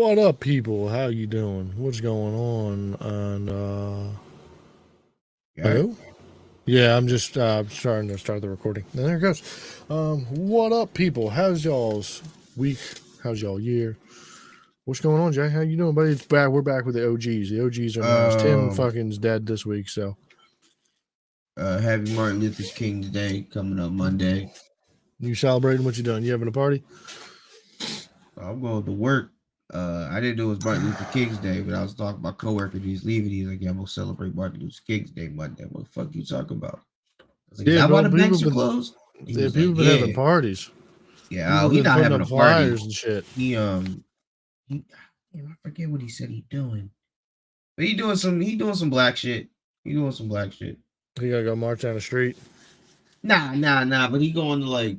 What up, people? How you doing? What's going on? And Yeah. hello? Yeah, I'm just starting to start the recording. And there it goes. What up, people? How's y'all's week? How's y'all year? What's going on, Jay? How you doing, buddy? It's back. We're back with the OGs. The OGs are announced. Tim Um. fucking's dead this week, so Happy Martin Luther King's Day coming up Monday. you celebrating? What you doing? You having a party? I'm going to work. I didn't know it was Martin Luther King's Day, but I was talking to my coworker. He's leaving. He's like, "Yeah, I'm gonna celebrate Martin Luther King's Day Monday." What the fuck you talking about? I was like, "Is Yeah, that why bro. the banks are closed?" He was People like, been having "Yeah, parties. yeah." People Oh, have he been not putting having up a party. flyers and shit. He I forget what he said he doing, but he doing some black shit. He doing some black shit. He gotta go march down the street. Nah. But he going to like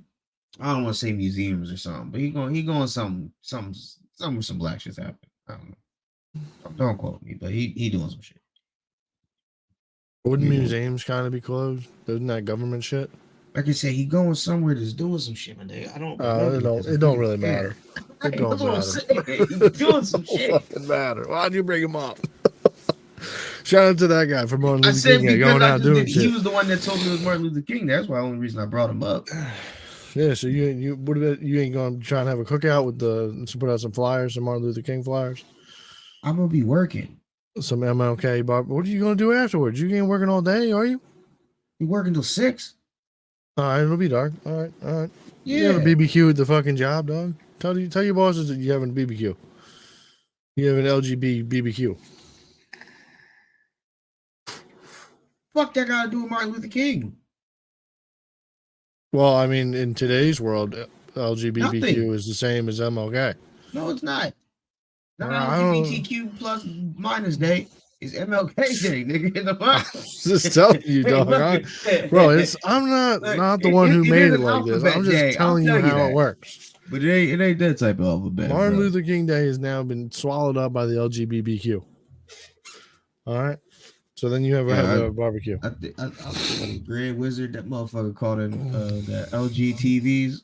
I don't want to say museums or something, but he going some where some black shit's happening. I don't know. Don't quote me, but he doing some shit. Wouldn't He doing museums kind of be closed? Isn't that government shit? like I said, he going somewhere that's doing some shit, man. I don't remember because I It don't really really matter. care. It Right, don't that's what I'm matter. saying. He doing some Don't shit. fucking matter. Why'd you bring him up? Shout out to that guy from Martin I Luther King. said Yeah, because going I out just doing did. He shit. was the one that told me it was Martin Luther King. That's why the only reason I brought him up. Yeah, so what about you? Ain't going to try and have a cookout with put out some flyers, some Martin Luther King flyers, I'm gonna be working. some MLK. Bob, what are you going to do afterwards? You ain't working all day, are you? He working till 6. All right, it'll be dark. All right, all right. You have a Yeah. BBQ at the fucking job, dog. Tell your bosses that you have a BBQ. You have an LGB BBQ. Fuck that got to do with Martin Luther King. Well, I mean, in today's world, Nothing. LGBTQ is the same as MLK. No, it's not. Not I don't. LGBTQ plus minus day. It's MLK Day, nigga. In the fuck? Just telling you, Hey, dog. look, I'm not look, not the one who it made is it an like this. I'm alphabet just day. I'll telling tell you you how it that. works. But it ain't that type of alphabet, Martin bro. Luther King Day has now been swallowed up by the LGBTQ. All right. So then you have Yeah, a barbecue. I was thinking of Grand Wizard. That motherfucker called him the LGTVs.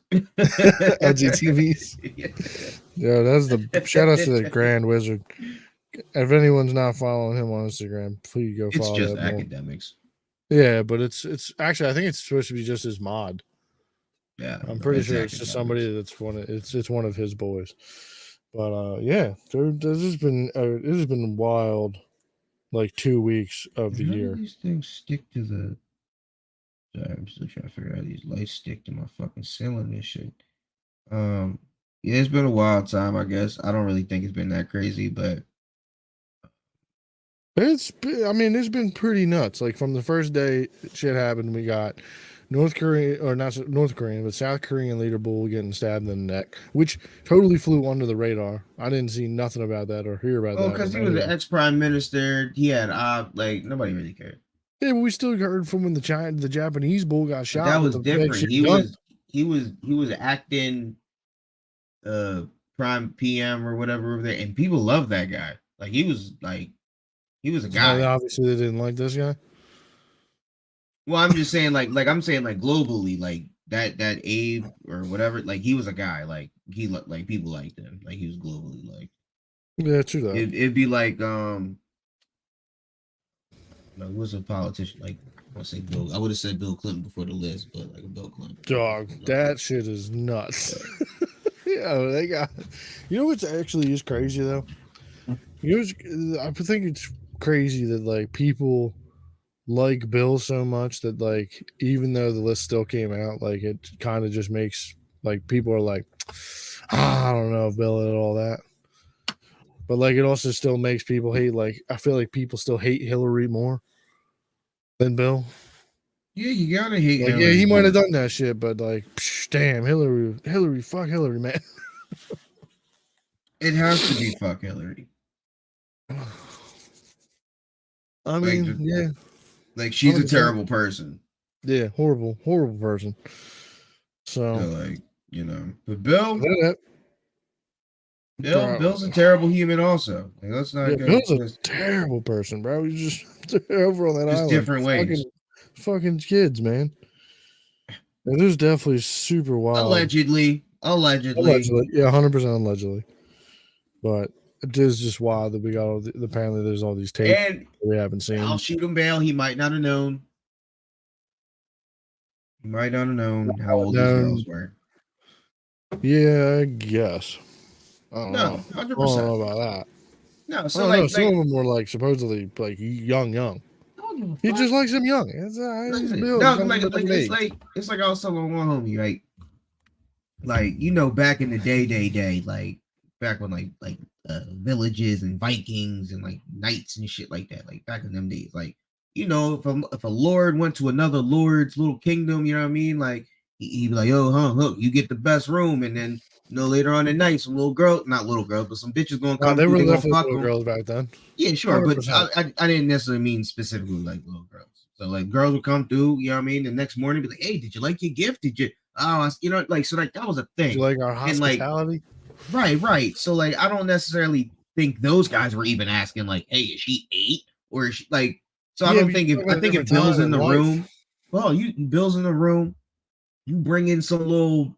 LGTVs. Yeah, that's the shout out to the Grand Wizard. If anyone's not following him on Instagram, please go It's follow just that more. academics. Yeah, but it's actually I think it's supposed to be just his mod. Yeah, I'm no, pretty it's sure it's just academics. somebody it's one of his boys. But yeah, this has been it has been wild, like 2 weeks of the How do year. these things stick to the? Sorry, I'm still trying to figure out how these lights stick to my fucking ceiling and shit. Um, yeah, it's been a wild time. I guess I don't really think it's been that crazy, but I mean, it's been pretty nuts. Like from the first day shit happened, we got North Korea, or not North Korean, but South Korean leader bull getting stabbed in the neck, which totally flew under the radar. I didn't see nothing about that or hear about oh, that because from he was an anyone. ex prime minister, he had like nobody really cared. Yeah, but we still heard from when the Japanese bull got But shot that with was the big different. shit He gun. was he was acting uh prime PM or whatever over there, and people loved that guy. He was a guy. Obviously, they didn't like this guy. Well, I'm just saying I'm saying like globally, like that Abe or whatever, like he was a guy. Like like people liked him. Like he was globally like Yeah, true that. it'd be like no, he was a politician. Like I want to say Bill. I would have said Bill Clinton before the list, but like a Bill Clinton. Dog, that shit is nuts. Yeah, they got. You know what's actually is crazy though. You know, I think it's crazy that like people like Bill so much that like even though the list still came out, like it kind of just makes like people are like, I don't know if Bill did all that, but like it also still makes people hate. Like I feel like people still hate Hillary more than Bill. Yeah, you gotta hate Like yeah, Hillary, he might have but done that shit, but like, damn, fuck Hillary, man. it has to be fuck Hillary. I Like mean, yeah, like she's a 100%. terrible person. Yeah, horrible person. So So like but Bill, that, Bill's a terrible human also. Like, let's not yeah, get Bill's a twisted. terrible person, bro. He's just over on that Just island, different ways. fucking kids, man. It is definitely super wild. Allegedly. Allegedly, yeah, 100% allegedly. But it is just wild that we got all apparently there's all these tapes And we haven't seen. I'll shoot him bail. He might not have known. He might not have known how old these girls were. Yeah, I guess. I don't No, know. 100%. I don't know about that. No, I so don't know. like, Some of them were like supposedly like young. He just likes him young. It's Bill. No, it's like I was telling one homie, like you know, back in the day, like back when like villages and Vikings and like knights and shit like that, like back in them days, like you know, if a lord went to another lord's little kingdom, you know what I mean, like he'd be like, oh, look, you get the best room, and then you know later on at night, some little girl, not little girls, but some bitches gonna come they through, were they gonna definitely fuck little them. girls back then. Yeah, sure, 100%. but I didn't necessarily mean specifically like little girls. So like girls would come through, you know what I mean? The next morning, be like, "Hey, did you like your gift? Did you? Oh, you know, like so like that was a thing. Do you like our hospitality? And, right. So like I don't necessarily think those guys were even asking like, "Hey, is she 8 or is she like?" So I don't think if Bill's in the room, well, Bill's in the room, you bring in some little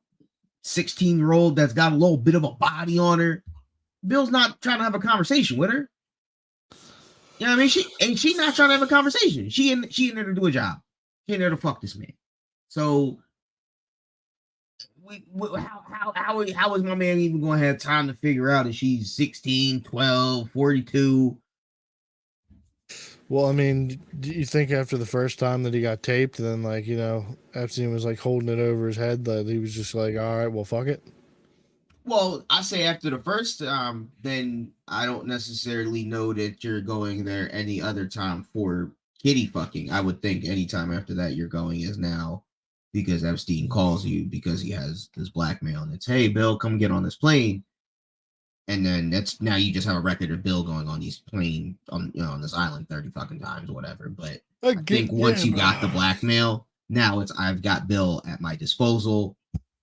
16-year-old that's got a little bit of a body on her. Bill's not trying to have a conversation with her. You know what I mean? She not trying to have a conversation. She in there to do a job. She in there to fuck this man. So how is my man even going to have time to figure out if she's 16, 12, 42? Well, I mean, do you think after the first time that he got taped, then like, you know, Epstein was like holding it over his head, that he was just like, all right, well, fuck it. Well, I say after the first time, then I don't necessarily know that you're going there any other time for kitty fucking. I would think anytime after that you're going is now because Epstein calls you because he has this blackmail and it's, hey, Bill, come get on this plane. And then that's now you just have a record of Bill going on these plane on this island 30 fucking times or whatever. But I think once you got the blackmail, now it's I've got Bill at my disposal.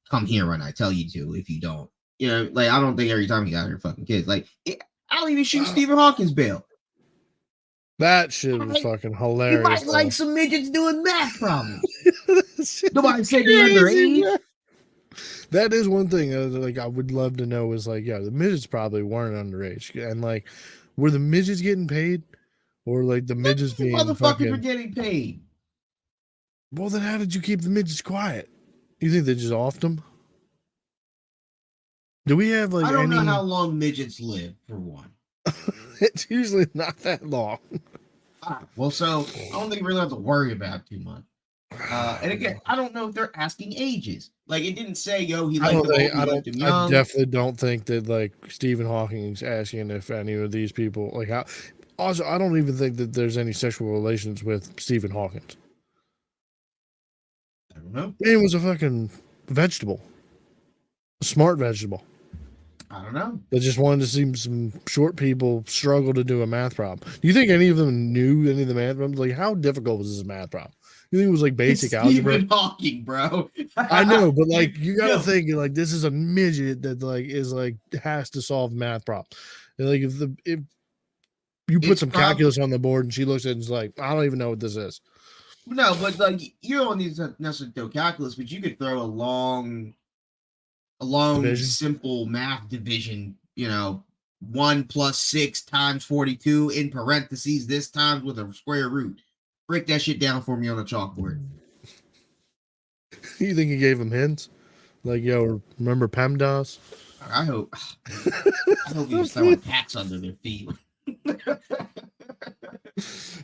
Come here when I tell you to. If you don't. You know, like I don't think every time he got her fucking kids. Like I'll even shoot Stephen Hawking's bail. That shit was fucking hilarious. You might like some midgets doing math problems. Nobody said they're underage. That is one thing like I would love to know is like, yeah, the midgets probably weren't underage, and like, were the midgets getting paid, or like the midgets being motherfuckers were getting paid? Well, then how did you keep the midgets quiet? You think they just offed them? Do we have like? I don't know how long midgets live for one. It's usually not that long. Well, so I don't think we really have to worry about it too much. And again, I don't know if they're asking ages. Like it didn't say, "Yo, he liked him old, he liked him young." I definitely don't think that like Stephen Hawking's asking if any of these people like how. Also, I don't even think that there's any sexual relations with Stephen Hawking. I don't know. He was a fucking vegetable, a smart vegetable. I don't know. They just wanted to see some short people struggle to do a math problem. Do you think any of them knew any of the math problems? Like, how difficult was this math problem? You think it was like basic algebra? Stephen Hawking, bro. I know, but like, you gotta think like this is a midget that like is like has to solve math problems. And like, if you put some calculus on the board and she looks at it and is like, I don't even know what this is. No, but like you don't need to necessarily throw calculus, but you could throw a long division. Simple math division, 1 + 6 × 42 in parentheses this times with a square root. Break that shit down for me on the chalkboard. You think he gave him hints? Like, yo, remember PEMDAS? I hope he was throwing hats under their feet.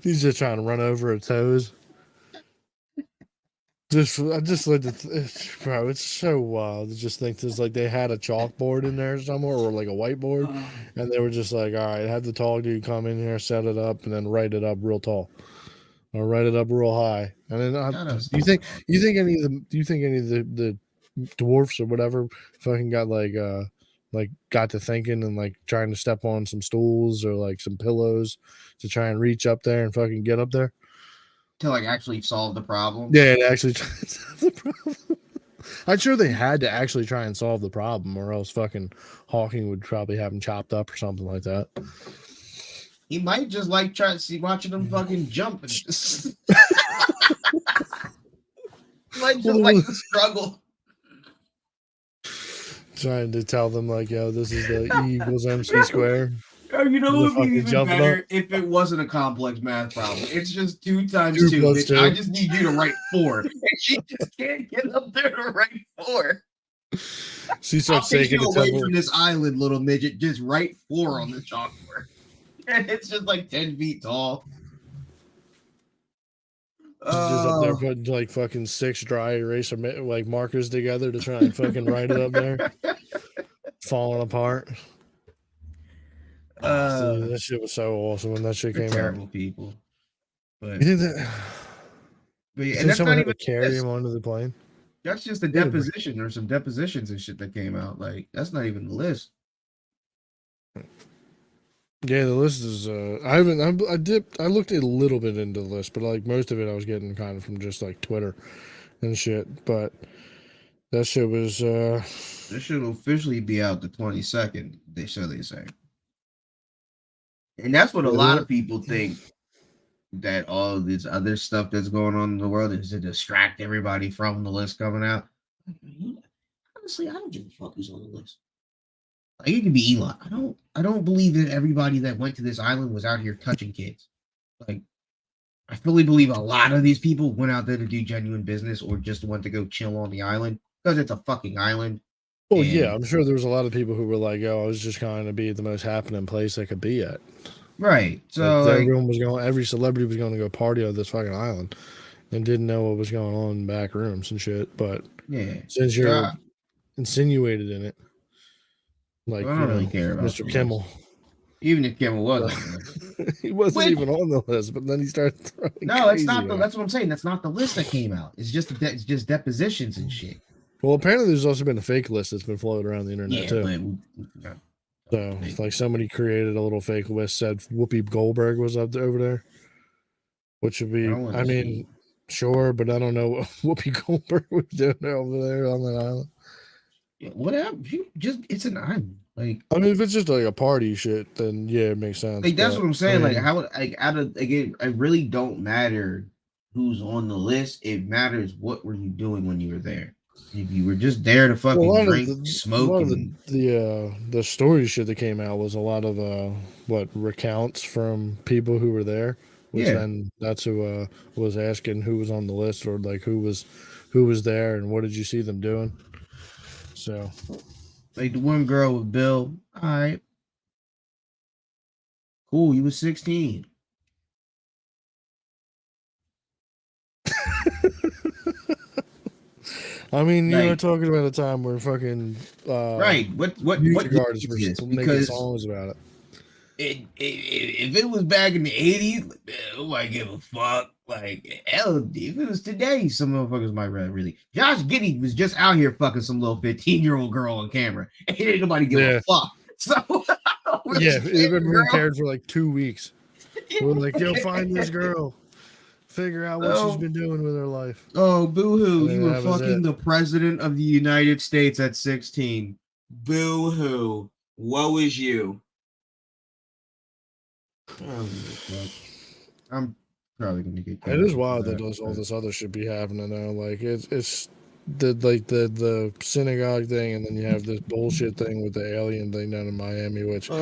He's just trying to run over her toes. I just like bro, it's so wild to just think there's like they had a chalkboard in there somewhere or like a whiteboard, and they were just like, all right, have the tall dude come in here, set it up, and then write it up real tall, or write it up real high. And then do you think any of the dwarfs or whatever fucking got got to thinking and like trying to step on some stools or like some pillows to try and reach up there and fucking get up there? To like actually solve the problem? Yeah, to actually try and solve the problem. I'm sure they had to actually try and solve the problem, or else fucking Hawking would probably have him chopped up or something like that. He might just like watching them fucking jump and just might just like the struggle. trying to tell them like, yo, this is the E equals MC squared. You know The what would be fucking even jumping better up. if it wasn't a complex math problem. It's just 2 times 2 2. plus Bitch. 2. I just need you to write 4. And she just can't get up there to write 4. She I'll starts take taking you the away temple. from this island, little midget. Just write 4 on the chalkboard. And it's just like 10 feet tall. She's just up there putting like fucking 6 dry eraser like markers together to try and fucking write it up there. Falling apart. Dude, that shit was so awesome when that shit They're came terrible out. people. But, You think that? but yeah, You and think that's someone not had to even carry this. him onto the plane? That's just the Yeah, deposition or some depositions and shit that came out. Like, that's not even the list. Yeah, the list is. I haven't. I looked a little bit into the list, but like most of it, I was getting kind of from just like Twitter and shit. But that shit was. This should officially be out the 22nd. They say, and that's what a lot of people think that all this other stuff that's going on in the world is to distract everybody from the list coming out. Honestly, I don't give a fuck who's on the list. Like, it could be Elon. I don't believe that everybody that went to this island was out here touching kids. Like, I fully believe a lot of these people went out there to do genuine business or just went to go chill on the island because it's a fucking island. Well, yeah, I'm sure there was a lot of people who were like, "Yo, I was just trying to be at the most happening place I could be at." Right. So like, everyone was going. Every celebrity was going to go party on this fucking island, and didn't know what was going on in back rooms and shit. But yeah, since you're insinuated in it, like, I don't really care about Mr. Kimmel. Even if Kimmel was on the he wasn't even on the list, but then he started throwing. No, that's not the. That's what I'm saying. That's not the list that came out. It's just depositions and shit. Well, apparently there's also been a fake list that's been floated around the internet too. So, like, somebody created a little fake list, said Whoopi Goldberg was up there, over there, which would be. I mean, sure, but I don't know what Whoopi Goldberg was doing over there on that island. Yeah, whatever. It's an island. Like, I mean, if it's just like a party shit, then yeah, it makes sense. Like, that's what I'm saying. Like, how it really don't matter who's on the list. It matters what were you doing when you were there. If you were just there to fucking drink, smoke, and the story shit that came out was a lot of recounts from people who were there. Which then that's who was asking who was on the list or like who was there and what did you see them doing. So, like the one girl with Bill, all right, cool. You was 16. I mean, you were talking about a time where fucking right. What music artists were making songs about it. If it was back in the 80s, nobody give a fuck. Like, hell, if it was today, some motherfuckers might really. Josh Giddey was just out here fucking some little 15-year-old girl on camera, and ain't nobody give a fuck. So everyone cared for like 2 weeks. We're like, yo, find this girl. Figure out what she's been doing with her life. Oh, boo-hoo. You were fucking the president of the United States at 16. Boo-hoo. Woe is you. I'm probably going to get... It is wild that all this other shit be happening now. Like, it's the synagogue thing, and then you have this bullshit thing with the alien thing down in Miami, which I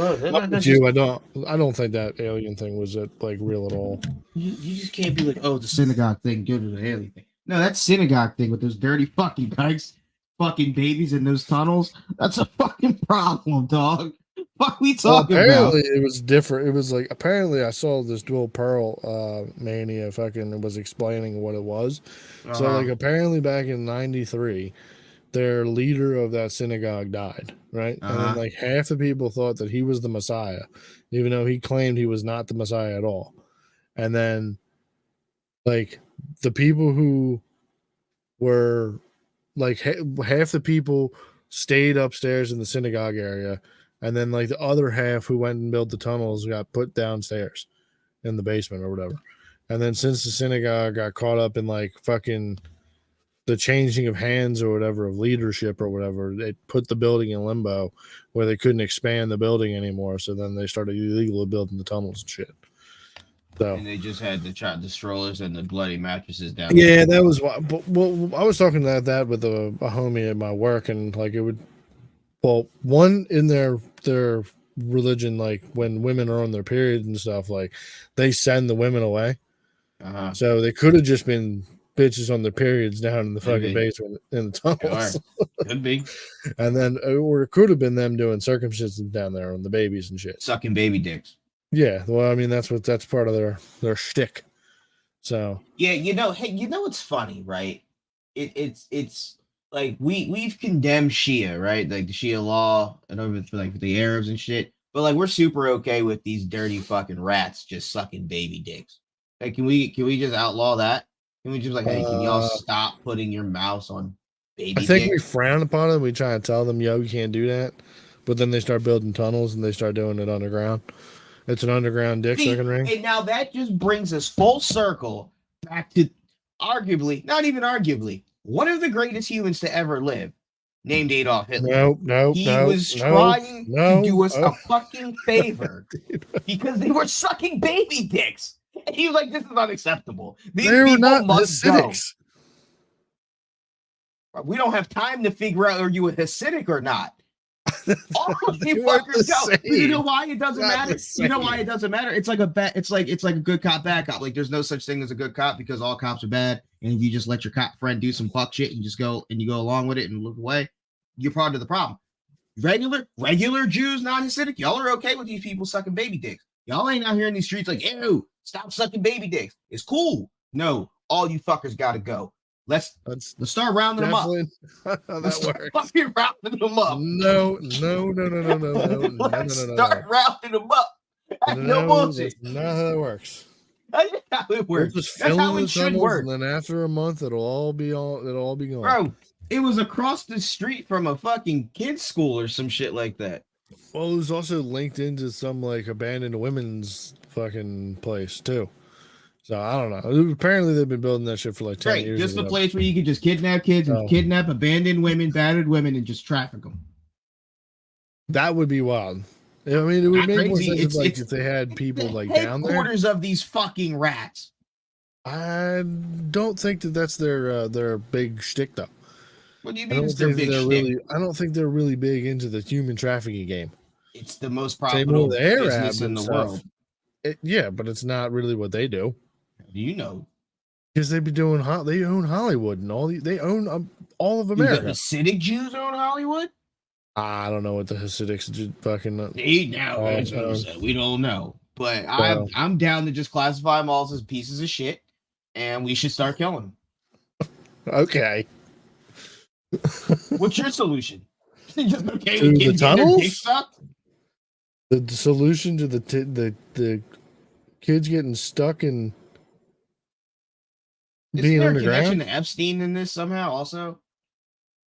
don't think that alien thing was like real at all. You just can't be like, oh, the synagogue thing, go to the alien thing. No, that synagogue thing with those dirty fucking dykes, fucking babies in those tunnels, that's a fucking problem, dog. What we talking about? Apparently it was different. It was like, apparently I saw this dual pearl mania fucking was explaining what it was. So like apparently back in 93 their leader of that synagogue died, right? And then like half the people thought that he was the Messiah, even though he claimed he was not the Messiah at all. And then like the people who were like half the people stayed upstairs in the synagogue area. And then, like, the other half who went and built the tunnels got put downstairs in the basement or whatever. And then since the synagogue got caught up in, like, fucking the changing of hands or whatever, of leadership or whatever, they put the building in limbo where they couldn't expand the building anymore. So then they started illegally building the tunnels and shit. So, and they just had the strollers and the bloody mattresses down. Yeah, that was why. Well, I was talking about that with a homie at my work, and, like, it would... Well, one in their religion, like when women are on their periods and stuff, like they send the women away. So they could have just been bitches on their periods down in the Could fucking be. basement in the Sure. tunnels. Could be And then, or it could have been them doing circumcisions down there on the babies and shit. sucking baby dicks. Yeah, well, I mean that's part of their shtick. So Yeah, hey, what's funny, right? It's like we've condemned Shia, right? Like the Shia law and over for like the Arabs and shit. But like we're super okay with these dirty fucking rats just sucking baby dicks. Like, can we just outlaw that? Can we just like, hey, can y'all stop putting your mouse on baby I think we dicks? frown upon it. We try to tell them, yo, you can't do that. But then they start building tunnels and they start doing it underground. It's an underground dick sucking ring. And now that just brings us full circle back to arguably, not even arguably, one of the greatest humans to ever live, named Adolf Hitler. He was trying to do us a fucking favor because they were sucking baby dicks. And he was like, this is unacceptable. These people not must Hasidics. Go. We don't have time to figure out are you a Hasidic or not. All the fuckers go. You know why it doesn't matter? You know why it doesn't matter? It's like a bet. It's like a good cop, bad cop. Like there's no such thing as a good cop because all cops are bad. And if you just let your cop friend do some fuck shit and just go along with it and look away, you're part of the problem. Regular Jews, non-Hasidic, y'all are okay with these people sucking baby dicks. Y'all ain't out here in these streets like, ew, stop sucking baby dicks. It's cool. No, all you fuckers gotta go. Let's start rounding them up. That works. Fucking rounding them up. No. Start rounding them up. No bullshit. That's not how that works. That's how it works. That's how it should work. And then after a month, it'll all be gone. Bro, it was across the street from a fucking kids' school or some shit like that. Well, it was also linked into some like abandoned women's fucking place too. So I don't know. Apparently they've been building that shit for like 10 years. Just a place where you can just kidnap kids and kidnap abandoned women, battered women, and just traffic them. That would be wild. I mean, it would make more sense if they had people like down there. Headquarters of these fucking rats. I don't think that's their big shtick though. What do you mean it's their big shtick? I don't think they're really big into the human trafficking game. It's the most profitable business in the world. Yeah, but it's not really what they do. Do you know? Because they own Hollywood and they own all of America. The Hasidic Jews own Hollywood? I don't know what the Hasidics fucking. We don't know, but I'm down to just classify them all as pieces of shit, and we should start killing them. Okay. What's your solution? Just okay to with the tunnels? The solution to the kids getting stuck in being underground. Is there a connection to Epstein in this somehow? Also,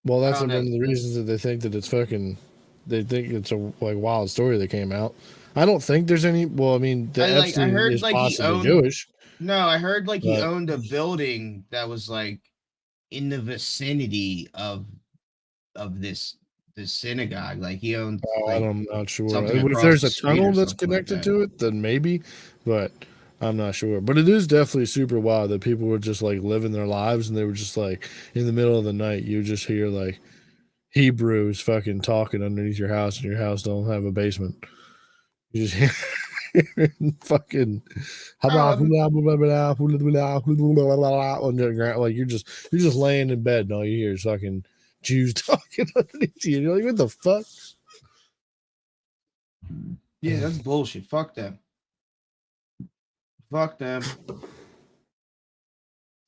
well, that's one of the reasons that they think that it's fucking. They think it's a like wild story that came out. I don't think there's any. Well, I mean, Epstein is possibly Jewish. No, I heard like he owned a building that was like in the vicinity of this synagogue. Like he owned. I'm not sure. If there's a tunnel that's connected to it, then maybe, but I'm not sure. But it is definitely super wild that people were just like living their lives and they were just like in the middle of the night, you just hear like Hebrews fucking talking underneath your house and your house don't have a basement. You just hear fucking like you're just laying in bed and all you hear is fucking Jews talking underneath you. You're like, what the fuck? Yeah, that's bullshit. Fuck them.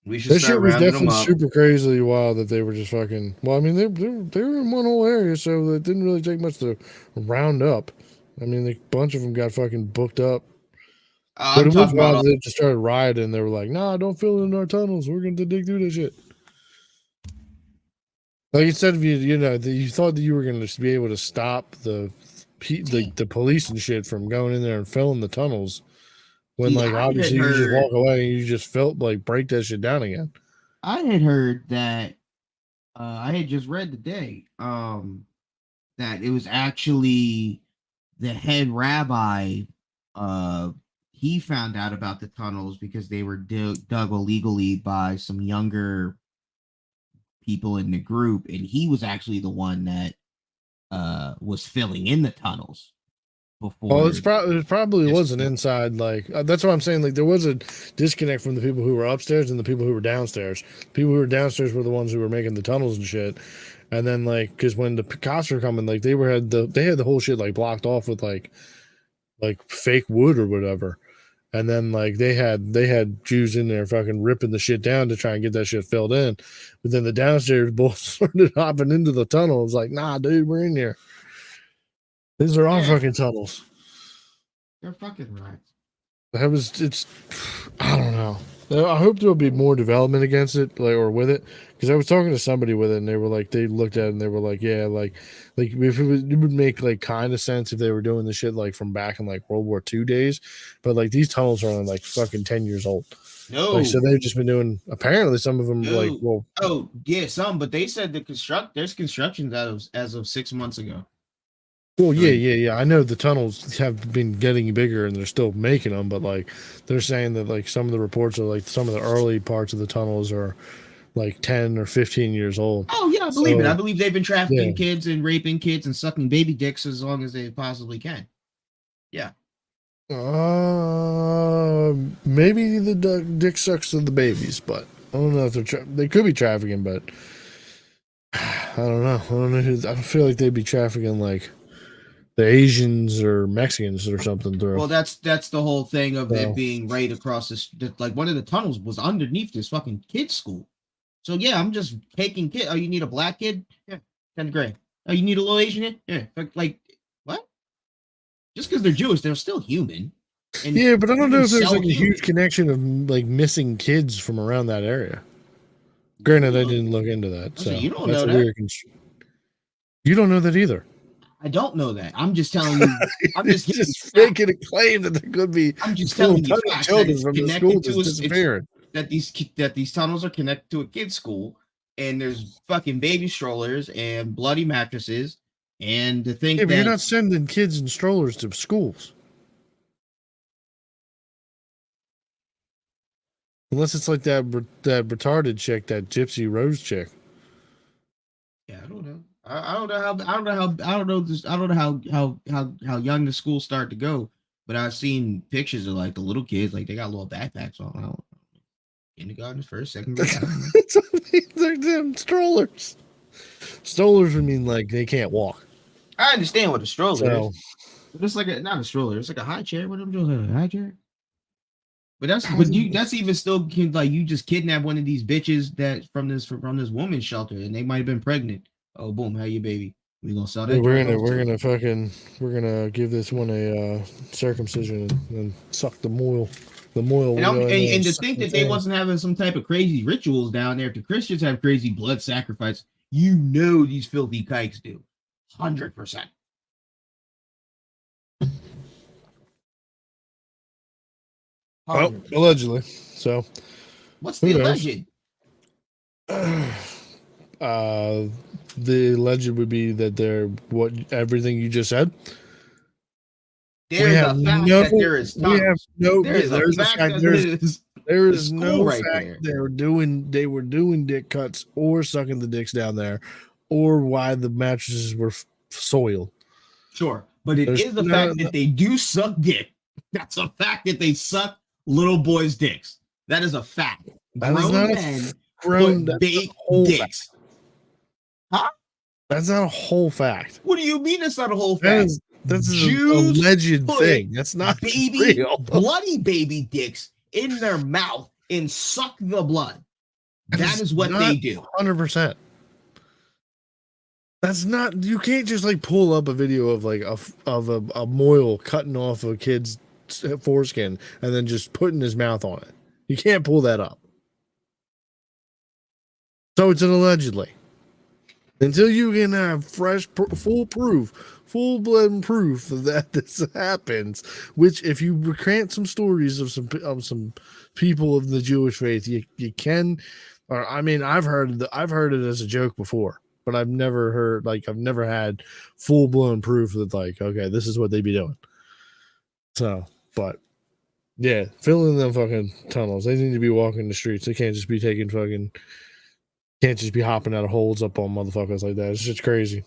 We should start rounding them up. Super crazily wild that they were just fucking. Well, I mean, they were in one whole area, so it didn't really take much to round up. I mean, a bunch of them got fucking booked up. But it was wild they just started rioting. They were like, "Nah, don't fill in our tunnels. We're going to dig through this shit." Like instead of you thought that you were going to be able to stop the police and shit from going in there and filling the tunnels. When obviously you just walk away and you just felt like break that shit down again. I had heard that I had just read today that it was actually the head rabbi. He found out about the tunnels because they were dug illegally by some younger people in the group, and he was actually the one that was filling in the tunnels before. Well, it probably this- wasn't inside. Like that's what I'm saying. Like there was a disconnect from the people who were upstairs and the people who were downstairs. People who were downstairs were the ones who were making the tunnels and shit. And then like because when the cops were coming, like they had the whole shit like blocked off with like fake wood or whatever. And then like they had Jews in there fucking ripping the shit down to try and get that shit filled in. But then the downstairs boys started hopping into the tunnel. It was like, nah, dude, we're in here. These are our fucking tunnels. They're fucking right. I don't know. I hope there'll be more development against it, like or with it, because I was talking to somebody with it, and they were like, they looked at it and they were like, yeah, like if it would make like kind of sense if they were doing the shit like from back in like World War II days, but like these tunnels are only like fucking 10 years old. No, like, so they've just been doing. Apparently, some of them like well. Oh yeah, some, but they said there's constructions as of 6 months ago. Well, yeah. I know the tunnels have been getting bigger and they're still making them, but like they're saying that like some of the reports are like some of the early parts of the tunnels are like 10 or 15 years old. Oh yeah, I believe it. I believe they've been trafficking kids and raping kids and sucking baby dicks as long as they possibly can. Yeah. Maybe the dick sucks to the babies, but I don't know if they could be trafficking, but I don't know. I don't know. I feel like they'd be trafficking like the Asians or Mexicans or something through. Well, that's the whole thing of it being right across this. Like one of the tunnels was underneath this fucking kids' school. So yeah, I'm just taking kid. Oh, you need a black kid? Yeah, 10th grade. Oh, you need a little Asian kid? Yeah, like what? Just because they're Jewish, they're still human. And yeah, but I don't know if there's like a huge connection of like missing kids from around that area. Granted, I didn't look into that, so you don't know that. You don't know that either. I don't know that. I'm just telling you. I'm just making a claim that there could be. I'm just telling you facts children from the school disappearing. That these tunnels are connected to a kid's school, and there's fucking baby strollers and bloody mattresses, and the thing. Yeah, but you're not sending kids in strollers to schools. Unless it's like that retarded chick, that Gypsy Rose chick. Yeah, I don't know. I don't know how young the schools start to go, but I've seen pictures of like the little kids, like they got little backpacks on. I don't know. Kindergarten, first, second grade. They're them strollers. Strollers would mean like they can't walk. I understand what a stroller is. It's like not a stroller. It's like a high chair. What am I doing? A high chair. But that's even still like you just kidnap one of these bitches that from this woman's shelter, and they might have been pregnant. Oh, boom! How you baby? We gonna sell that? We're gonna give this one a circumcision and suck the moil. The moil. And to think that they wasn't having some type of crazy rituals down there. If the Christians have crazy blood sacrifice, you know these filthy kikes do. 100%. Well, allegedly. So, what's the alleged? The alleged would be that they're everything you just said. There is a fact that there is tunnels. We have no. There's a fact. There is no right fact they were doing dick cuts or sucking the dicks down there, or why the mattresses were soiled. Sure, but it is the fact that they do suck dick. That's a fact that they suck little boys' dicks. That is a fact. Grown men big dicks. Huh? That's not a whole fact. What do you mean it's not a whole fact? That's an alleged thing. That's not real. Bloody baby dicks in their mouth and suck the blood. That is what they do. 100%. That's not. You can't just like pull up a video of like a moil cutting off a kid's foreskin and then just putting his mouth on it. You can't pull that up. So it's an allegedly. Until you can have full blood proof that this happens, which if you recant some stories of some people of the Jewish faith, you can, or I mean, I've heard it as a joke before, but I've never had full blown proof that like, okay, this is what they be doing. So, but yeah, fill in them fucking tunnels. They need to be walking the streets. They can't just be hopping out of holes up on motherfuckers like that. It's just crazy.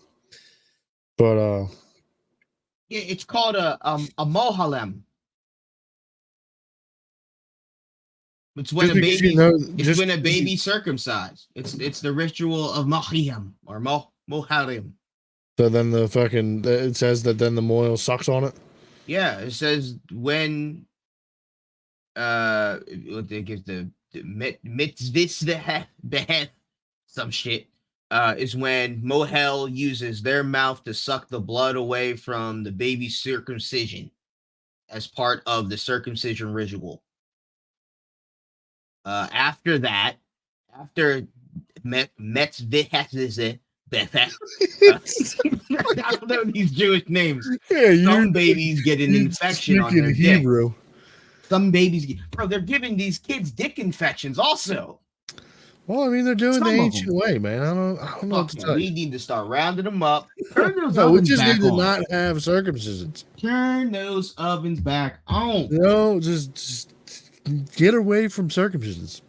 But Yeah, it's called a mohalem. It's when just a because you baby. know, It's just when a because you- baby circumcised. It's the ritual of mahiyam or mohalim. so then the fucking it says that then the moil sucks on it. Yeah, it says when what they give the mitzvah beheth some shit is when Mohel uses their mouth to suck the blood away from the baby's circumcision as part of the circumcision ritual. After that, after Metzvah I don't know these Jewish names. Yeah, Some babies get an you infection on speak in their dick. Hebrew. Some babies get, bro, they're giving these kids dick infections also. Well, I mean, they're doing Some the of ancient them. way, man. I don't know what to Fuck, tell we you. need to start rounding them up. Turn those No, we ovens just back need to on. not have circumcisions. Turn those ovens back on. No, just get away from circumcisions.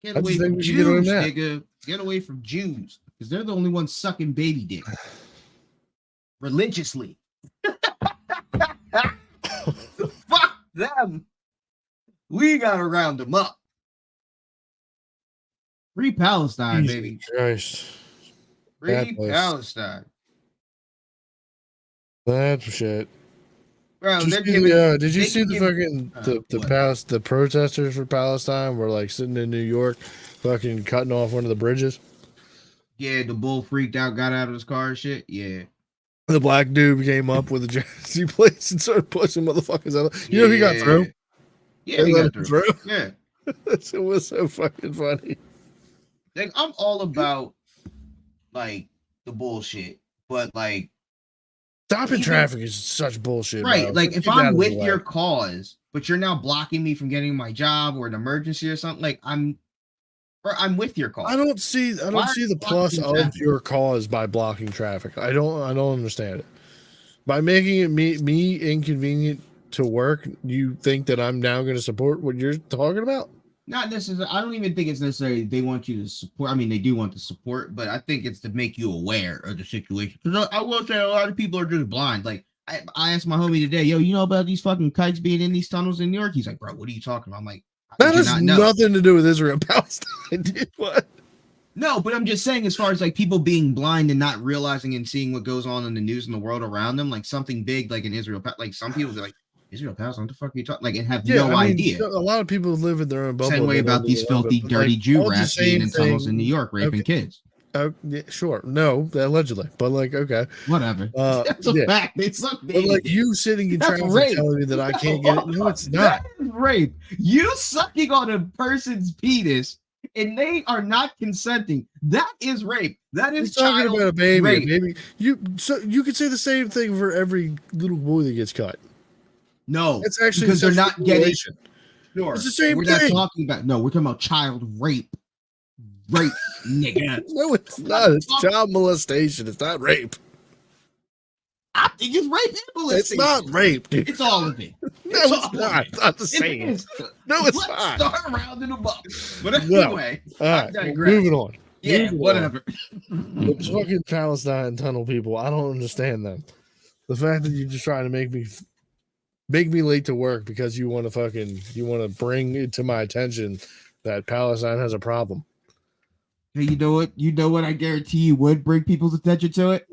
Get I away just think from we should get on Jews, that. nigga. Get away from Jews. Because they're the only ones sucking baby dick. Religiously. Fuck them. We gotta round them up. Free Palestine, Jesus baby. Christ. Free Bad place. Palestine. That's shit. Bro, Did they're you see giving. did you they see can the give- fucking the protesters for Palestine were like sitting in New York, fucking cutting off one of the bridges? Yeah, the bull freaked out, got out of his car and shit. Yeah. The black dude came up with the jersey plates and started pushing motherfuckers out. You know he got through. Yeah, They he let got him through. through. Yeah. It was so fucking funny. Like, I'm all about like the bullshit, but like Stopping Even- traffic is such bullshit. right, bro. like Get if that out I'm of the with way. your cause, but you're now blocking me from getting my job or an emergency or something, like I'm with your cause. I don't see Why are the you plus blocking of traffic? your cause by blocking traffic. I don't understand it. By making it me inconvenient to work, you think that I'm now going to support what you're talking about? Not necessarily. I don't even think it's necessarily they want you to support. I mean, they do want the support, but I think it's to make you aware of the situation. Because I will say a lot of people are just blind. Like I asked my homie today, yo, you know about these fucking kites being in these tunnels in New York? He's like, bro, what are you talking about? I'm like, That did you has not know? nothing to do with Israel and Palestine, dude. What? No, but I'm just saying, as far as like people being blind and not realizing and seeing what goes on in the news and the world around them, like something big, like in Israel, like some people be like, Israel, Palestine, what the fuck are you talking? Like, and have no I mean, idea. A lot of people live in their own bubble. Same way and they about don't these even know filthy, it, but, dirty like, Jew all the rats being in same tunnels thing- in New York raping okay. kids. Oh, yeah, sure. No, allegedly, but like, okay. Whatever. That's a yeah. fact. They suck But baby like dick. you sitting in That's traffic rape. telling me that I can't get it. No, it's That not. is rape. You sucking on a person's penis and they are not consenting. That is rape. That You're is talking child about a baby. rape. A baby. You could say the same thing for every little boy that gets cut. No, It's actually because they're sexual not getting. mutilation. Sure. It's the same We're thing. not talking about. No, we're talking about child rape. Rape, nigga. No, it's not. It's child molestation. It's not rape. I think it's rape and It's molestation. not rape, dude. It's all of it. No, all it's of not. it. It's not the It same. is. No, it's Let's not. start rounding them up. But No. anyway, All I right, digress. moving on. Yeah, Moving on. whatever. The fucking Palestine tunnel people, I don't understand them. The fact that you're just trying to make me late to work because you want to bring it to my attention that Palestine has a problem. Hey, you know what? You know what? I guarantee you would bring people's attention to it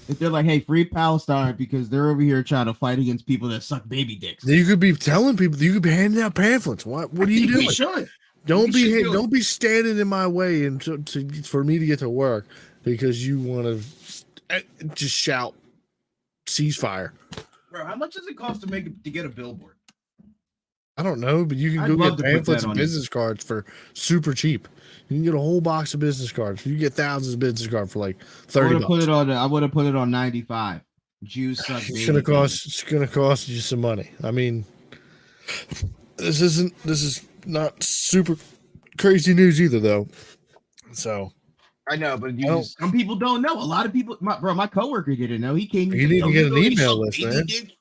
if they're like, "Hey, free Palestine," because they're over here trying to fight against people that suck baby dicks. You could be telling people, you could be handing out pamphlets. What are you doing? We should. Don't we should do it. don't be standing in my way and for me to get to work because you want to just shout ceasefire. Bro, how much does it cost to get a billboard? I don't know, but you can I'd go love get to put pamphlets that and on it. business cards for super cheap. You can get a whole box of business cards. You can get thousands of business cards for like $30. I would have put it on 95. Jews suck It's baby gonna dicks. It's gonna cost you some money. I mean, this is not super crazy news either, though. So I know, but don't- some people don't know. A lot of people, my coworker didn't know. He came. You he's need like, to "Yo, get you an know they email suck list, baby man." dicks?"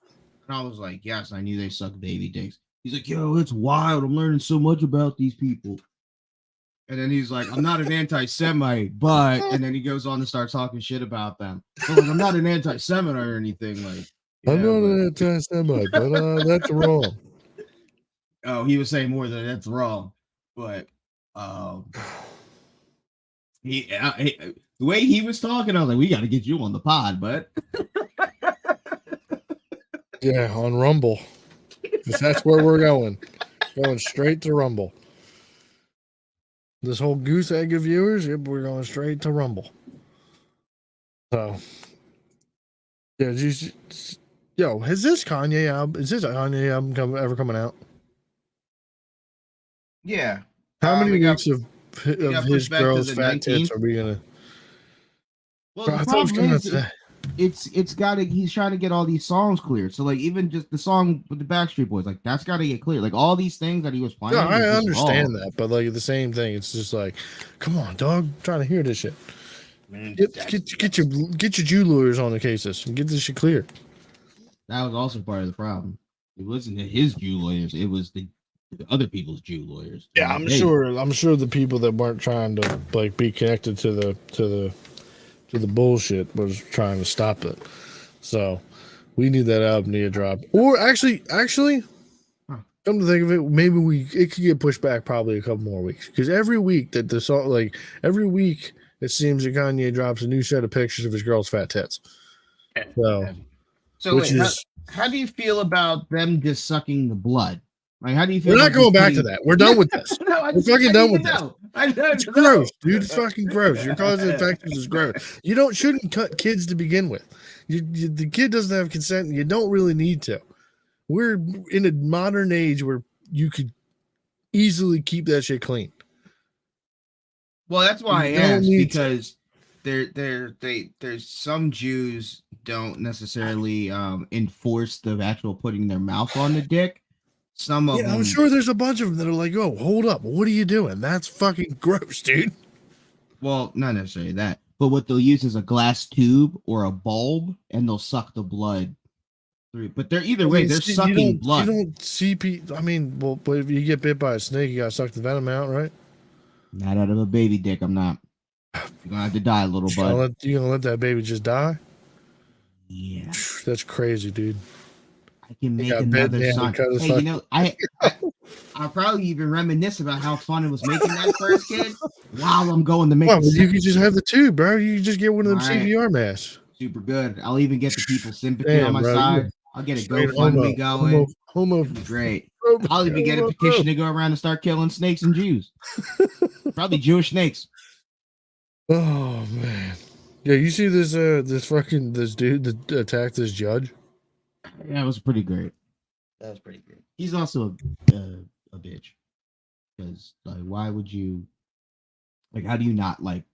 And I was like, "Yes, I knew they suck baby dicks." He's like, "Yo, it's wild. I'm learning so much about these people." And then he's like, I'm not an anti-Semite, but, and then he goes on to start talking shit about them. So like, I'm not an anti-Semite or anything. Like, I'm yeah, not but- an anti-Semite, but that's wrong. oh, he was saying more than that's wrong. But the way he was talking, I was like, we got to get you on the pod, but Yeah, on Rumble. Because that's where we're going. Going straight to Rumble. This whole goose egg of viewers, yep, we're going straight to Rumble. So, yeah, yo, has this Kanye album? Is this Kanye album ever coming out? yeah. How many we got- weeks of got his pushed back to girls' the fat tits 19th. are we gonna? Well, I the thought it was problem coming is, out today. it's got to. He's trying to get all these songs cleared. So like, even just the song with the Backstreet Boys, like that's got to get cleared. Like all these things that he was playing. No, I was just understand wrong. that, but like the same thing, it's just like, come on, dog, I'm trying to hear this shit. Man, Get your Jew lawyers on the cases and get this shit clear. that was also part of the problem. It wasn't his Jew lawyers. It was the other people's Jew lawyers. Yeah, I'm sure the people that weren't trying to like be connected to the bullshit was trying to stop it. So we need that album to drop. Or actually, come to think of it, maybe it could get pushed back probably a couple more weeks because every week that the song, like every week, it seems that Kanye drops a new set of pictures of his girl's fat tits. So which wait, is how do you feel about them just sucking the blood? Like, how do you feel? we're not about going just back to that. We're done with this. No, We're fucking done with this. I don't It's know. gross, dude. It's fucking gross. Your cause of infections is gross. You shouldn't cut kids to begin with. The kid doesn't have consent, and you don't really need to. We're in a modern age where you could easily keep that shit clean. Well, that's why I You don't asked need to. because there's some Jews don't necessarily enforce the actual putting their mouth on the dick. Some of them, I'm sure there's a bunch of them that are like, "Oh, hold up, what are you doing? That's fucking gross, dude." well, not necessarily that, but what they'll use is a glass tube or a bulb, and they'll suck the blood through. But they're either way, they're sucking blood. You don't see people. I mean, well, but if you get bit by a snake, you gotta suck the venom out, right? Not out of a baby dick. I'm not. You're gonna have to die, little bud. You gonna let that baby just die? Yeah, That's crazy, dude. I can make got bit, another man, son. cut his Hey, you know, I'll probably even reminisce about how fun it was making that first kid while I'm going to make. Well, the you could just have the tube, bro. You could just get one of them All right. CPR masks. super good. I'll even get the people's sympathy Damn, on my bro, side. I'll get a Straight GoFundMe going. homo. It'd be great. I'll even get a petition to go around and start killing snakes and Jews. Probably Jewish snakes. Oh man, yeah. You see this this dude that attacked this judge? That was pretty great. That was pretty great. He's also a bitch. Because like, why would you? Like, how do you not like?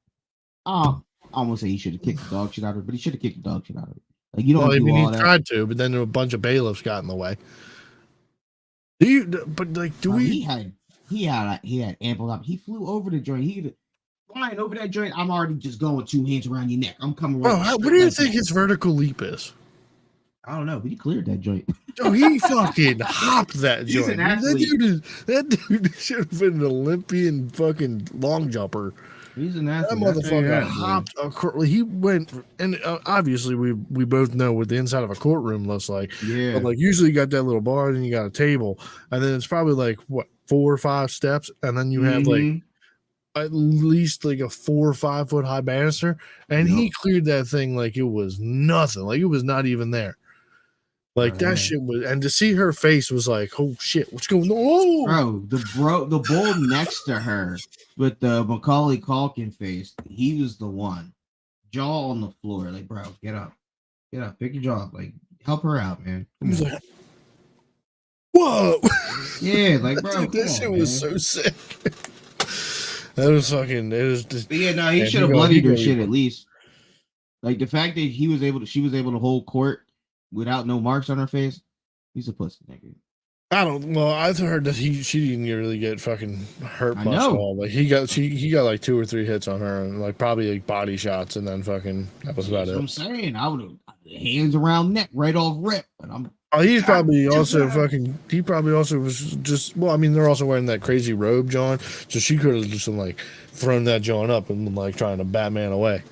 I almost say he should have kicked the dog shit out of it, but he should have kicked the dog shit out of it. Like, you don't Well, I do mean, all he that. tried to, but then a bunch of bailiffs got in the way. Do you? But like, do we? He had ample up. He flew over the joint. He flying over that joint. I'm already just going 2 hands around your neck. I'm coming. Bro, Right what do you think his vertical leap is? I don't know, but he cleared that joint. Oh, he fucking hopped that He's joint. an athlete. That dude should have been an Olympian fucking long jumper. He's an That athlete. That's motherfucker right, hopped across. He went, and obviously we both know what the inside of a courtroom looks like. Yeah. But like usually you got that little bar, and you got a table, and then it's probably like what 4 or 5 steps, and then you have like Mhm. at least like a 4 or 5 foot high banister, and he Yep. cleared that thing like it was nothing, like it was not even there. Like that Right. shit was, and to see her face was like, oh shit, what's going on? Bro, the bull next to her with the Macaulay Culkin face, he was the one. Jaw on the floor. Like, bro, get up. Get up. Pick your jaw up. Like, help her out, man. He Come was on. like, whoa. Yeah, like, bro. Dude, that come shit on, was man. so sick. That was fucking. It was just. But yeah, no, he Man, should have he go- bloodied he her go- shit at least. Like the fact that she was able to hold court without no marks on her face. He's a pussy nigga. I don't. Well, I've heard that she didn't really get fucking hurt I much at know. all. Like he got like 2 or 3 hits on her, and like probably like body shots, and then fucking that was about That's what I'm it. saying. I would have hands around neck right off rip. But I'm Oh, he's probably also fucking. He probably also was just. Well, I mean, they're also wearing that crazy robe, John. So she could have just like thrown that John up and been like trying to Batman away.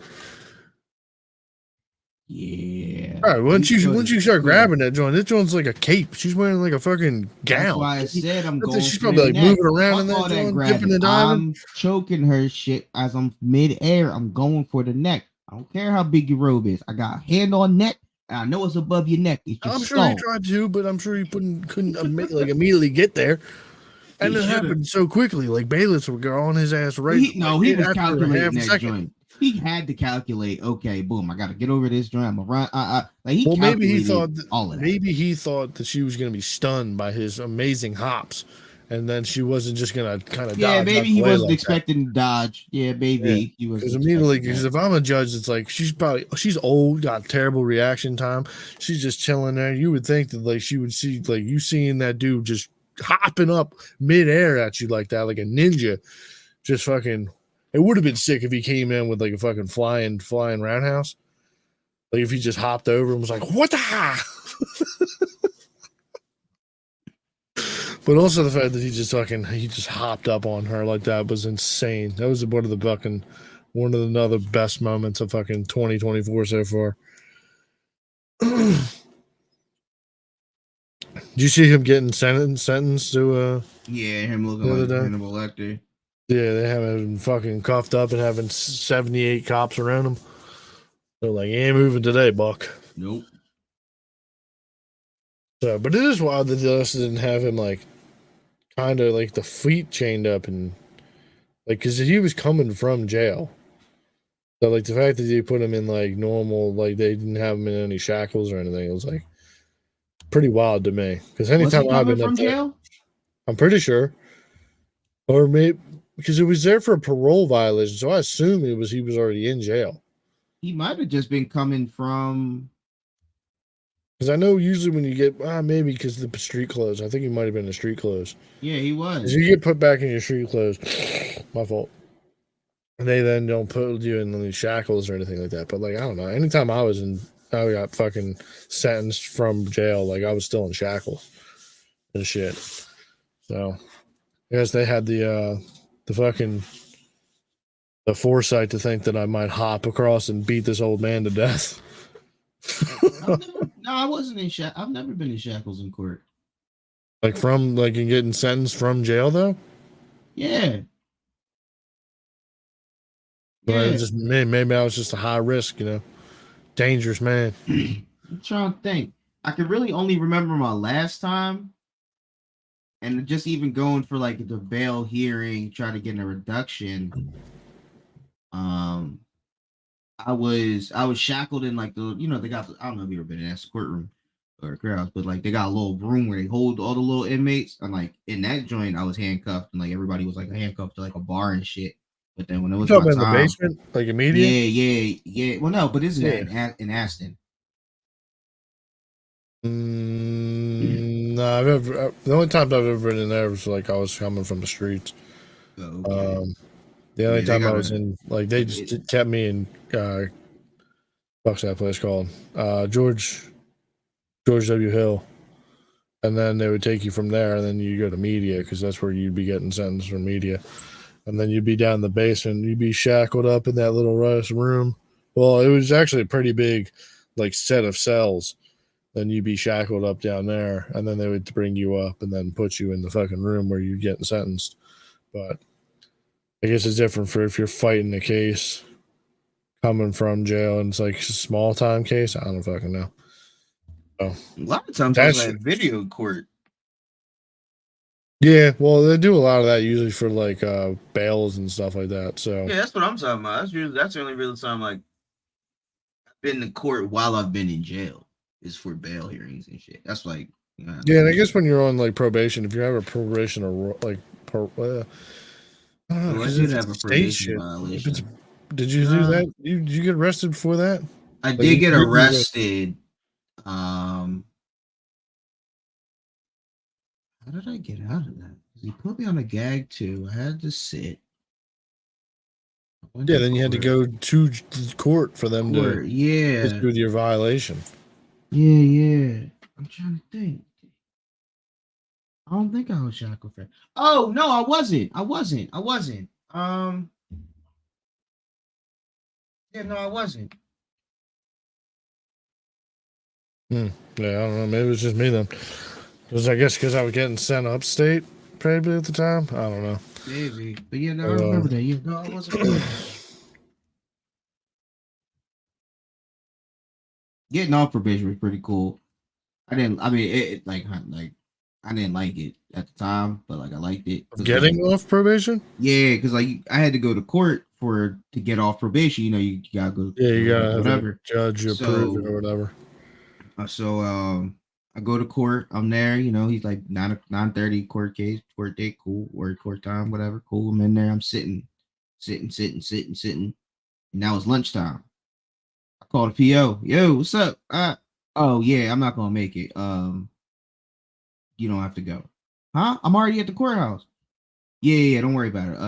Yeah. All right, once you start grabbing that John, this John's like a cape. She's wearing like a fucking gown. That's why I said I'm going. She's for probably the like neck. moving around in Fuck all that that John, grabbing. dipping and diving. I'm choking her shit as I'm mid-air. I'm going for the neck. I don't care how big your robe is. I got a hand on neck, and I know it's above your neck. It's your I'm skull. sure he tried to, but I'm sure he couldn't like immediately get there. And it happened so quickly. Like Bayless would go on his ass right. He was after calculating that joint. He had to calculate. Okay, boom. I got to get over this joint. I'm gonna run. Like he. Well, maybe he thought all of that. Maybe he thought that she was going to be stunned by his amazing hops, and then she wasn't just going to kind of. Yeah, maybe he wasn't expecting to dodge. Yeah, maybe he was. Because immediately, because if I'm a judge, it's like she's old, got terrible reaction time. She's just chilling there. You would think that like she would see like you seeing that dude just hopping up midair at you like that, like a ninja, just fucking. It would have been sick if he came in with like a fucking flying roundhouse. Like if he just hopped over and was like, "What the?" But also the fact that he just hopped up on her like that was insane. That was one of the best moments of fucking 2024 so far. Did you see him getting sentenced to him looking like Hannibal Lecter. Yeah, they have him fucking cuffed up and having 78 cops around him. They're like, "You ain't moving today, Buck." Nope. So, but it is wild that they also didn't have him like, kind of like the feet chained up and like, because he was coming from jail. So like the fact that they put him in like normal, like they didn't have him in any shackles or anything, it was like pretty wild to me. Because anytime I've been from jail, I'm pretty sure, or maybe. Because it was there for a parole violation, so I assume he was already in jail. He might have just been coming from. Because I know usually when you get maybe because the street clothes, I think he might have been in street clothes. Yeah, he was. Because you get put back in your street clothes, my fault. And they then don't put you in any shackles or anything like that. But like I don't know. Anytime I got fucking sentenced from jail, like I was still in shackles and shit. So I guess they had the foresight to think that I might hop across and beat this old man to death. No, I wasn't in shackles. I've never been in shackles in court. Like in getting sentenced from jail though? Yeah. But maybe I was just a high risk, dangerous man. I'm trying to think. I can really only remember my last time. And just even going for like the bail hearing, trying to get a reduction. I was shackled in like they got I don't know if you ever been in that courtroom or crowds, but like they got a little room where they hold all the little inmates. And like in that joint, I was handcuffed, and like everybody was like handcuffed to like a bar and shit. But then when it was my time, in the basement, like immediately, yeah. Well, no, but this is in Aston. No, the only time I've ever been in there was like I was coming from the streets. Oh, okay. The only time I was in, like they just kept me in. What's that place called? George W. Hill, and then they would take you from there, and then you go to media because that's where you'd be getting sentenced from media, and then you'd be down in the basement. You'd be shackled up in that little room. Well, it was actually a pretty big, like set of cells. Then you'd be shackled up down there, and then they would bring you up and then put you in the fucking room where you're getting sentenced. But I guess it's different for if you're fighting a case coming from jail and it's like a small time case. I don't fucking know. So, a lot of times that's like video court. Yeah, well, they do a lot of that usually for like bails and stuff like that. So yeah, that's what I'm talking about. That's the only real time like I've been in court while I've been in jail is for bail hearings and shit. That's like yeah, and I guess when you're on like probation, if you have a probation or like I don't know, I did have a probation violation. Did you do that? Did you get arrested for that? I did get arrested. How did I get out of that? He put me on a gag too. I had to sit. Yeah, then you had to go to court for them to issue your violation. Yeah. I'm trying to think. I don't think I was shackled for. Oh no, I wasn't. Yeah, no, I wasn't. Yeah, I don't know. Maybe it was just me then. Because I guess because I was getting sent upstate probably at the time. I don't know. Maybe, but yeah, no, I remember that. Yeah, no, I wasn't. Getting off probation was pretty cool. I didn't. I mean, it like I didn't like it at the time, but like I liked it. Getting off probation? Yeah, because like I had to go to court to get off probation. You know, you gotta go. Yeah, you gotta have whatever a judge approve it or whatever. I go to court. I'm there. You know, he's like 9:30 court date, cool. Or court time, whatever. Cool. I'm in there. I'm sitting. And now it's lunchtime. I called a PO. Yo, what's up? Oh yeah, I'm not gonna make it. You don't have to go. Huh? I'm already at the courthouse. Yeah, don't worry about it.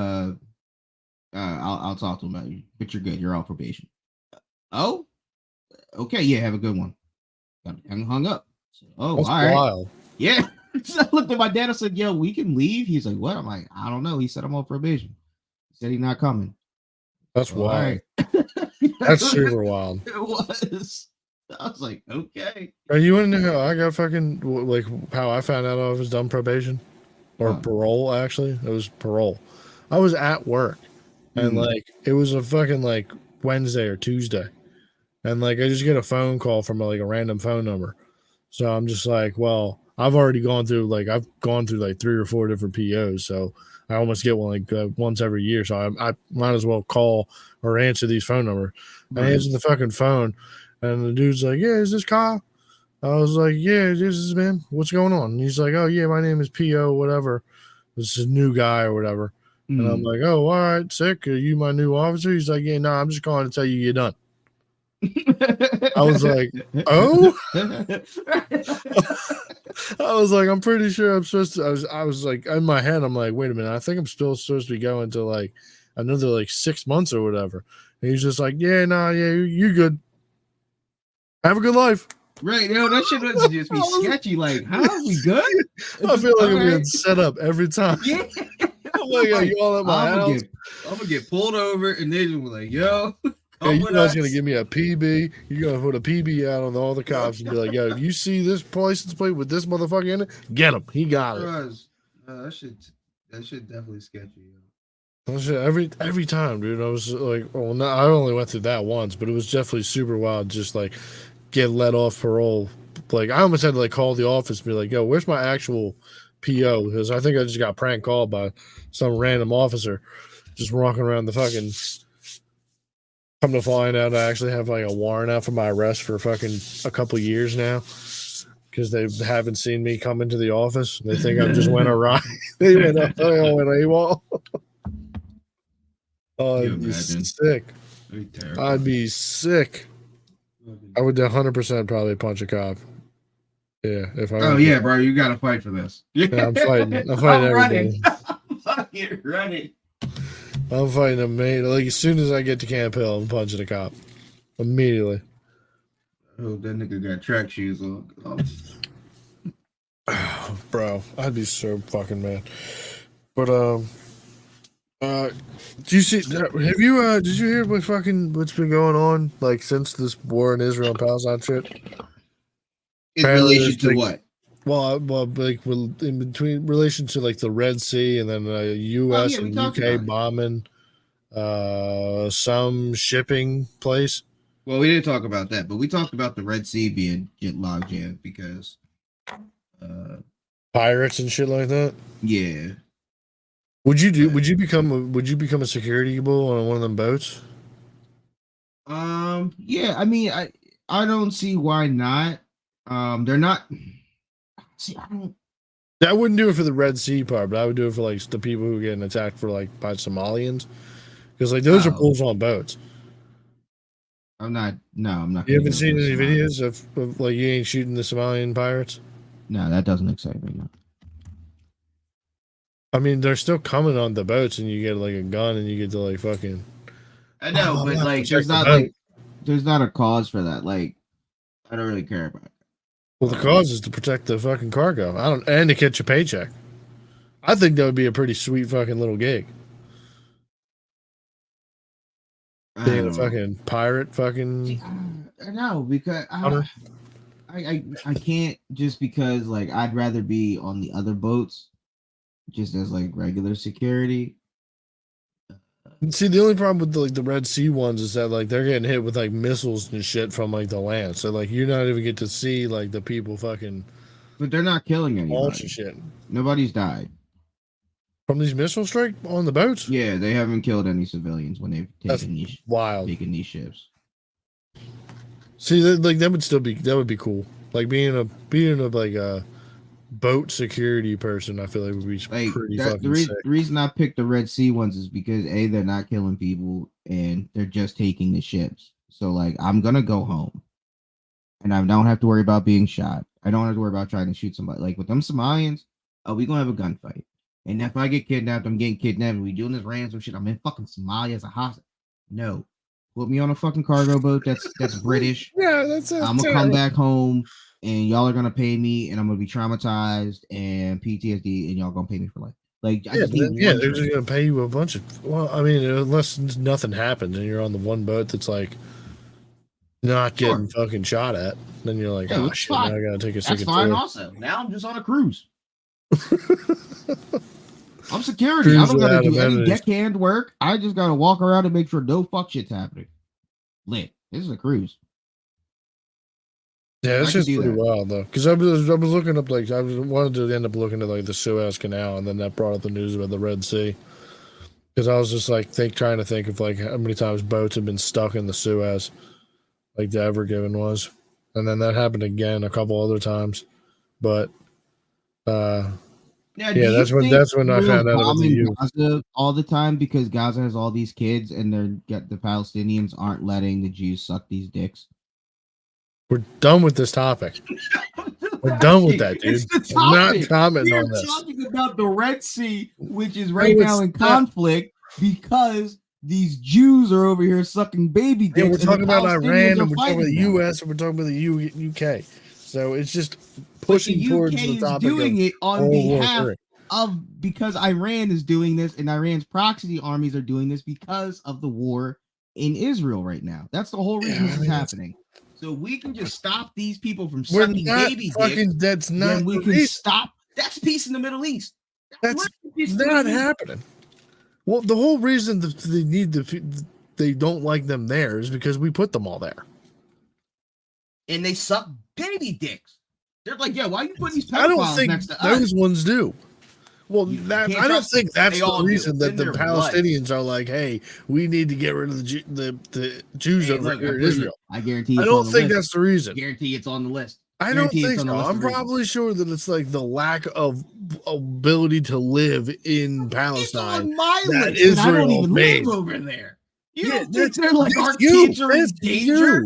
I'll talk to him about you, but you're good. You're off probation. Oh, okay. Yeah, have a good one. And hung up. So, oh, that's all right. wild. Yeah. So I looked at my dad. I said, "Yo, we can leave." He's like, "What?" I'm like, "I don't know." He said, "I'm on probation." He said he's not coming. That's wild. Right. That's super wild. It was. I was like, okay. Are you in how I got fucking like how I found out I was done probation or parole? Actually, it was parole. I was at work and like it was a fucking like Wednesday or Tuesday, and like I just get a phone call from like a random phone number. So I'm just like, well, I've already gone through like 3 or 4 different POs, so I almost get one like once every year. So I might as well call or answer these phone numbers. Right. I answered the fucking phone. And the dude's like, yeah, is this Kyle? I was like, yeah, this is man. What's going on? And he's like, oh, yeah, my name is P.O., whatever. This is a new guy or whatever. And I'm like, oh, all right, sick. Are you my new officer? He's like, yeah, no, I'm just calling to tell you you're done. I was like, oh? I was like, I'm pretty sure I'm supposed to. I was like, in my head, I'm like, wait a minute. I think I'm still supposed to be going to like another like 6 months or whatever. And he's just like, yeah, nah, yeah, you're good. Have a good life. Right, that shit would just be sketchy. Like, huh? We good? I feel like I'm getting set up every time. Yeah. I'm like, you all at my house? I'm gonna get pulled over, and they just be like, yo. Hey, you guys gonna give me a PB? You're gonna put a PB out on all the cops and be like, yo, if you see this license plate with this motherfucker in it, get him. He got it. That shit definitely sketchy. Every time, dude. I was like, well, no, I only went through that once, but it was definitely super wild. Just like get let off parole. Like I almost had to like call the office and be like, yo, where's my actual PO? Because I think I just got prank called by some random officer just walking around the fucking. Come to find out, I actually have like a warrant out for my arrest for fucking a couple years now because they haven't seen me come into the office. They think I just went awry. They went AWOL. Oh, I'd be sick. I'd be sick. I would 100% probably punch a cop. Yeah, if I. Oh yeah, bro, you gotta fight for this. Yeah, I'm fighting. I'm fighting everybody. I'm fucking running. I'm fighting a mate. Like as soon as I get to Camp Hill, I'm punching a cop immediately. I hope that nigga got track shoes on. Oh, bro, I'd be so fucking mad. But do you see? Have you did you hear what's been going on like since this war in Israel and Palestine shit? In relation to what? Well, like in between relation to like the Red Sea and then U.S. and UK bombing some shipping place. Well, we didn't talk about that, but we talked about the Red Sea being log jammed because pirates and shit like that. Yeah. Would you become a security bull on one of them boats? Yeah, I mean, I don't see why not. They're not. See, I wouldn't do it for the Red Sea part, but I would do it for like the people who are getting attacked for like by Somalians, because like those are bulls on boats. I'm not. You haven't seen any videos of like you ain't shooting the Somalian pirates? No, that doesn't excite me. No. I mean, they're still coming on the boats, and you get like a gun, and you get to like fucking. I know, but like, there's not a cause for that. Like, I don't really care about it. Well, the cause is to protect the fucking cargo. And to catch a paycheck. I think that would be a pretty sweet fucking little gig. Being a fucking pirate, fucking. See, I know because Hunter. I can't just because like I'd rather be on the other boats just as like regular security. See, the only problem with the Red Sea ones is that like they're getting hit with like missiles and shit from like the land. So like you're not even get to see like the people fucking But they're not killing launch anybody. and shit Nobody's died. from these missile strike on the boats. Yeah, they haven't killed any civilians when they've That's wild. taken these ships. See, like that would be cool. Like being a like a boat security person, I feel like would be Like pretty that, fucking sick. the reason I picked the Red Sea ones is because A, they're not killing people and they're just taking the ships. So like I'm gonna go home. And I don't have to worry about being shot. I don't have to worry about trying to shoot somebody. Like with them Somalians, we gonna have a gunfight. And if I get kidnapped, I'm getting kidnapped. And we doing this ransom shit. I'm in fucking Somalia as a hostage. No, put me on a fucking cargo boat. That's British. Yeah, that's. I'm gonna come back home, and y'all are gonna pay me, and I'm gonna be traumatized and PTSD, and y'all gonna pay me for life. Like I just need they're just gonna pay you a bunch of. Well, I mean, unless nothing happens and you're on the one boat that's like not getting fucking shot at, then you're like, oh shit, now I gotta take a second. That's fine. Also, now I'm just on a cruise. I'm security. I don't gotta do any deckhand work. I just gotta walk around and make sure no fuck shit's happening. Lit. This is a cruise. Yeah, it's just pretty wild though. Because I was looking up like wanted to end up looking at like the Suez Canal, and then that brought up the news about the Red Sea. Because I was just like trying to think of like how many times boats have been stuck in the Suez, like the Ever Given was, and then that happened again a couple other times, but. Now, that's when I found out about the Gaza all the time because Gaza has all these kids and the Palestinians aren't letting the Jews suck these dicks. We're done with this topic. We're done with that, dude. I'm not commenting on this. We're talking about the Red Sea, which is right now in conflict because these Jews are over here sucking baby dicks. Yeah, we're talking about Iran, and we're talking about the U.S., and we're talking about the U.K. So it's just pushing towards the topic of doing it on behalf of because Iran is doing this, and Iran's proxy armies are doing this because of the war in Israel right now. That's the whole reason this is happening. So we can just stop these people from sucking baby dicks. That's not. We can stop. That's peace in the Middle East. That's not happening. Well, the whole reason that they don't like them there is because we put them all there, and they suck baby dicks. They're like, yeah, why are you putting these pedophiles next to us? Those ones do. Well, I don't think that's the reason that the Palestinians are like, hey, we need to get rid of the Jews over here in Israel. I guarantee. I don't think that's the reason. Guarantee it's on the list. I don't think so. I'm probably sure that it's like the lack of ability to live in Palestine. It's on my that list, Israel I don't even made. live over there. You don't think they're like our kids are in danger?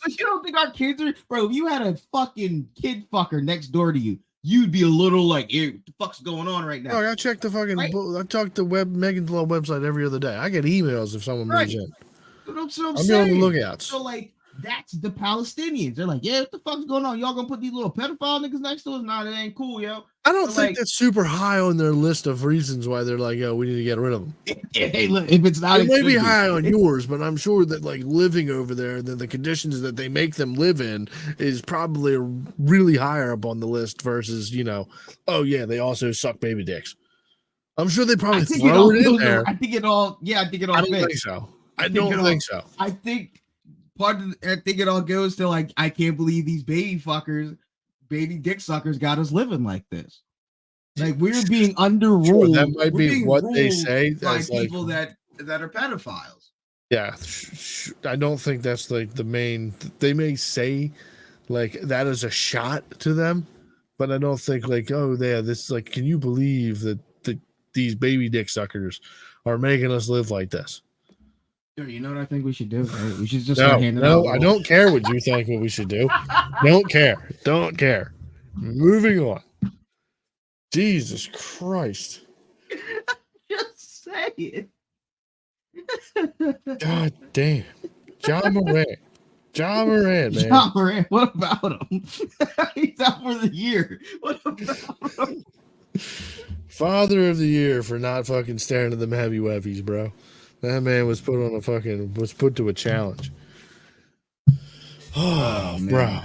But you don't think our kids are, bro? If you had a fucking kid fucker next door to you, you'd be a little like, hey, what the fuck's going on right now? Oh, I check the fucking. Right? I talk to Megan's Law website every other day. I get emails if someone moves in. That's what I'm on the lookout. So like, that's the Palestinians. They're like, yeah, what the fuck's going on? Y'all gonna put these little pedophile niggas next to us? Nah, that ain't cool, yo. I don't think that's super high on their list of reasons why they're like, yo, we need to get rid of them. Hey, look, if it's not, it may be high on yours, but I'm sure that like living over there, the conditions that they make them live in is probably really higher up on the list versus, oh yeah, they also suck baby dicks. I'm sure they probably throw it in there. I think it all. I don't think so. I don't think so. I think I think it all goes to like, I can't believe these baby dick suckers got us living like this. Like we're being underruled. Sure, that might be what they say by people that are pedophiles. Yeah, I don't think that's like the main. They may say like that is a shot to them, but I don't think like, oh yeah, this is like, can you believe that these baby dick suckers are making us live like this? You know what I think we should do? Right? We should just start handing out. I don't care what you think what we should do. Don't care. Moving on. Jesus Christ. Just say it. God damn. John Moran. Ja Morant, man. Ja Morant, what about him? He's out for the year. What about him? Father of the year for not fucking staring at them heavy weffies, bro. That man was put to a challenge. Oh, bro.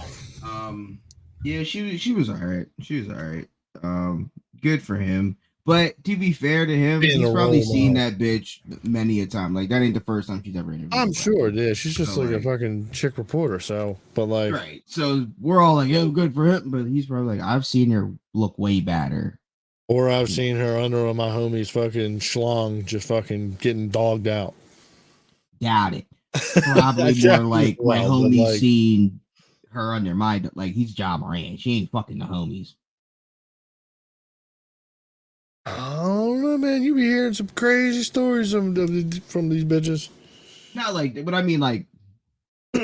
Yeah, she was all right. She was all right. Good for him. But to be fair to him, Being he's a probably role seen model. that bitch many a time. Like that ain't the first time she's ever interviewed. I'm a black sure it woman. is. She's just So, like a like, fucking chick reporter. So, but like, right. So we're all like, "Yo, good for him," but he's probably like, "I've seen her look way badder." or I've seen her under my homie's fucking schlong just fucking getting dogged out. Doubt it. I Probably more doubt it as like my well, but homie like, seen her under my like he's Ja Morant. She ain't fucking the homies. I don't know, man. You be hearing some crazy stories from these bitches. Not like, but I mean like, you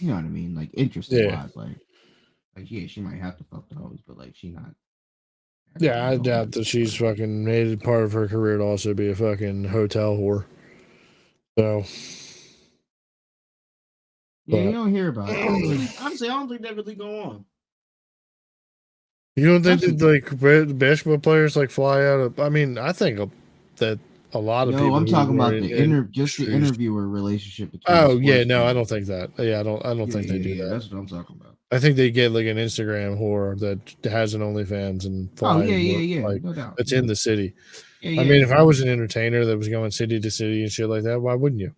know what I mean, like interested Yeah. wise, like yeah, she might have to fuck the hoes, but like she not. Yeah, I doubt that she's fucking made it part of her career to also be a fucking hotel whore. So, Yeah, you but don't hear about it. I don't really, honestly, I don't think that really go on. you don't think That's that like basketball players like fly out of? I mean, I think that a lot of no, people I'm who talking are about in just the industries. interviewer relationship between the Oh yeah, sports no, I teams. don't think that. Yeah, I don't Yeah, think they do that. that's what I'm talking about. I think they get like an Instagram whore that has an OnlyFans and Oh fly like no doubt. it's in the city. Yeah, I mean, yeah. if I was an entertainer that was going city to city and shit like that, why wouldn't you?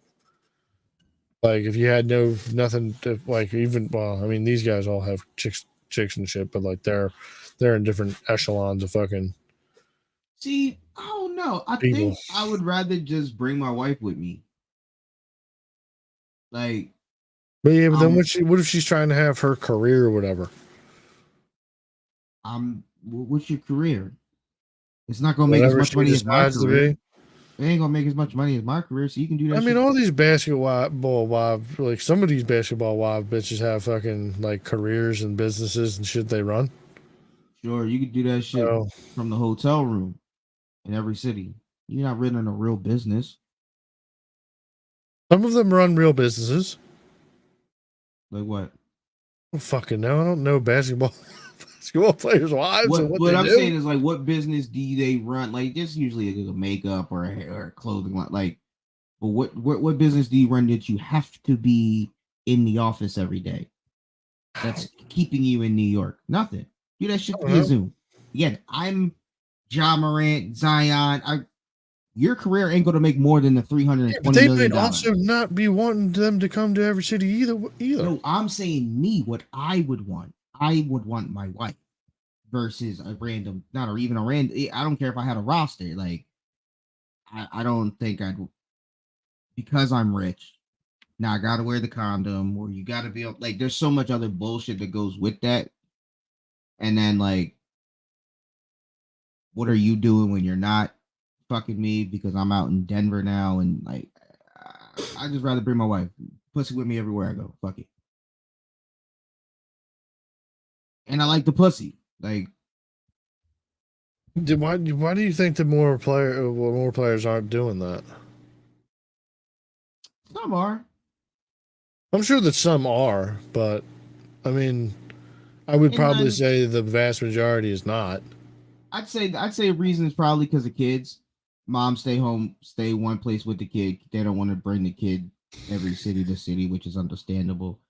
Like, if you had nothing to like, even well, I mean, these guys all have chicks and shit, but like they're in different echelons of fucking See, I don't know. I people. think I would rather just bring my wife with me. Like, But yeah, but then um, what if she's trying to have her career or whatever? what's your career? It's not gonna make as Whatever much she money as my decides to career. be. It ain't gonna make as much money as my career, so you can do I that mean, shit. all these basketball wives, like some of these basketball wives bitches have fucking like careers and businesses and shit they run. Sure, you can do that shit So from the hotel room in every city. You're not running a real business. some of them run real businesses. Like what? I don't fucking know. I don't know basketball players' wives and what What they I'm do. saying is like, what business do they run? Like, just usually a makeup or or a clothing line. Like, but what business do you run that you have to be in the office every day? That's keeping you in New York. Nothing. Do that shit I don't via know. Zoom. Again, I'm Ja Morant, Zion. Your career ain't gonna make more than the Yeah, but $320 they million. might also not be wanting them to come to every city either. No, I'm saying me, what I would want. I would want my wife versus a random, not or even a random. I don't care if I had a roster. Like, I don't think I'd, because I'm rich. Now I gotta wear the condom, or you gotta be like. There's so much other bullshit that goes with that. And then like, what are you doing when you're not fucking me? Because I'm out in Denver now, and like, I just rather bring my wife, pussy with me everywhere I go. Fuck it. And I like the pussy. Like, Why do you think that more players aren't doing that? some are. I'm sure that some are, but I mean, I would And probably then say the vast majority is not. I'd say a reason is probably because of kids. Mom stay home, stay one place with the kid. They don't want to bring the kid every city to city, which is understandable.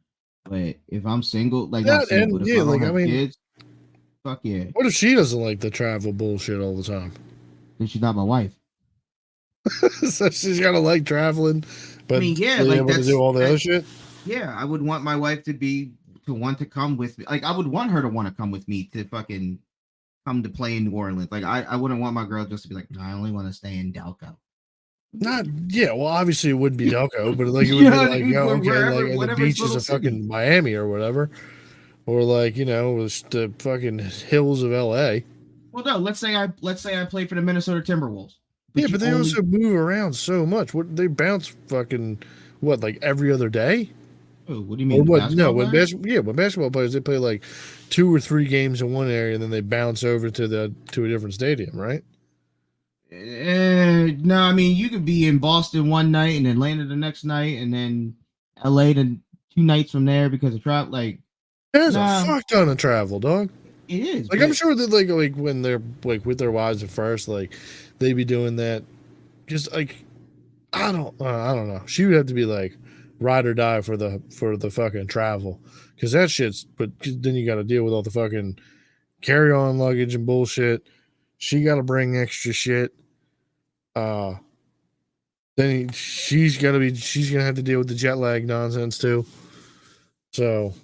But if I'm single, like not That single, and but if yeah, I don't like I have mean, kids, fuck yeah. what if she doesn't like the travel bullshit all the time? Then she's not my wife. So she's gotta like traveling, I but mean, yeah, be like able to do all the other that. shit. Yeah, I would want my wife to want to come with me. Like I would want her to want to come with me to fucking come to play in New Orleans. Like I wouldn't want my girl just to be like, no, I only want to stay in Delco. Not yeah, well, obviously it would be Delco, but like it You would know be what I like, mean? oh, okay, Wherever, like the whatever's beaches little of city. fucking Miami or whatever, or like the fucking hills of L.A. Well, no, let's say I play for the Minnesota Timberwolves, Yeah, but you but they only. also move around so much. What they bounce fucking what like every other day Oh, what do you or mean, the what? No, basketball players? when basketball players they play like 2 or 3 games in one area and then they bounce over to a different stadium, right? No, I mean you could be in Boston one night and Atlanta the next night, and then LA the 2 nights from there because of trap. Like, There's nah, a fuck ton of travel, dog. it is. Like, I'm sure that like when they're like with their wives at first, like they be doing that. Just like I don't know. She would have to be like ride or die for the fucking travel because that shit's. But then you got to deal with all the fucking carry on luggage and bullshit. She got to bring extra shit. Then she's gonna have to deal with the jet lag nonsense too. So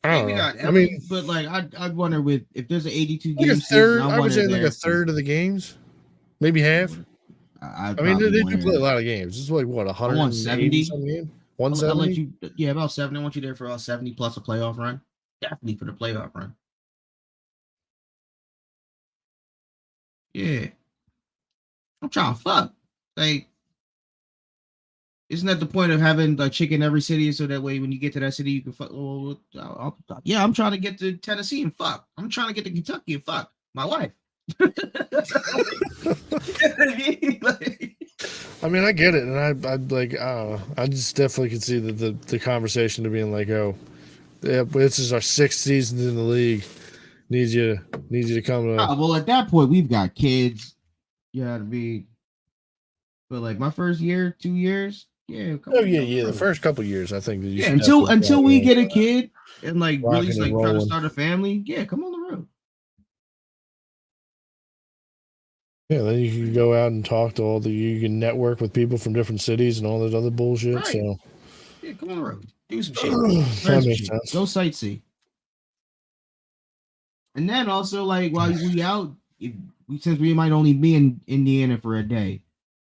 I don't maybe know. not. I mean, but like I'd wonder if there's an 82 like a game third. season. I would say like a there. third of the games, maybe half. I'd I mean, probably they want do play a lot of games. It's like what 170 some game, I'll let 170. you. Yeah, about 70. I want you there for about 70 plus a playoff run. Definitely for the playoff run. Yeah, I'm trying to fuck. Like, isn't that the point of having a chick in every city so that way when you get to that city you can fuck? Oh, yeah, I'm trying to get to Tennessee and fuck. I'm trying to get to Kentucky and fuck my wife. I mean, I get it, and I'd like, I don't know. I just definitely could see the conversation to being like, oh, yeah, this is our 6th season in the league. Need you to come to. Well, at that point, we've got kids. You know what I mean? But like my first year, 2 years, yeah. The first couple years, I think that you until we get a kid and like really like try to rolling. start a family. Yeah, come on the road. Yeah, then you can go out and talk to you can network with people from different cities and all that other bullshit. Right. So yeah, come on the road, do some shit. That makes sense. Go sightsee. And then also like while we out, since we might only be in Indiana for a day,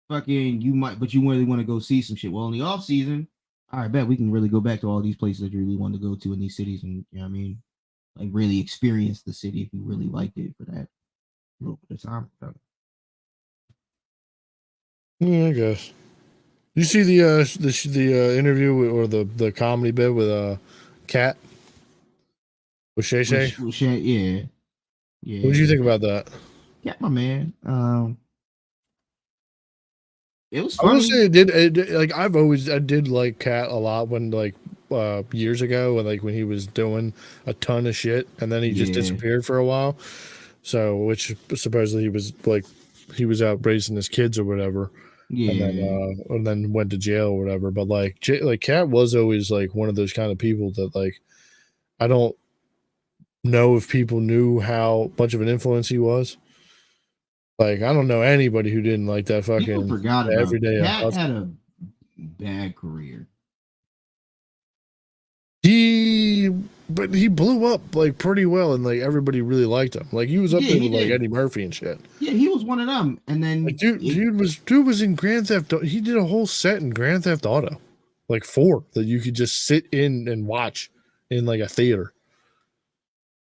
fucking but you really want to go see some shit. Well, in the off season, I bet we can really go back to all these places that you really want to go to in these cities, and you know what I mean, like really experience the city if you really liked it for that little bit of time. Yeah, I guess. You see the interview or the comedy bit with Kat with Shay Shay? Yeah. What did you think about that? Yeah, my man. It was funny. I will say I did like Kat a lot when like years ago when he was doing a ton of shit and then he just disappeared for a while. So which supposedly he was out raising his kids or whatever. Yeah. And then went to jail or whatever. But like Kat was always like one of those kind of people that like I don't know if people knew how much of an influence he was. Like I don't know anybody who didn't like that fucking people forgot about everyday. Kat had a bad career. But he blew up like pretty well, and like everybody really liked him. Like he was up there with like Eddie Murphy and shit. Yeah, he was one of them. And then like, dude was in Grand Theft Auto. He did a whole set in Grand Theft Auto, like 4 that you could just sit in and watch in like a theater.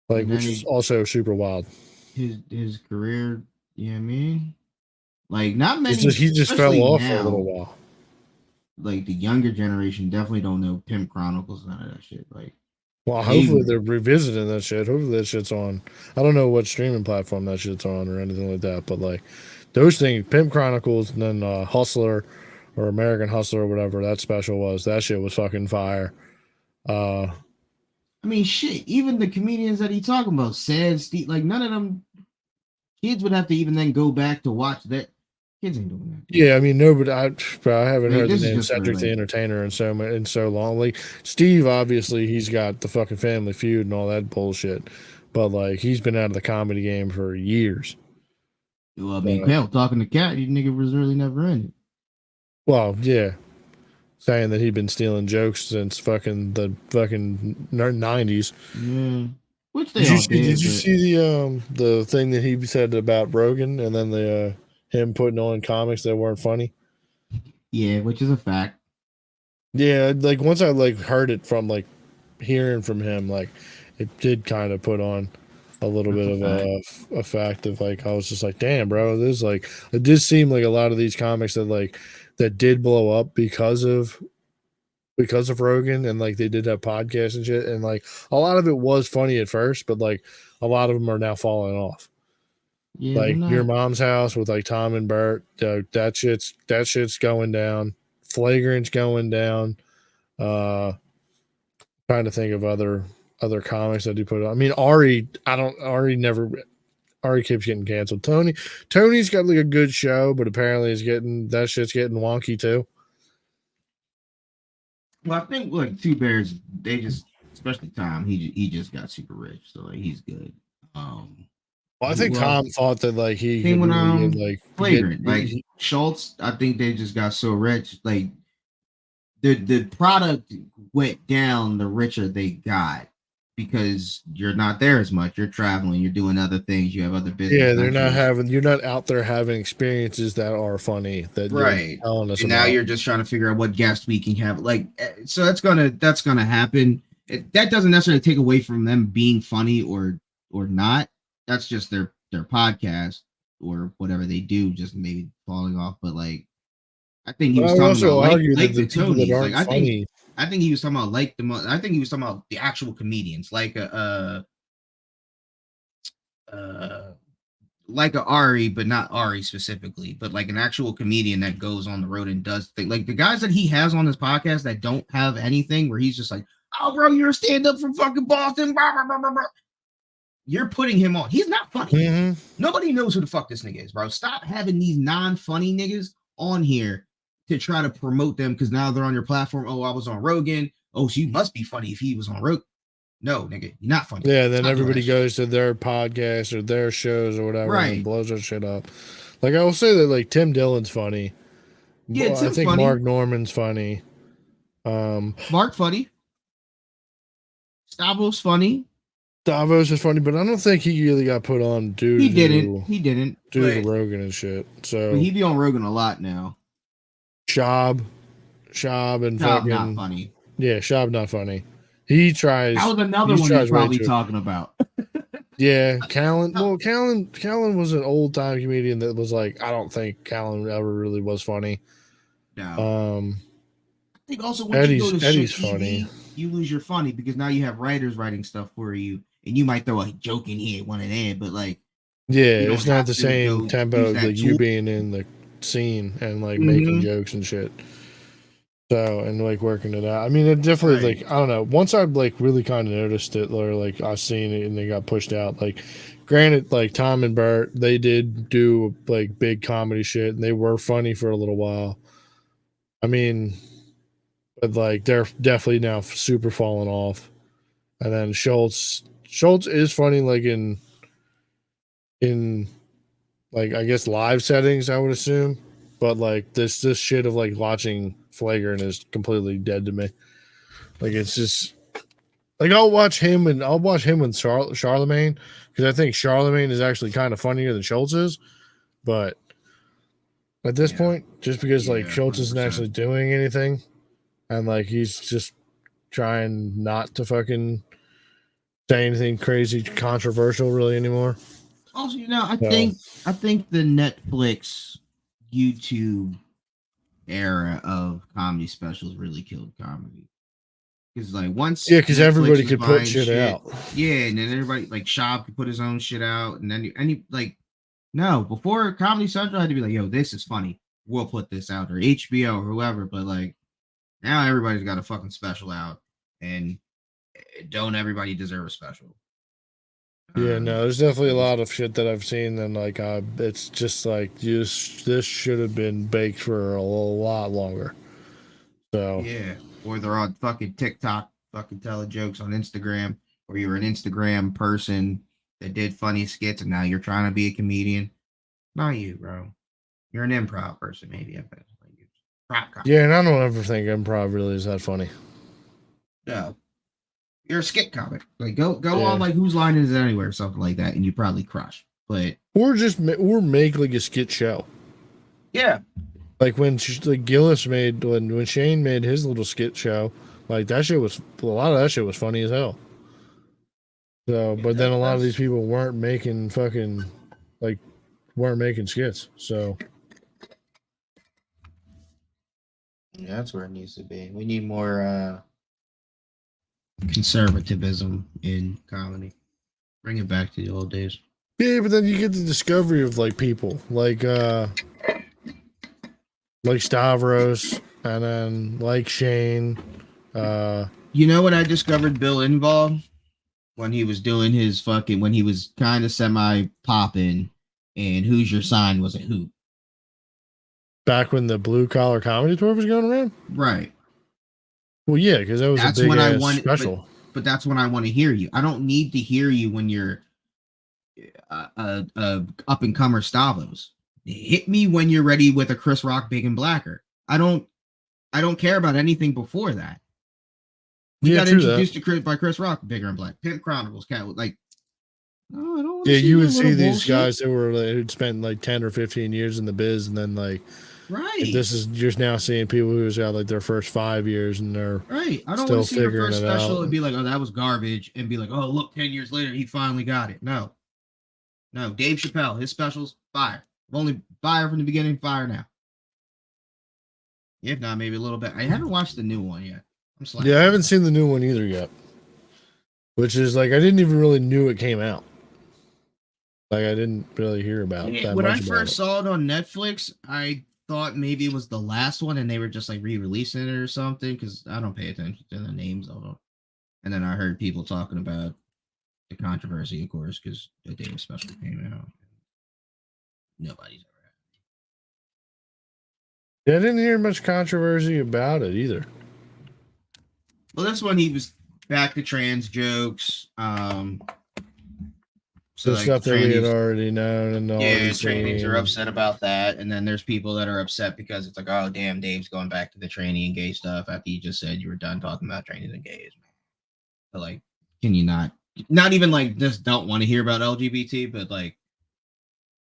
Like which is also super wild. His career, you know what I mean? Like not many. He just fell off for a little while. Like the younger generation definitely don't know Pimp Chronicles, none of that shit. Like, well, hopefully they're revisiting that shit. Hopefully that shit's on. I don't know what streaming platform that shit's on or anything like that, but like those things, Pimp Chronicles, and then Hustler or American Hustler or whatever that special was. That shit was fucking fire. I mean, shit. Even the comedians that he talking about, Sad Steve, like none of them kids would have to even then go back to watch that. Kids ain't doing that. Yeah, I mean, no, but I haven't heard the name Cedric the Entertainer in so long. Like Steve, obviously, he's got the fucking Family Feud and all that bullshit, but like he's been out of the comedy game for years. Well, I mean, hell, talking to Kat, you nigga was really never in it. Well, yeah, saying that he'd been stealing jokes since the 90s. Yeah. Which they did you see the thing that he said about Rogan and then him putting on comics that weren't funny? Yeah, which is a fact. Yeah, like once I like heard it from like hearing from him, like it did kind of put on a little bit of a fact of like I was just like, damn, bro, this like it did seem like a lot of these comics that did blow up because of Rogan and like they did have podcasts and shit, and like a lot of it was funny at first, but like a lot of them are now falling off. Yeah, like Your Mom's House with like Tom and Bert, that shit's going down. Flagrant's going down. trying to think of other comics that he put on. I mean, Ari keeps getting canceled. Tony's got like a good show, but apparently that shit's getting wonky too. Well, I think like Two Bears, they just, especially Tom, he just got super rich, so like he's good. Well, I think Tom thought that like he could really get, like flagrant. Like Schultz, I think they just got so rich. Like the product went down the richer they got because you're not there as much. You're traveling, you're doing other things, you have other business. Yeah, you're not out there having experiences that are funny that right. you're telling us and about. Now you're just trying to figure out what guest we can have. Like, so that's gonna happen. That doesn't necessarily take away from them being funny or not. That's just their podcast or whatever they do, just maybe falling off. But like, I think he was talking about like the Tonys. Like, I think he was talking about I think he was talking about the actual comedians, like a Ari, but not Ari specifically, but like an actual comedian that goes on the road and does things. Like the guys that he has on his podcast that don't have anything, where he's just like, "Oh, bro, you're a stand-up from fucking Boston." Blah, blah, blah, blah, blah. You're putting him on. He's not funny. Mm-hmm. Nobody knows who the fuck this nigga is, bro. Stop having these non-funny niggas on here to try to promote them because now they're on your platform. Oh, I was on Rogan. Oh, so you must be funny if he was on Rogan. No, nigga, you're not funny. Yeah, then everybody goes to their podcast or their shows or whatever and blows their shit up. Like, I will say that, like, Tim Dillon's funny. Yeah, I think funny. Mark Norman's funny. Mark funny. Stavros funny. Davos is funny, but I don't think he really got put on due He didn't. Due to Rogan and shit. So he be on Rogan a lot now. Shab and fucking not funny. Yeah, Shab not funny. He tries. That was another one you're probably talking about. Yeah, Callan. Well, Callan was an old time comedian that was like, I don't think Callan ever really was funny. No. I think also when you go to Eddie's funny. You lose your funny because now you have writers writing stuff for you, and you might throw a joke in here, one and there, but like, yeah, it's not the same tempo like you being in the scene and like making jokes and shit. So, and like working it out. I mean, it definitely like, I don't know. Once I've like really kind of noticed it, or like I seen it and they got pushed out. Like, granted, like Tom and Bert, they did do like big comedy shit and they were funny for a little while. I mean, but like they're definitely now super falling off. And then Schultz is funny like in like I guess live settings, I would assume. But like this shit of like watching Flagrant is completely dead to me. Like it's just like I'll watch him and Charlemagne because I think Charlemagne is actually kind of funnier than Schultz is. But at this point, just because like Schultz 100%. Isn't actually doing anything, and like he's just trying not to fucking say anything crazy controversial really anymore. Also, I think the Netflix, YouTube era of comedy specials really killed comedy. Because like because everybody could put shit out. Yeah, and then everybody like Shab could put his own shit out, and then no, before Comedy Central had to be like, yo, this is funny, we'll put this out, or HBO or whoever. But like now everybody's got a fucking special out, and don't everybody deserve a special? Yeah, no, there's definitely a lot of shit that I've seen, and like it's just like this should have been baked for a lot longer. So yeah, or they're on fucking TikTok, fucking telling jokes on Instagram, or you're an Instagram person that did funny skits, and now you're trying to be a comedian. Not you, bro. You're an improv person, maybe. Yeah, and I don't ever think improv really is that funny. No. You're a skit comic. Like go on like Whose Line Is It Anyway or something like that, and you probably crush. But or make like a skit show. Yeah, like when Gillis made when Shane made his little skit show, like that shit was a lot of that shit was funny as hell. So, but then a lot of these people weren't making skits. So yeah, that's where it needs to be. We need more conservatism in comedy. Bring it back to the old days. Yeah, but then you get the discovery of like people like Stavros, and then like Shane, You know when I discovered Bill Involve? When he was doing his when he was kind of semi popping, and Who's Your Sign was a hoot. Back when the Blue Collar Comedy Tour was going around? Right. Well, yeah, because that was That's a big when I ass want, special. but that's when I want to hear you. I don't need to hear you when you're up and comer Stavos. Hit me when you're ready with a Chris Rock Big and Blacker. I don't care about anything before that. We got introduced to Chris by Chris Rock, Bigger and Black, Pimp Chronicles, Cat like. No, I don't. Yeah, you would see these guys that were who'd spent like 10 or 15 years in the biz, and then like, right. This is you're now seeing people who's got like their first 5 years, and they're right. I don't want to see your first special and be like, oh, that was garbage, and be like, oh, look, 10 years later, he finally got it. No, Dave Chappelle, his specials, fire. Only fire from the beginning, fire now. If not, maybe a little bit. I haven't watched the new one yet. Yeah, I haven't seen the new one either yet. Which is like I didn't even really knew it came out. Like I didn't really hear about that. When I first saw it on Netflix, I thought maybe it was the last one and they were just like re-releasing it or something because I don't pay attention to the names of them. And then I heard people talking about the controversy, of course, because the Dave special came out. Nobody's ever had. Yeah, I didn't hear much controversy about it either. Well, that's when he was back to trans jokes. So like stuff that we had already known, and trannies are upset about that, and then there's people that are upset because it's like, oh damn, Dave's going back to the tranny and gay stuff after you just said you were done talking about trannies and gays. But like, can you not even like just don't want to hear about LGBT, but like,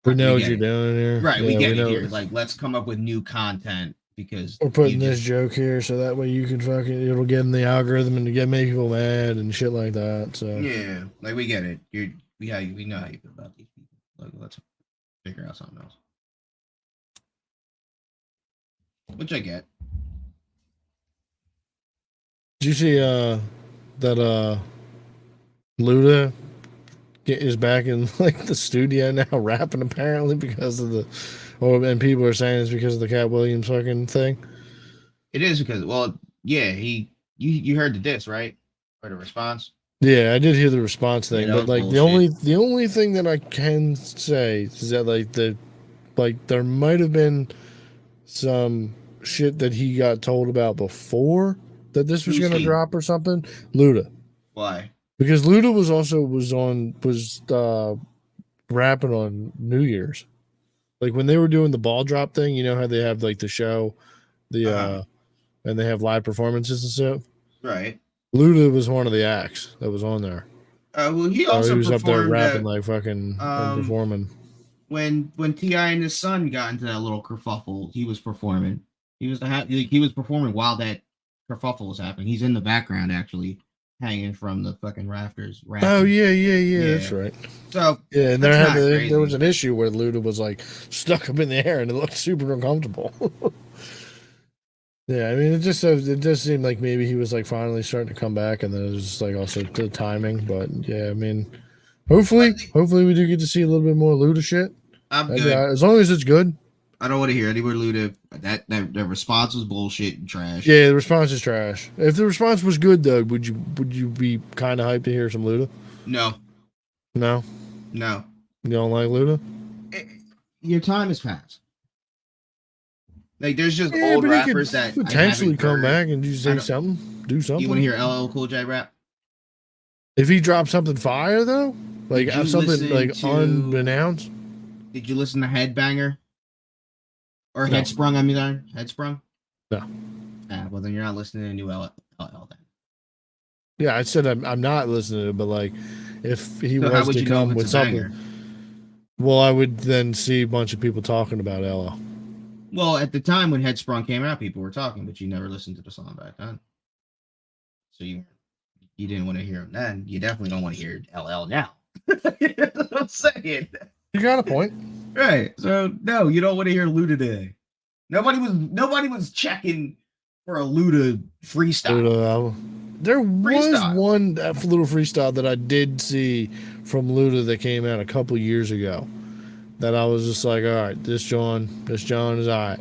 we know what you're doing here, right? Yeah, we get it here. Like, let's come up with new content. Because we're putting this joke here so that way you can it'll get in the algorithm and to make people mad and shit like that. So yeah, like we get it. We know how you feel about these people. Like, let's figure out something else. Which I get. Did you see that Luda is back in like the studio now rapping apparently because of the and people are saying it's because of the Cat Williams fucking thing. It is because, well, yeah, you heard the diss, right? Or the response? Yeah, I did hear the response thing, but like bullshit. the only thing that I can say is that like there might have been some shit that he got told about before that this was going to drop or something. Luda. Why? Because Luda was rapping on New Year's. Like when they were doing the ball drop thing, you know how they have like the show, and they have live performances and stuff. Right. Luda was one of the acts that was on there. Well, he also was up there rapping like fucking and performing. When T.I. and his son got into that little kerfuffle, he was performing. He was performing while that kerfuffle was happening. He's in the background actually, hanging from the fucking rafters. Rapping. Oh yeah, that's right. So yeah, and there was an issue where Luda was like stuck up in the air and it looked super uncomfortable. Yeah, I mean, it does seem like maybe he was like finally starting to come back, and then it was just like also the timing. But yeah, I mean, hopefully we do get to see a little bit more Luda shit. I'm good as long as it's good. I don't want to hear any more Luda. That response was bullshit and trash. Yeah, the response is trash. If the response was good, though, would you be kind of hyped to hear some Luda? No. No. You don't like Luda? Your time has passed. Like there's just old rappers that potentially come back and you say something, do something. You want to hear LL Cool J rap? If he dropped something fire though, like something like unbeknownst. Did you listen to Headbanger? Or no. Headsprung? I mean, Headsprung. No. Well, then you're not listening to new LL then. Yeah, I said I'm not listening to it, but like if he was to come with something, well, I would then see a bunch of people talking about LL. Well, at the time when Headsprung came out, people were talking, but you never listened to the song back then. So you didn't want to hear him then. You definitely don't want to hear LL now. You know what I'm saying? You got a point. Right. So no, you don't want to hear Luda today. Nobody was checking for a Luda freestyle. There was one little freestyle that I did see from Luda that came out a couple years ago. That I was just like, all right, this John is all right.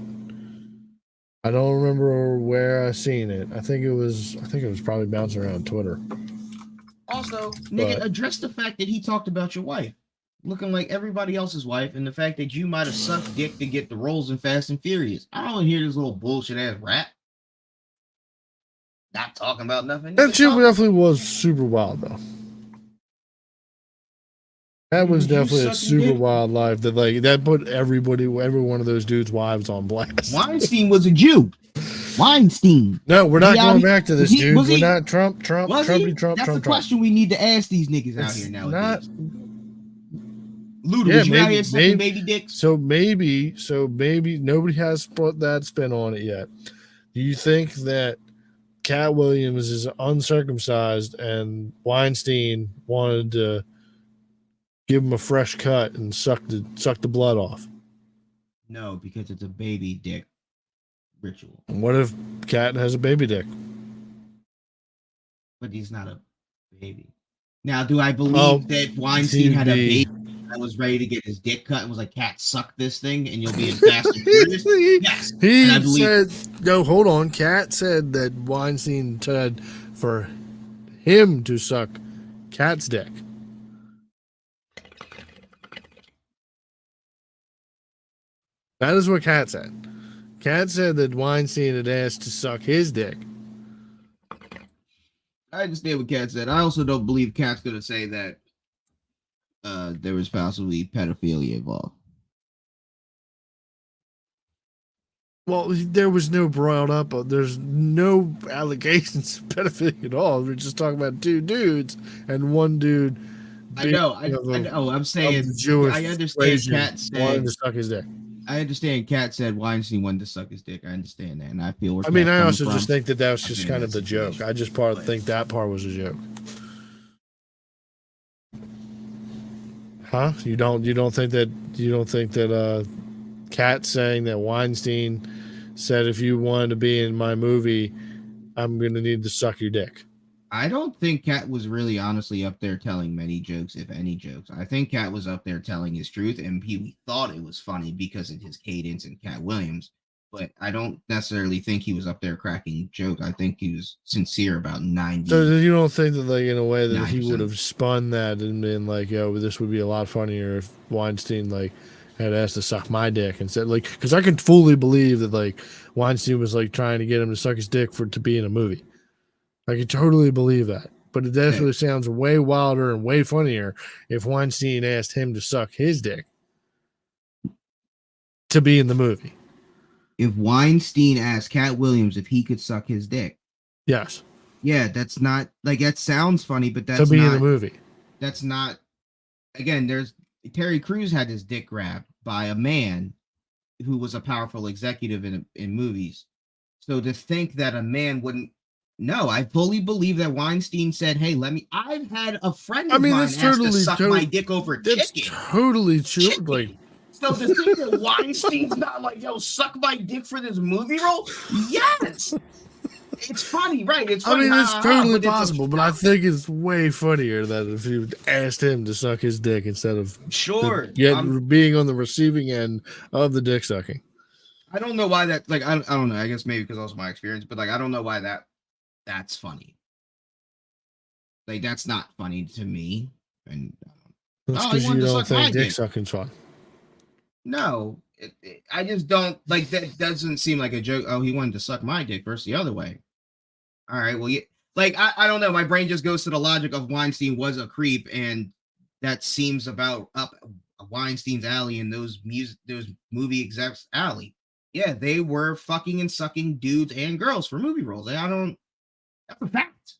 I don't remember where I seen it. I think it was probably bouncing around Twitter. Also, nigga, address the fact that he talked about your wife looking like everybody else's wife, and the fact that you might have sucked dick to get the roles in Fast and Furious. I don't want to hear this little bullshit ass rap. Not talking about nothing. That shit definitely was super wild, though. That was definitely a super wild life. That put every one of those dudes' wives on blast. Weinstein was a Jew. Weinstein. No, we're not going back to this, dude. We're not Trump. That's the question we need to ask these niggas out here nowadays. Luda, was you out here sucking baby dicks? So maybe nobody has put that spin on it yet. Do you think that Cat Williams is uncircumcised and Weinstein wanted to give him a fresh cut and suck the blood off? No, because it's a baby dick ritual. And what if Cat has a baby dick? But he's not a baby. Now, do I believe that Weinstein had a baby that was ready to get his dick cut and was like, Cat, suck this thing and you'll be in Fast and Furious? Yes. He said, no, hold on. Cat said that Weinstein said for him to suck Cat's dick. That is what Cat said. Cat said that Weinstein had asked to suck his dick. I understand what Cat said. I also don't believe Cat's going to say that there was possibly pedophilia involved. Well, there was no brought up. There's no allegations of pedophilia at all. We're just talking about two dudes and one dude. I know. I'm saying I understand Cat said wanted to suck his dick. I understand Cat said Weinstein wanted to suck his dick. I understand that, and I feel where I mean, I also just think that was just kind of the joke. I just think that part was a joke. Huh? You don't think that Cat saying that Weinstein said if you wanted to be in my movie, I'm going to need to suck your dick? I don't think Cat was really honestly up there telling many jokes, if any jokes. I think Cat was up there telling his truth, and he thought it was funny because of his cadence and Cat Williams. But I don't necessarily think he was up there cracking joke. I think he was sincere about 90%. So you don't think that, like, in a way that 90%. He would have spun that and been like, yo, this would be a lot funnier if Weinstein, like, had asked to suck my dick and said, like, because I can fully believe that, like, Weinstein was, like, trying to get him to suck his dick to be in a movie. I can totally believe that. But it definitely sounds way wilder and way funnier if Weinstein asked him to suck his dick to be in the movie. If Weinstein asked Cat Williams if he could suck his dick. Yes. Yeah, that's not, like, that sounds funny, but that's to be in the movie. That's not, again, Terry Crews had his dick grabbed by a man who was a powerful executive in movies. So to think that a man wouldn't, no, I fully believe that Weinstein said, hey, I've had a friend of mine ask to suck my dick over chicken. Totally true. Like, so to think that Weinstein's not like, yo, suck my dick for this movie role? Yes. It's funny, right? It's funny. I mean, it's totally possible, but I think it's way funnier that if you asked him to suck his dick instead of being on the receiving end of the dick sucking. I don't know why that, like, I don't know. I guess maybe because also my experience, but like, I don't know why that's funny. Like, that's not funny to me. And that's because you don't think dick sucking's fun. No, I just don't, like, that doesn't seem like a joke. Oh, he wanted to suck my dick versus the other way. All right, well, yeah, like, I don't know. My brain just goes to the logic of Weinstein was a creep, and that seems about up Weinstein's alley and those movie execs' alley. Yeah, they were fucking and sucking dudes and girls for movie roles. That's a fact.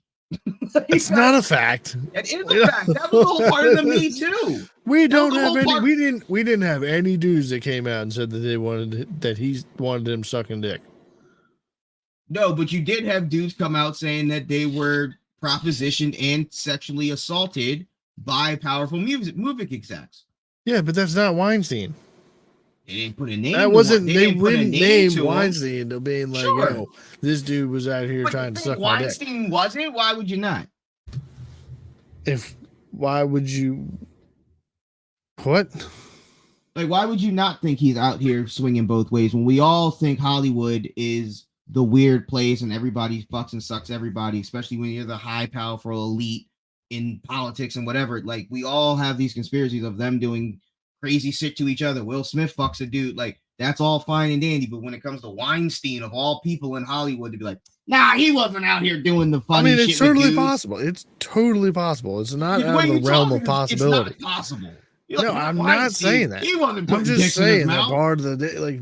It's not a fact. It is a fact. That was the whole part of the Me Too. We didn't have any dudes that came out and said that he wanted him sucking dick. No, but you did have dudes come out saying that they were propositioned and sexually assaulted by powerful movie execs. Yeah, but that's not Weinstein. They didn't put a name. That wasn't. They wouldn't name Weinstein to being like, "Yo, this dude was out here trying to suck my dick." Weinstein wasn't. Why would you not? Why would you? What? Like, why would you not think he's out here swinging both ways when we all think Hollywood is the weird place and everybody fucks and sucks everybody, especially when you're the high, powerful elite in politics and whatever. Like, we all have these conspiracies of them doing crazy shit to each other. Will Smith fucks a dude. Like, that's all fine and dandy. But when it comes to Weinstein, of all people in Hollywood, to be like, nah, he wasn't out here doing the funny shit. It's totally possible. It's totally possible. It's not out of the realm of possibility. It's not possible. No, I'm not saying that. He wasn't I'm just saying that mouth. part of the day, like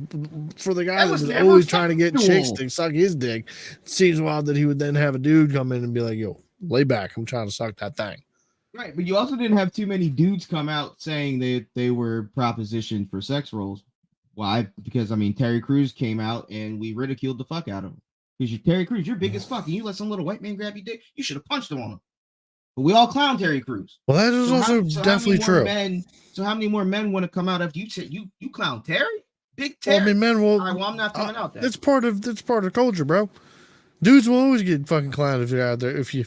for the guy that's always trying to get chicks to suck his dick, it seems wild that he would then have a dude come in and be like, "Yo, lay back, I'm trying to suck that thing." Right, but you also didn't have too many dudes come out saying that they were propositioned for sex roles. Why? Because I mean, Terry Crews came out and we ridiculed the fuck out of him. Because you're Terry Crews, you're big as fuck, and you let some little white man grab your dick, you should have punched him on him. But we all clown Terry Crews. Well, that is also definitely true. So how many more men want to come out after you clown Terry? Big Terry. Well, I mean, men will. All right, well, I'm not coming out there. That's part of culture, bro. Dudes will always get fucking clowned if you're out there. If you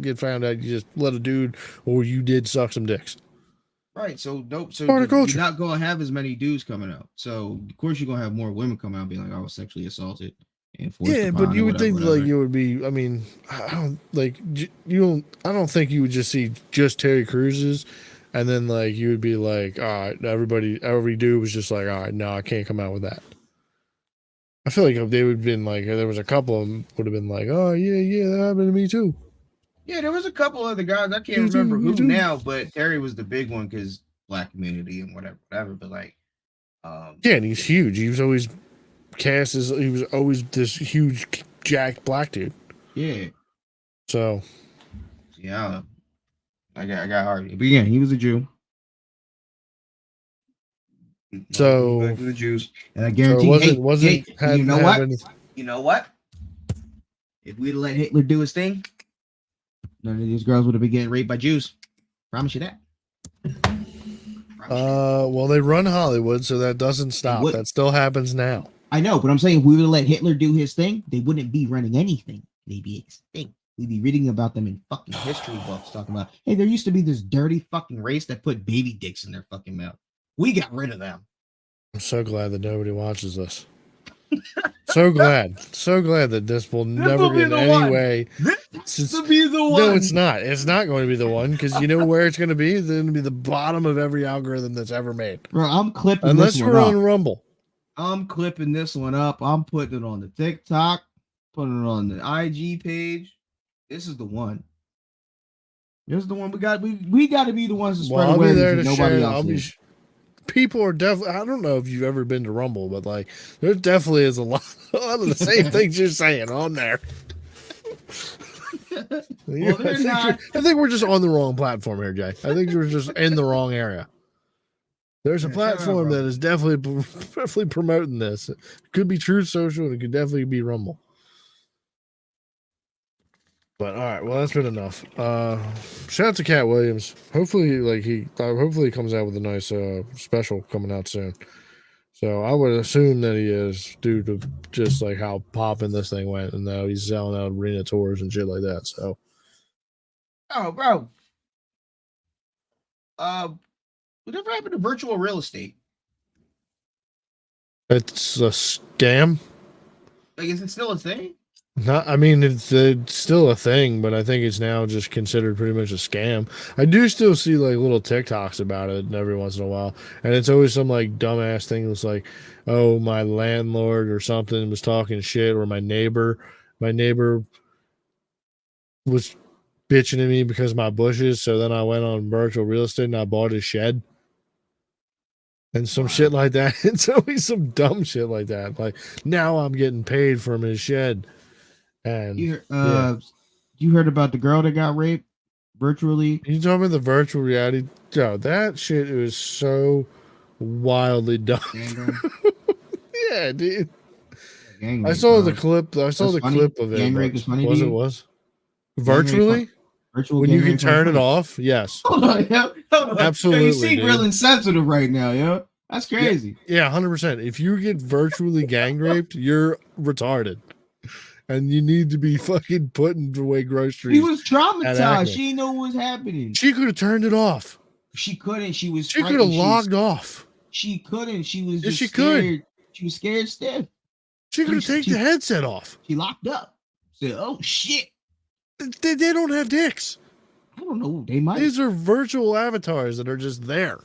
get found out, you just let a dude or you did suck some dicks. Right. So nope. So part of culture. You're not gonna have as many dudes coming out. So of course you're gonna have more women come out and be like, I was sexually assaulted. Yeah, but you would think like it would be. I mean, I don't like you don't. I don't think you would just see just Terry Crews's, and then like you would be like, all right, every dude was just like, all right, no, I can't come out with that. I feel like if they would have been like, there was a couple of them would have been like, oh yeah, that happened to me too. Yeah, there was a couple other guys. I can't remember who now, but Terry was the big one because black community and whatever. But like, yeah, and he's huge. He was always cast as he was always this huge jacked black dude. Yeah. So. Yeah, I got hard. But yeah, he was a Jew. So back to the Jews, and I guarantee, you know what? If we'd let Hitler do his thing, none of these girls would have been getting raped by Jews. Promise you that. Well, they run Hollywood, so that doesn't stop. That still happens now. I know, but I'm saying if we would have let Hitler do his thing, they wouldn't be running anything. They'd be extinct. We'd be reading about them in fucking history books, talking about, hey, there used to be this dirty fucking race that put baby dicks in their fucking mouth. We got rid of them. I'm so glad that nobody watches this. So glad that this will never in any way. This will be the one. No, it's not. It's not going to be the one because you know where it's going to be. It's going to be the bottom of every algorithm that's ever made. Bro, I'm clipping. Unless we're on Rumble. I'm clipping this one up. I'm putting it on the TikTok, putting it on the IG page. This is the one. This is the one we got. We got to be the ones to spread awareness. Nobody else. People are definitely. I don't know if you've ever been to Rumble, but like, there definitely is a lot of the same things you're saying on there. I think we're just on the wrong platform here, Jay. I think we're just in the wrong area. There's a platform that is definitely promoting this. It could be Truth Social, and it could definitely be Rumble. But all right, well, that's been enough. Shout out to Cat Williams. Hopefully, he comes out with a nice special coming out soon. So I would assume that he is, due to just like how popping this thing went, and now he's selling out arena tours and shit like that. So, oh, bro, whatever happened to virtual real estate? It's a scam. Like, is it still a thing? I mean, it's still a thing, but I think it's now just considered pretty much a scam. I do still see like little TikToks about it every once in a while, and it's always some like dumbass thing that's like, "Oh, my landlord or something was talking shit," or my neighbor was bitching at me because of my bushes. So then I went on virtual real estate and I bought his shed. And some shit like that. It's always some dumb shit like that. Like, now I'm getting paid from his shed. And you heard about the girl that got raped virtually? You told me the virtual reality. Yo, that shit was so wildly dumb. Yeah, dude. I saw the clip. I saw the clip of it. Gang rape is funny. Was virtually? Virtual when you can turn it off? Yes. Hold on, yo. Absolutely. You seem real insensitive right now, yo. That's crazy. Yeah, 100%. If you get virtually gang raped, you're retarded. And you need to be fucking putting away groceries. She was traumatized. She didn't know what was happening. She could have turned it off. She couldn't. She could have logged off. She couldn't. She was Yes, just she could. scared. She was scared stiff. She could take the headset off. She locked up. Said, "Oh shit." They don't have dicks. I don't know. They might. These are virtual avatars that are just there.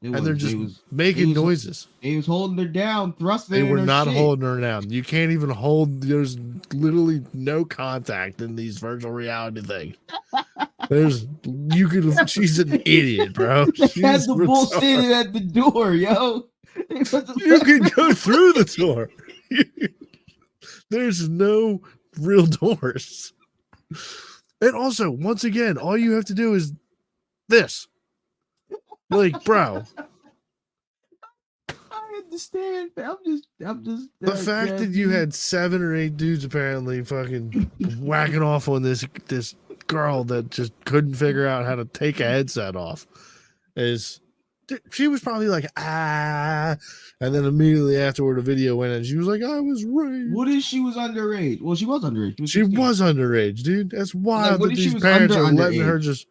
And they're just making noises. They was holding her down, thrusting. They were not holding her down. You can't even hold. There's literally no contact in these virtual reality things. She's an idiot, bro. They had the bullshit at the door, yo. You can go through the door. There's no real doors. And also, once again, all you have to do is this. Like, bro. I understand. I'm just. The fact that you had 7 or 8 dudes apparently fucking whacking off on this girl that just couldn't figure out how to take a headset off is. She was probably like, and then immediately afterward, a video went and she was like, I was raped. What if she was underage? Well, she was underage. She was underage, dude. That's wild that these parents are letting her just.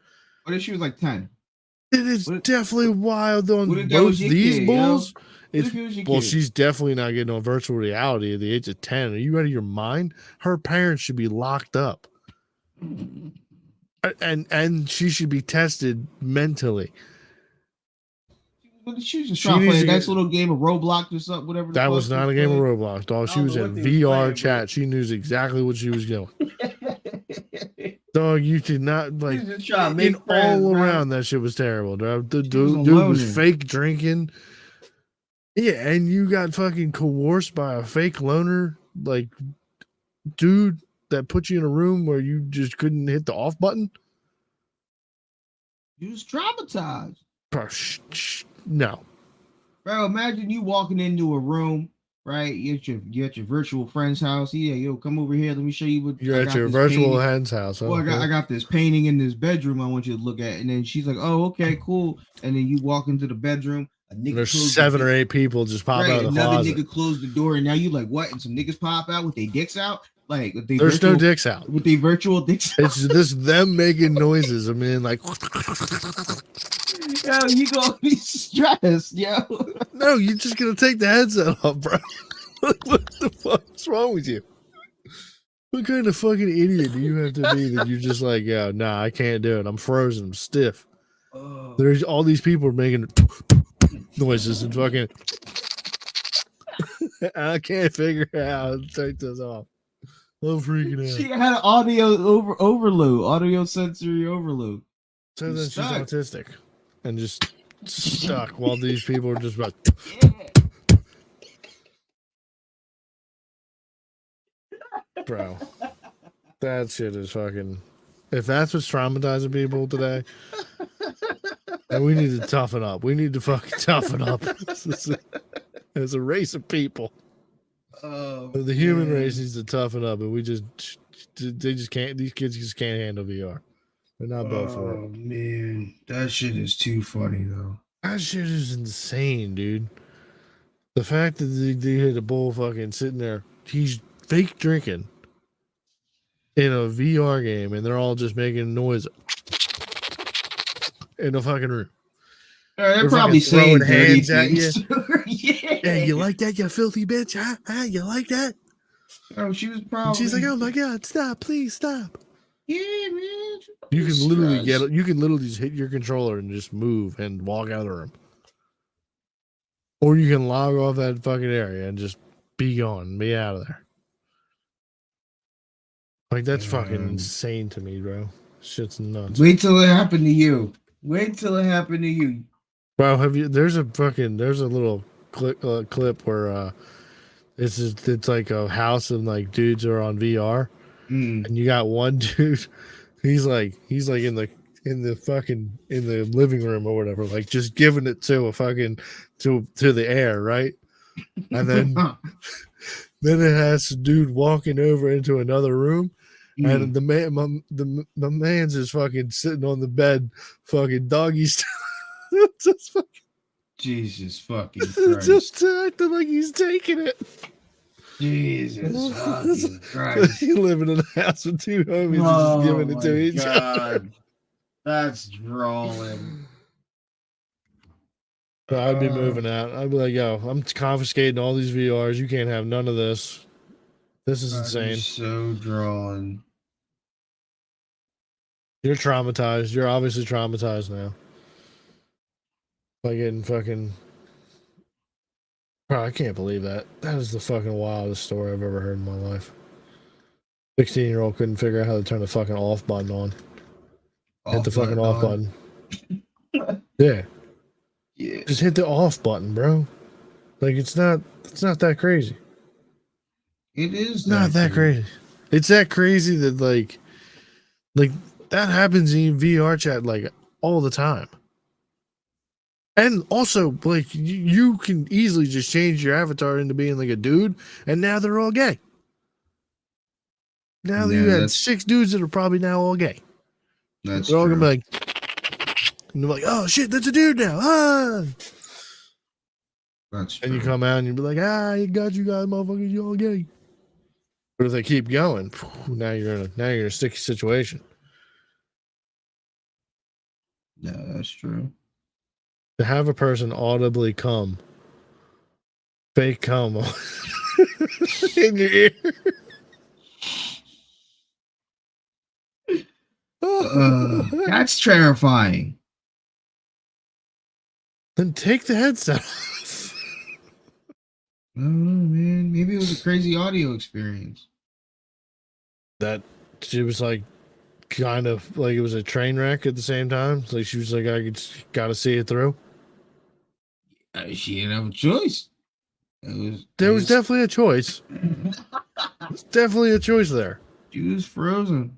What if she was like 10? It is definitely wild on both these bulls. Well, she's definitely not getting on virtual reality at the age of 10. Are you out of your mind? Her parents should be locked up. And she should be tested mentally. She was just trying to play a nice little game of Roblox or something, whatever. That was not a game of Roblox, dog. She was in VR chat. She knew exactly what she was doing. Dog, you did not like all around. That shit was terrible, dog. The dude was fake drinking. Yeah, and you got fucking coerced by a fake loner, like dude that put you in a room where you just couldn't hit the off button. You was traumatized. No, bro. Imagine you walking into a room, right? You're at your virtual friend's house. Yeah, yo, come over here. Let me show you what. You're at your virtual friend's house. Well, I got this painting in this bedroom. I want you to look at, and then she's like, "Oh, okay, cool." And then you walk into the bedroom. There's 7 or 8 people just pop out of the closet. Another nigga closed the door, and now you like what? And some niggas pop out with their dicks out. Like there's no dicks out with the virtual dicks. It's just them making noises. I mean, like, yo, you gonna be stressed, yo. No, you're just gonna take the headset off, bro. What the fuck's wrong with you? What kind of fucking idiot do you have to be that you're just like, yo, nah, I can't do it. I'm frozen. I'm stiff. There's all these people are making noises and fucking. I can't figure out how to take this off. I'm freaking out. She had an audio overload, audio sensory overload. So then she's autistic and just stuck while these people are just about. Bro, that shit is fucking. If that's what's traumatizing people today, then we need to toughen up. We need to fucking toughen up as a race of people. The human race needs to toughen up, and they just can't. These kids just can't handle VR. They're not built for it. Oh man, that shit is too funny though. That shit is insane, dude. The fact that they had a bull fucking sitting there, he's fake drinking in a VR game, and they're all just making noise in the fucking room. They're probably saying hands at you. Yeah, you like that, you filthy bitch? Huh? You like that? Oh, she was probably. She's like, oh my god, stop! Please stop! Yeah, man. You can literally You can literally just hit your controller and just move and walk out of the room, or you can log off that fucking area and just be gone, be out of there. Like that's fucking insane to me, bro. Shit's nuts. Wait till it happened to you. Wait till it happened to you. Bro, there's a little clip where it's like a house and like dudes are on VR, and you got one dude, he's like in the living room or whatever, like just giving it to a fucking to the air, right? And then then it has a dude walking over into another room. And the man's just fucking sitting on the bed, fucking doggy style. Just fucking, Jesus fucking Christ. Just acting like he's taking it. Jesus fucking Christ. He living in a house with 2 homies and just giving it to each other. That's drolling. I'd be moving out. I'd be like, yo, I'm confiscating all these VRs. You can't have none of this. This is I'd be insane. so drawn. You're traumatized. You're obviously traumatized now. By getting fucking. Bro, I can't believe that. That is the fucking wildest story I've ever heard in my life. 16-year-old couldn't figure out how to turn the fucking off button on. Hit the fucking off button. Yeah. Yeah. Just hit the off button, bro. Like it's not that crazy. It is Not that crazy. It's that crazy that like that happens in VR chat like all the time. And also, like you can easily just change your avatar into being like a dude, and now they're all gay. Now Yeah, you had that's- 6 dudes that are probably now all gay. That's They're all true. gonna be like, and they're like, oh shit, that's a dude now. Ah. That's true. And you come out and you be like, you got you guys, motherfuckers, you all gay. But if they keep going, now you're in a sticky situation. Yeah, that's true. To have a person audibly come, fake come in your ear. That's terrifying. Then take the headset off. I don't know, man. Maybe it was a crazy audio experience. That she was like, kind of like it was a train wreck at the same time. Like she was like, gotta see it through. She didn't have a choice. There was definitely a choice. There's definitely a choice there. She was frozen.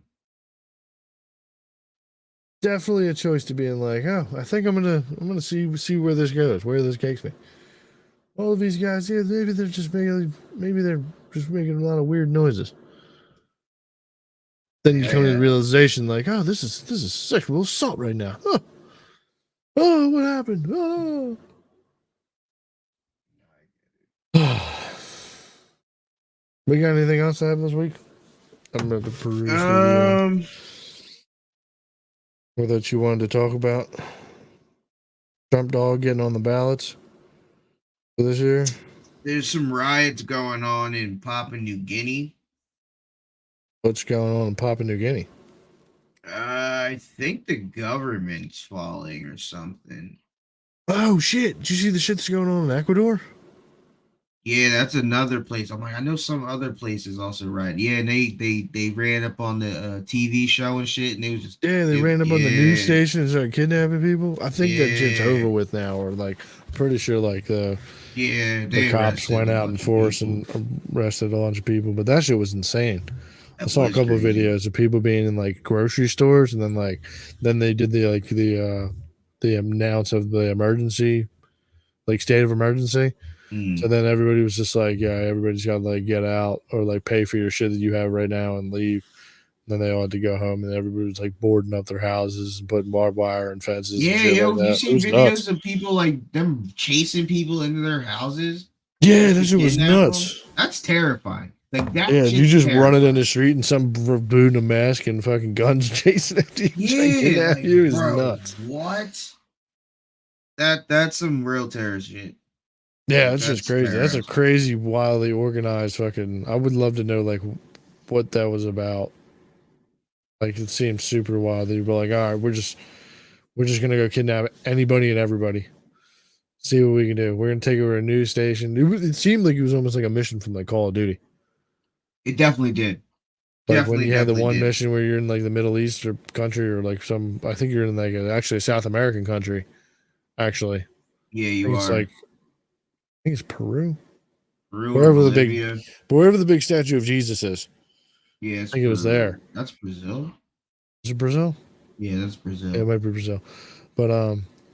Definitely a choice to being like, oh, I think I'm gonna see where this goes, where this takes me. All of these guys, yeah, maybe they're just making a lot of weird noises. Then you come to the realization, like, oh, this is sexual assault right now. Huh. Oh, what happened? Oh. We got anything else to have this week? I'm about to peruse or that you wanted to talk about. Trump dog getting on the ballots for this year. There's some riots going on in Papua New Guinea. What's going on in Papua New Guinea? I think the government's falling or something. Oh shit! Did you see the shit that's going on in Ecuador? Yeah, that's another place. I'm like, I know some other places also right. Yeah, and they ran up on the TV show and shit, and they was just they ran up on the news station and started kidnapping people. I think that shit's over with now, or like, I'm pretty sure like the cops went out in force and arrested a bunch of people. But that shit was insane. I saw a couple of videos of people being in like grocery stores, and then they did the announce of the emergency, like state of emergency. So then everybody was just like, yeah, everybody's got to like get out or like pay for your shit that you have right now and leave. And then they all had to go home, and everybody was like boarding up their houses and putting barbed wire and fences. Yeah, and shit yo, like you seen videos of people like them chasing people into their houses? Yeah, that shit was nuts. That's terrifying. Like that. Yeah, you just run it in the street and some dude in a mask and fucking guns chasing after you. Yeah, like, you is nuts. What? That's some real terrorist shit. Yeah, that's just crazy. That's a crazy, wildly organized fucking. I would love to know like what that was about. Like it seems super wild. You'd be like, all right, we're just gonna go kidnap anybody and everybody. See what we can do. We're gonna take over a news station. It seemed like it was almost like a mission from like Call of Duty. It definitely did. Like when you had the one mission where you're in like the Middle East or country or like I think you're in like actually a South American country. Actually, yeah, you are. It's like I think it's Peru. Wherever the big statue of Jesus is. Yeah, I think it was there. That's Brazil. Is it Brazil? Yeah, that's Brazil. Yeah, it might be Brazil. But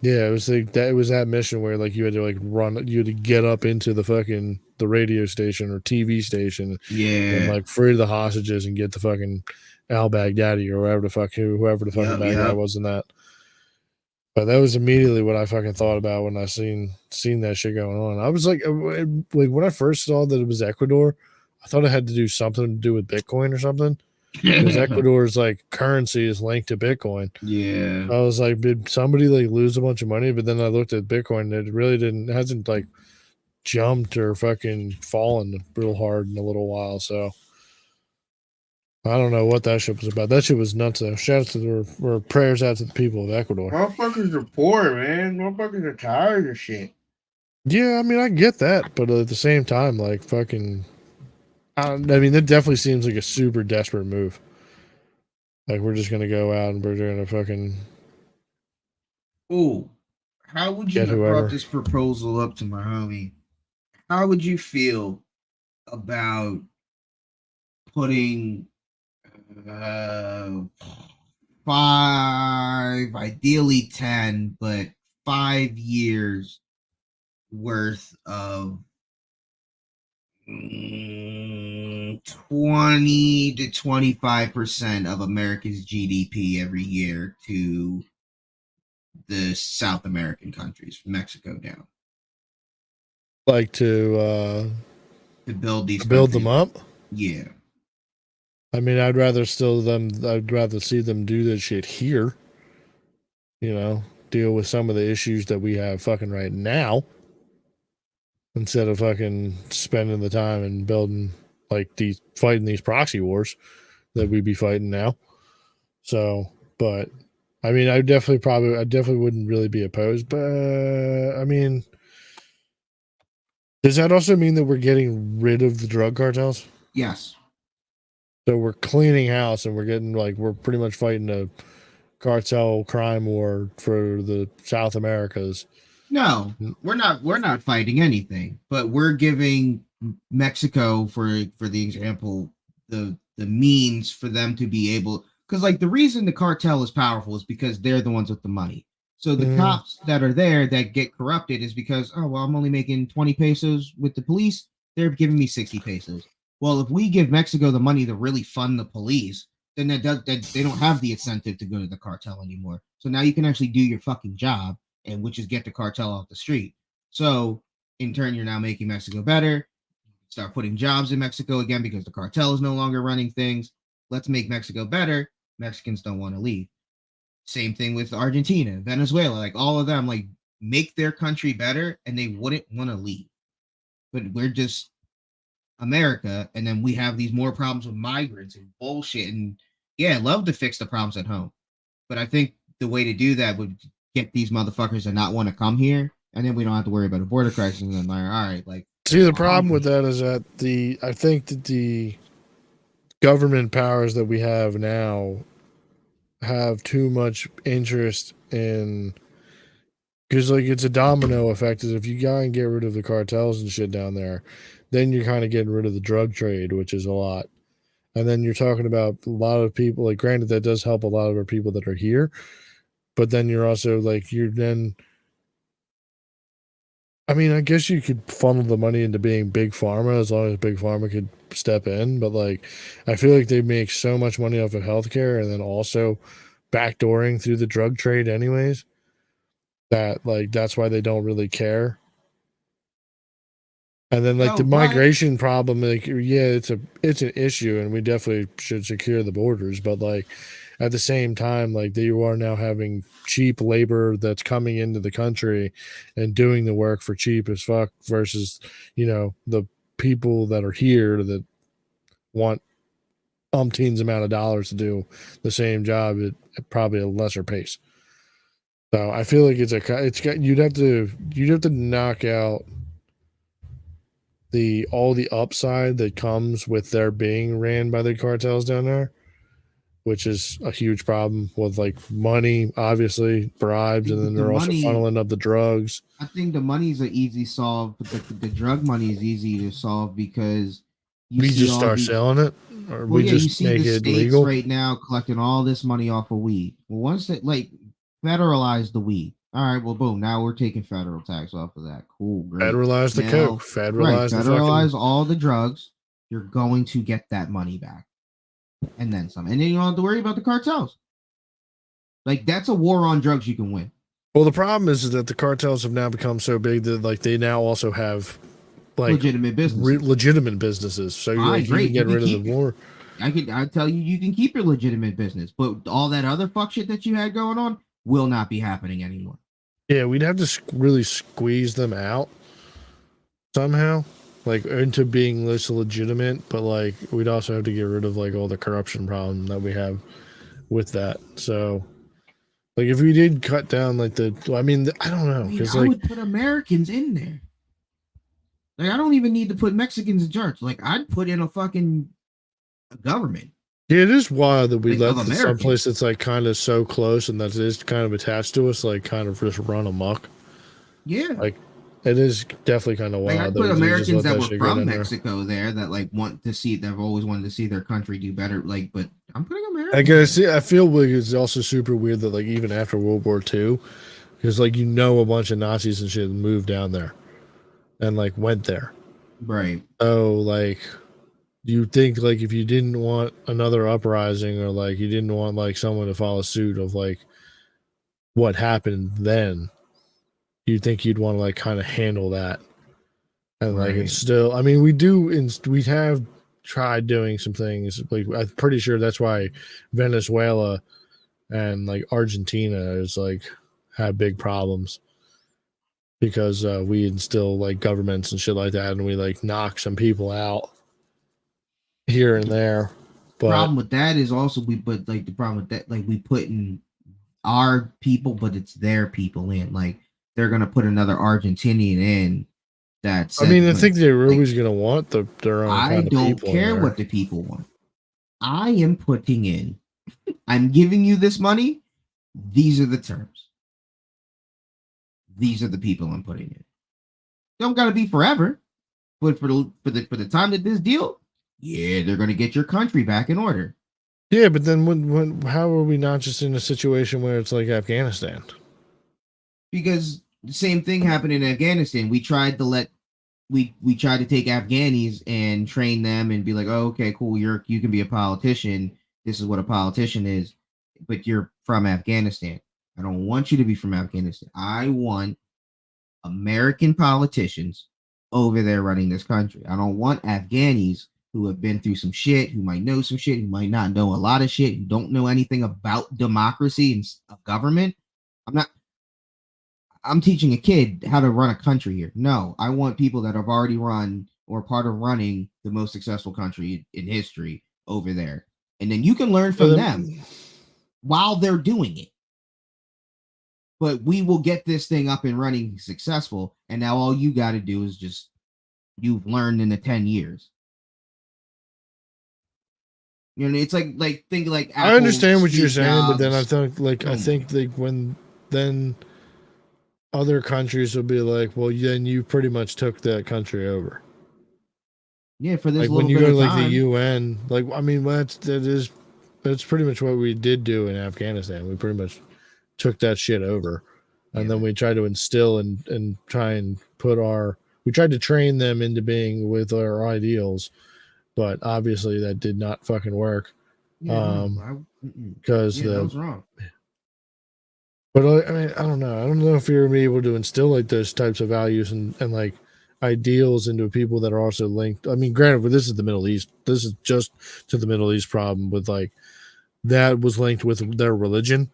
yeah, it was like that. It was that mission where like you had to like run, you had to get up into the radio station or TV station, and like free the hostages and get the fucking al-Baghdadi or whoever the fuck bad guy was in that. But that was immediately what I fucking thought about when I seen that shit going on. I was like when I first saw that it was Ecuador, I thought it had to do something to do with Bitcoin or something. because Ecuador's like currency is linked to Bitcoin. Yeah. I was like, did somebody like lose a bunch of money? But then I looked at Bitcoin, and it really hasn't like jumped or fucking fallen real hard in a little while. So I don't know what that shit was about. That shit was nuts though. Shout out to or prayers out to the people of Ecuador. Motherfuckers are poor, man. Motherfuckers are tired of shit. Yeah, I mean I get that, but at the same time, like fucking, I mean it definitely seems like a super desperate move. Like we're just gonna go out and we're gonna fucking Ooh, how would you get have whoever. brought this proposal up to my homie? How would you feel about putting 5, ideally 10, but 5 years worth of 20 to 25% of America's GDP every year to the South American countries, from Mexico down, Like to build these build them countries up? Yeah. I mean, I'd rather see them do this shit here. You know, deal with some of the issues that we have fucking right now instead of fucking spending the time and building like fighting these proxy wars that we be fighting now. So, but I mean, I definitely wouldn't really be opposed, but I mean, does that also mean that we're getting rid of the drug cartels? Yes. So we're cleaning house and we're getting like we're pretty much fighting a cartel crime war for the South Americas. No, we're not fighting anything, but we're giving Mexico, for the example, the means for them to be able, because like the reason the cartel is powerful is because they're the ones with the money. So the cops that are there that get corrupted is because, oh well, I'm only making 20 pesos with the police, they're giving me 60 pesos. Well, if we give Mexico the money to really fund the police, then they don't have the incentive to go to the cartel anymore. So now you can actually do your fucking job, and which is get the cartel off the street. So in turn, you're now making Mexico better. Start putting jobs in Mexico again because the cartel is no longer running things. Let's make Mexico better. Mexicans don't want to leave. Same thing with Argentina, Venezuela, like all of them, like make their country better and they wouldn't want to leave. But we're just America, and then we have these more problems with migrants and bullshit. And yeah, I'd love to fix the problems at home. But I think the way to do that would get these motherfuckers to not want to come here, and then we don't have to worry about a border crisis. And then, like, all right, like, see, the problem with that is that I think that the government powers that we have now have too much interest in, because like it's a domino effect. Is if you go and get rid of the cartels and shit down there, then you're kind of getting rid of the drug trade, which is a lot. And then you're talking about a lot of people. Like, granted, that does help a lot of our people that are here, but then you're also like I mean, I guess you could funnel the money into being big pharma as long as big pharma could step in. But like, I feel like they make so much money off of healthcare and then also backdooring through the drug trade, anyways. That like that's why they don't really care. And then like the migration problem, like yeah, it's an issue, and we definitely should secure the borders. But like at the same time, like you are now having cheap labor that's coming into the country and doing the work for cheap as fuck versus, you know, the people that are here that want umpteens amount of dollars to do the same job at probably a lesser pace. So I feel like you'd have to knock out all the upside that comes with their being ran by the cartels down there, which is a huge problem with like money, obviously bribes, and then they're also funneling up the drugs. I think the money's an easy solve, but the drug money is easy to solve because we just start selling it, or we just make it legal right now, collecting all this money off of weed. Well, once they like federalize the weed, all right, well, boom, now we're taking federal tax off of that. Cool, great. Federalize the coke, federalize all the drugs. You're going to get that money back, and then some, and then you don't have to worry about the cartels. Like that's a war on drugs you can win. Well, the problem is that the cartels have now become so big that like they now also have like legitimate businesses. Legitimate businesses. So you can get rid of the war. I tell you, you can keep your legitimate business, but all that other fuck shit that you had going on will not be happening anymore. Yeah, we'd have to really squeeze them out somehow, like into being less legitimate. But like, we'd also have to get rid of like all the corruption problem that we have with that. So, like, if we did cut down like I mean, I don't know, because I like, would put Americans in there. Like, I don't even need to put Mexicans in charge. Like, I'd put in a fucking government. yeah, it is wild that we Like, let someplace that's like kind of so close and that is kind of attached to us, like kind of just run amok. Yeah, like it is definitely kind of wild. Like, I put Americans that were from Mexico there that like want to see, they've always wanted to see their country do better. Like, but I'm putting Americans. I feel like it's also super weird that like even after World War II, because like a bunch of Nazis and shit moved down there, and like went there. Right. Oh, like you think like if you didn't want another uprising or like you didn't want like someone to follow suit of like what happened then, you'd think you'd want to like kind of handle that. And like it's still, I mean, we have tried doing some things. Like I'm pretty sure that's why Venezuela and like Argentina is like had big problems, because we instill like governments and shit like that, and we like knock some people out here and there. But problem with that is also the problem with that, like we put in our people, but it's their people in. Like they're gonna put another Argentinian in. That's. I mean, I think they're always gonna want their own. I don't care what the people want. I am putting in. I'm giving you this money. These are the terms. These are the people I'm putting in. Don't gotta be forever, but for the time that this deal, yeah, they're gonna get your country back in order. Yeah, but then how are we not just in a situation where it's like Afghanistan? Because the same thing happened in Afghanistan. We tried to take Afghanis and train them and be like, oh, okay, cool, you can be a politician. This is what a politician is, but you're from Afghanistan. I don't want you to be from Afghanistan. I want American politicians over there running this country. I don't want Afghanis who have been through some shit, who might know some shit, who might not know a lot of shit, who don't know anything about democracy and government. I'm teaching a kid how to run a country here. No, I want people that have already run or part of running the most successful country in history over there. And then you can learn from them while they're doing it. But we will get this thing up and running successful. And now all you got to do is just, you've learned in the 10 years. You know, it's like thinking like Apple, I understand what you're saying, Jobs, but then I think like when then other countries will be like, well, then you pretty much took that country over. Yeah, for this like when you go to like the UN, like I mean, that's pretty much what we did do in Afghanistan. We pretty much took that shit over, and then we tried to instill and try and we tried to train them into being with our ideals, but obviously that did not fucking work. Because that was wrong. But I mean, I don't know. I don't know if you're gonna be able to instill like those types of values and like ideals into people that are also linked. I mean, granted, but this is the Middle East. This is just to the Middle East problem with like that was linked with their religion,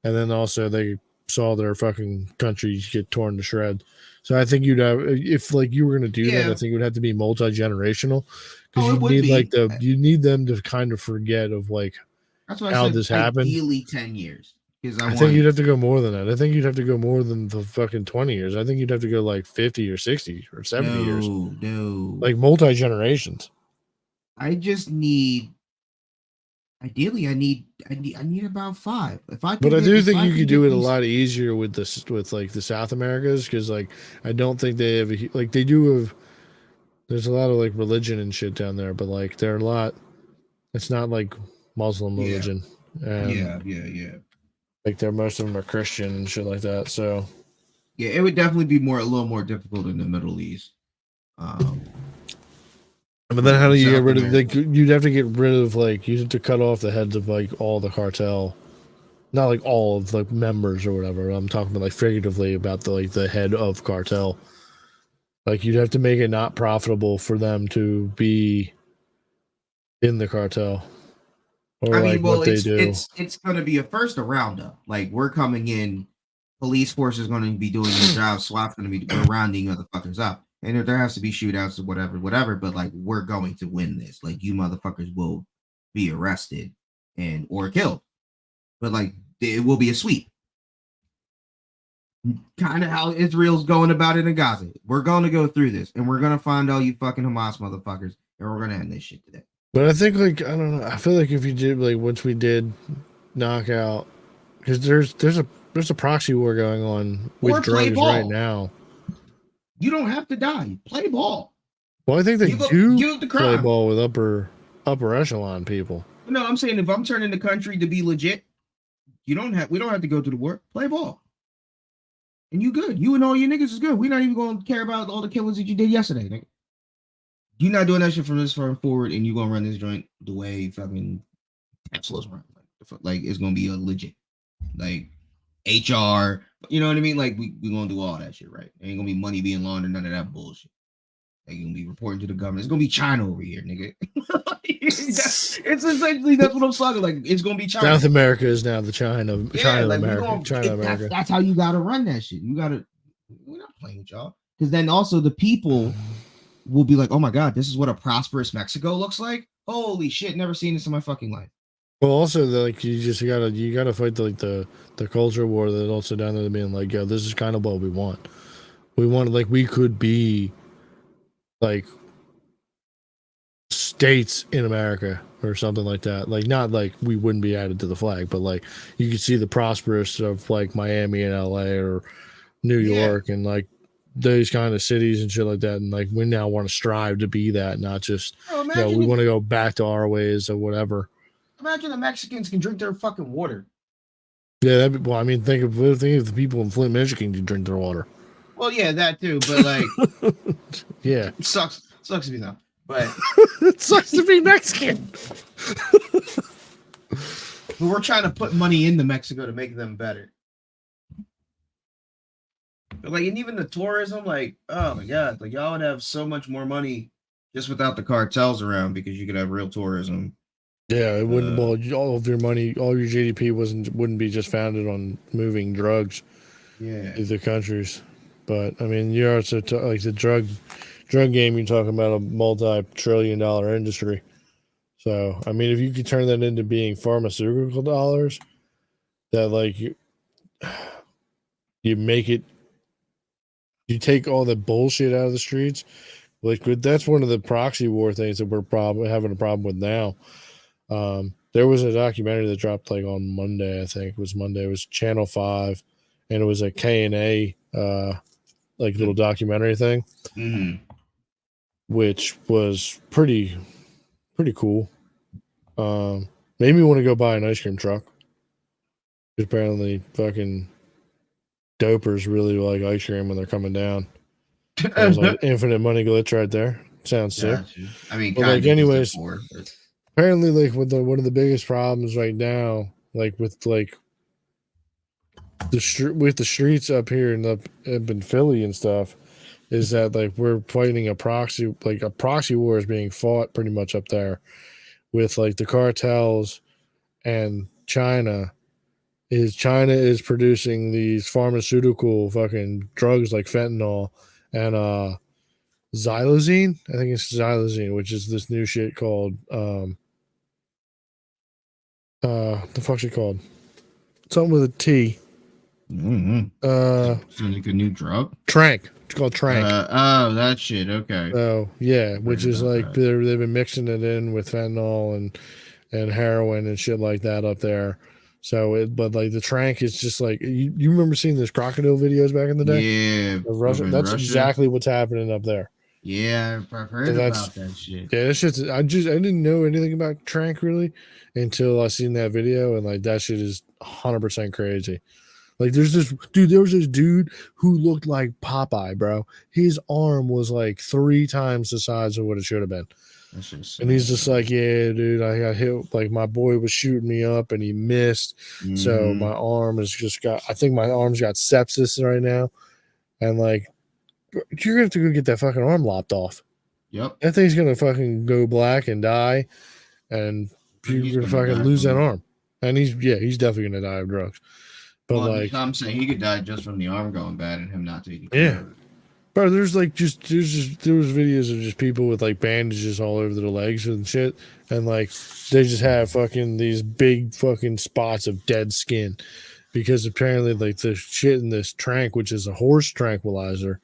and then also they saw their fucking country get torn to shreds. So I think you'd have, if like you were gonna do that, I think it would have to be multi-generational, because you need them to kind of forget of like how this happened. Ideally 10 years. I think you'd have to go more than that. I think you'd have to go more than the fucking 20 years. I think you'd have to go like 50 or 60 or 70 years. No. Like multi-generations. I just need, ideally, I need about 5. But I do think you could do it a lot easier with this, with like the South Americas, because like I don't think they have like they do have. There's a lot of like religion and shit down there, but like they're a lot. It's not like Muslim religion. Yeah. Like most of them are Christian and shit like that. So yeah, it would definitely be a little more difficult in the Middle East. But then how do you get rid of like you'd have to get rid of like you'd have to cut off the heads of like all the cartel, not like all of the members or whatever. I'm talking about like figuratively about the head of cartel. Like you'd have to make it not profitable for them to be in the cartel, or I like mean, well, what they do. it's going to be a first a roundup. Like we're coming in, police force is going to be doing their job. SWAT's going to be we're rounding motherfuckers up, and there has to be shootouts or whatever. But like we're going to win this. Like you motherfuckers will be arrested and or killed, but like it will be a sweep. Kind of how Israel's going about it in Gaza. We're going to go through this, and we're going to find all you fucking Hamas motherfuckers, and we're going to end this shit today. But I think like I don't know. I feel like if you did like once we did knock out, because there's a proxy war going on with drugs right now. You don't have to die. Play ball. Well, I think they give the play ball with upper echelon people. No, I'm saying if I'm turning the country to be legit, we don't have to go to the war. Play ball. And you good. You and all your niggas is good. We're not even going to care about all the killings that you did yesterday, nigga. You're not doing that shit from this far forward, and you're going to run this joint the way fucking Tesla's run. Like it's going to be a legit. Like, HR, you know what I mean? Like, we going to do all that shit, right? There ain't going to be money being laundered, none of that bullshit. Like, you're going to be reporting to the government. It's going to be China over here, nigga. It's essentially, that's what I'm saying. Like, it's going to be China. South America is now the China of America. That's how you got to run that shit. We're not playing with y'all. Because then also the people will be like, oh my God, this is what a prosperous Mexico looks like? Holy shit, never seen this in my fucking life. Well, also, like, you gotta fight the culture war that also down there being like, yo, this is kind of what we want. We want, like, we could be like states in America or something like that. Like, not like we wouldn't be added to the flag, but like you could see the prosperous of like Miami and LA or New York and like those kind of cities and shit like that. And like we now want to strive to be that, not just we want to go back to our ways or whatever. Imagine the Mexicans can drink their fucking water. Yeah, well, I mean, think of the people in Flint, Michigan can drink their water. Well, yeah, that too, but like, yeah, it sucks to be that, but it sucks to be Mexican. But we're trying to put money into Mexico to make them better. But like, and even the tourism, like, oh my God, like y'all would have so much more money just without the cartels around because you could have real tourism. Yeah, it wouldn't. Well, all of your money, all your GDP wouldn't be just founded on moving drugs. Yeah, to the countries. But I mean, you're also like the drug game. You're talking about a multi-trillion-dollar industry. So I mean, if you could turn that into being pharmaceutical dollars, that like you make it, you take all the bullshit out of the streets. Like that's one of the proxy war things that we're having a problem with now. There was a documentary that dropped like on Monday. I think it was Monday. It was Channel 5, and it was a K&A like little documentary thing, which was pretty cool. Made me want to go buy an ice cream truck. Apparently, fucking dopers really like ice cream when they're coming down. It was like infinite money glitch right there. Sounds sick. I mean, but like, anyways, apparently, like one of the biggest problems right now, like with like the streets up here and up in Philly and stuff, is that like we're fighting a proxy war is being fought pretty much up there with like the cartels and China is producing these pharmaceutical fucking drugs like fentanyl and xylazine. I think it's xylazine, which is this new shit called the fuck's it called? Something with a T. Sounds like a new drug. Trank. It's called Trank. Oh, that shit. Okay. So yeah, which is like they've been mixing it in with fentanyl and heroin and shit like that up there. So but like the Trank is just like you remember seeing those crocodile videos back in the day? Yeah, of Russia. That's Russia. Exactly what's happening up there. Yeah, I've heard about that shit. Yeah, that shit's. I didn't know anything about Trank really until I seen that video, and like that shit is 100% crazy. Like there was this dude who looked like Popeye, bro. His arm was like 3 times the size of what it should have been. And he's just like, yeah, dude, I got hit. Like my boy was shooting me up and he missed. So my arm has I think my arm's got sepsis right now. And like, you're going to have to go get that fucking arm lopped off. Yep. That thing's going to fucking go black and die. and He's you're gonna gonna fucking die lose that from it. arm. And he's definitely gonna die of drugs. But Well, like, I'm saying he could die just from the arm going bad and him not taking care yeah. of it. Bro, there was videos of just people with like bandages all over their legs and shit, and like they just have fucking these big fucking spots of dead skin, because apparently like the shit in this trank, which is a horse tranquilizer,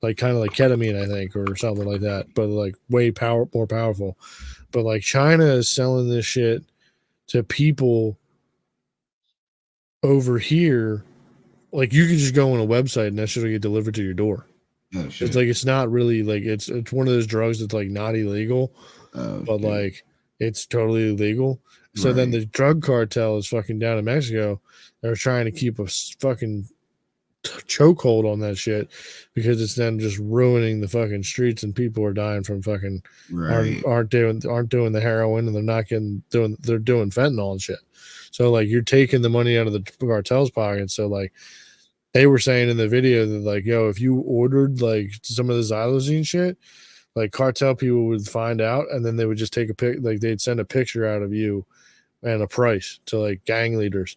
like kind of like ketamine, I think, or something like that, but like more powerful. But like China is selling this shit to people over here. Like you can just go on a website and that shit will get delivered to your door. Oh It's shit. like it's not really like it's one of those drugs that's like not illegal, Oh but shit. like it's totally illegal. So then Right. the drug cartel is fucking down in Mexico. They're trying to keep a fucking chokehold on that shit because it's then just ruining the fucking streets and people are dying from fucking Right. aren't doing the heroin and they're doing fentanyl and shit. So like you're taking the money out of the cartel's pocket. So like they were saying in the video that like, yo, if you ordered like some of the xylazine shit, like cartel people would find out and then they would just take a pic, like they'd send a picture out of you and a price to like gang leaders.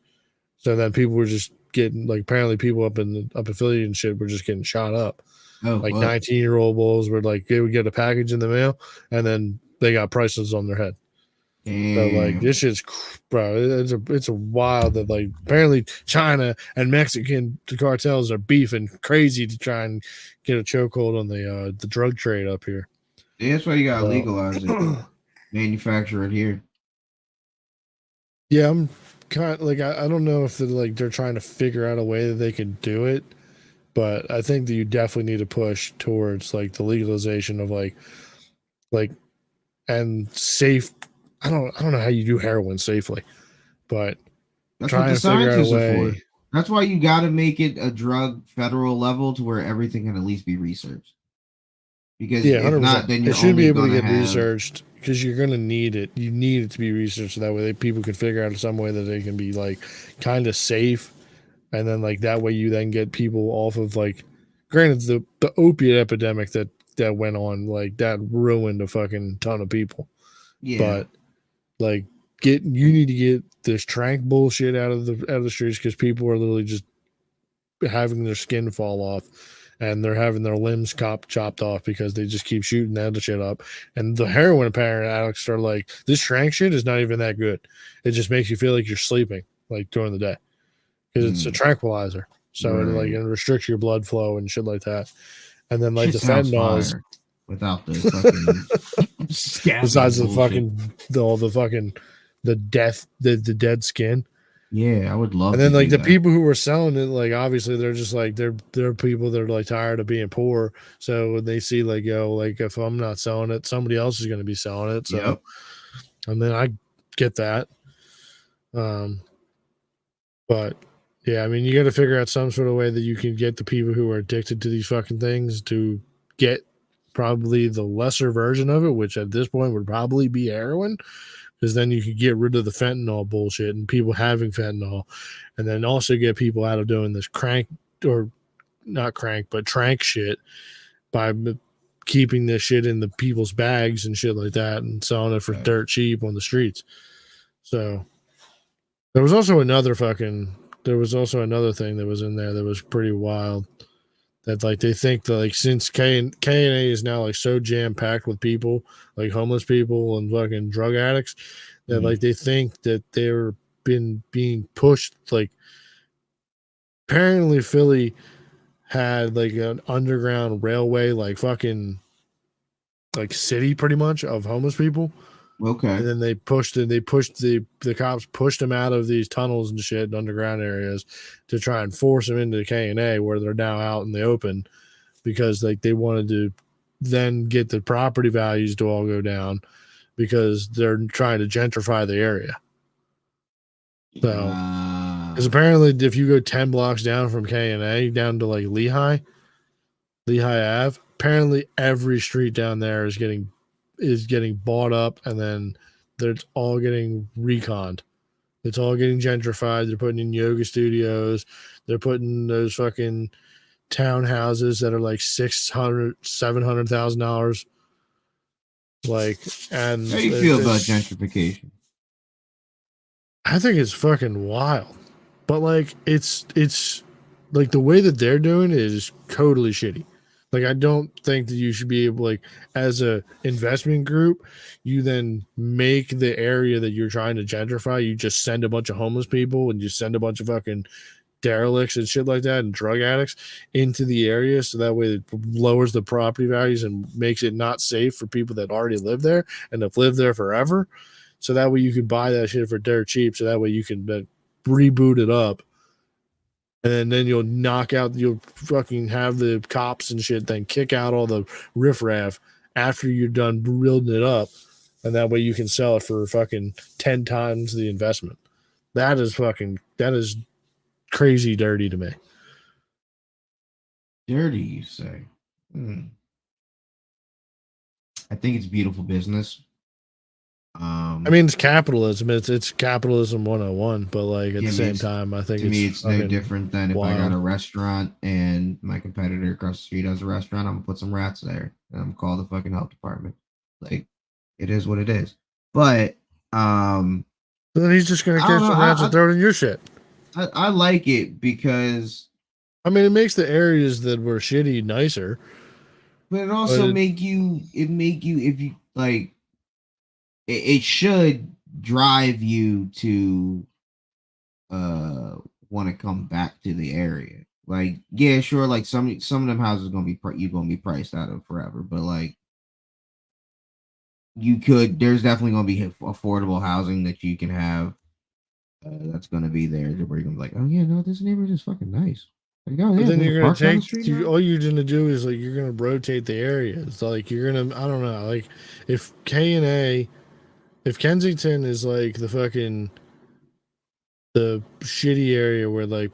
So then people were just getting like apparently people up in Philly and shit were just getting shot up. Oh Like fuck. 19-year-old bulls were like they would get a package in the mail and then they got prices on their head. So like Damn. this shit's bro, it's a wild that like apparently China and Mexican cartels are beefing crazy to try and get a chokehold on the drug trade up here. Yeah, that's why you gotta So, legalize it. Manufacture it here. yeah, I'm kind of like I don't know if they're trying to figure out a way that they can do it, but I think that you definitely need to push towards like the legalization of like and safe. I don't know how you do heroin safely, but That's what trying the to figure out a scientists are for. way. That's why you gotta make it a drug federal level to where everything can at least be researched. Because Yeah, if not, 100%. then It you're should be only able to gonna get have researched because you're going to need it. You need it to be researched so that way people can figure out some way that they can be like kind of safe. And then like that way you then get people off of like, granted, the opiate epidemic that went on, like that ruined a fucking ton of people. yeah. But like you need to get this trank bullshit out of the streets because people are literally just having their skin fall off and they're having their limbs chopped off because they just keep shooting that shit up. And the heroin apparent addicts are like, this trank shit is not even that good. It just makes you feel like you're sleeping like during the day because it's a tranquilizer. So Right. it restricts your blood flow and shit like that. And then like Shit the sounds fentanyl is fire without the fucking scabbing besides the bullshit. fucking all the fucking the dead skin. Yeah, I would love And to then like do the that. people who are selling it, like obviously they're just like they're people that are like tired of being poor. So when they see like yo, like if I'm not selling it, somebody else is gonna be selling it. So Yep. and then I get that. Um but yeah, I mean you gotta figure out some sort of way that you can get the people who are addicted to these fucking things to get probably the lesser version of it, which at this point would probably be heroin. Because then you could get rid of the fentanyl bullshit and people having fentanyl, and then also get people out of doing this crank or not crank, but trank shit by keeping this shit in the people's bags and shit like that and selling it for Right. dirt cheap on the streets. So there was also another thing that was in there that was pretty wild. That like they think that like since K&A is now like so jam packed with people like homeless people and fucking drug addicts that like they think that they're been being pushed like apparently Philly had like an underground railway like fucking like city pretty much of homeless people. Okay. And then the cops pushed them out of these tunnels and shit underground areas to try and force them into K&A where they're now out in the open because like they wanted to then get the property values to all go down because they're trying to gentrify the area. So, because apparently, if you go 10 blocks down from K&A down to like Lehigh Ave, apparently every street down there is getting bought up, and then it's all getting reconned. It's all getting gentrified. They're putting in yoga studios. They're putting those fucking townhouses that are like $600,000, $700,000 Like, and How do you feel about it's, gentrification? I think it's fucking wild. But like, it's like the way that they're doing it is totally shitty. Like, I don't think that you should be able, like, as a investment group, you then make the area that you're trying to gentrify, you just send a bunch of homeless people and you send a bunch of fucking derelicts and shit like that and drug addicts into the area, so that way it lowers the property values and makes it not safe for people that already live there and have lived there forever. So that way you can buy that shit for dirt cheap. So that way you can reboot it up, and then you'll fucking have the cops and shit then kick out all the riffraff after you're done building it up, and that way you can sell it for fucking 10 times the investment. That is crazy dirty to me. Dirty, you say? I think it's beautiful business. I mean, it's capitalism. It's capitalism 101, but like at Yeah, the same time, I think to me, it's no different than if I got a restaurant and my competitor across the street has a restaurant. I'm gonna put some rats there and I'm gonna call the fucking health department. Like, it is what it is. But then he's just gonna I don't catch know. some rats and throw it in your shit. I like it because, I mean, it makes the areas that were shitty nicer. but it also make you if you like it should drive you to want to come back to the area. Like, yeah, sure, like some of them houses gonna be you're gonna be priced out of forever, but like there's definitely gonna be affordable housing that you can have that's gonna be there where you're gonna be like, oh yeah, no, this neighborhood is fucking nice. Like, oh yeah, but then you're gonna take the all you're gonna do is like you're gonna rotate the areas. Like you're gonna, I don't know, like if if Kensington is like the shitty area where like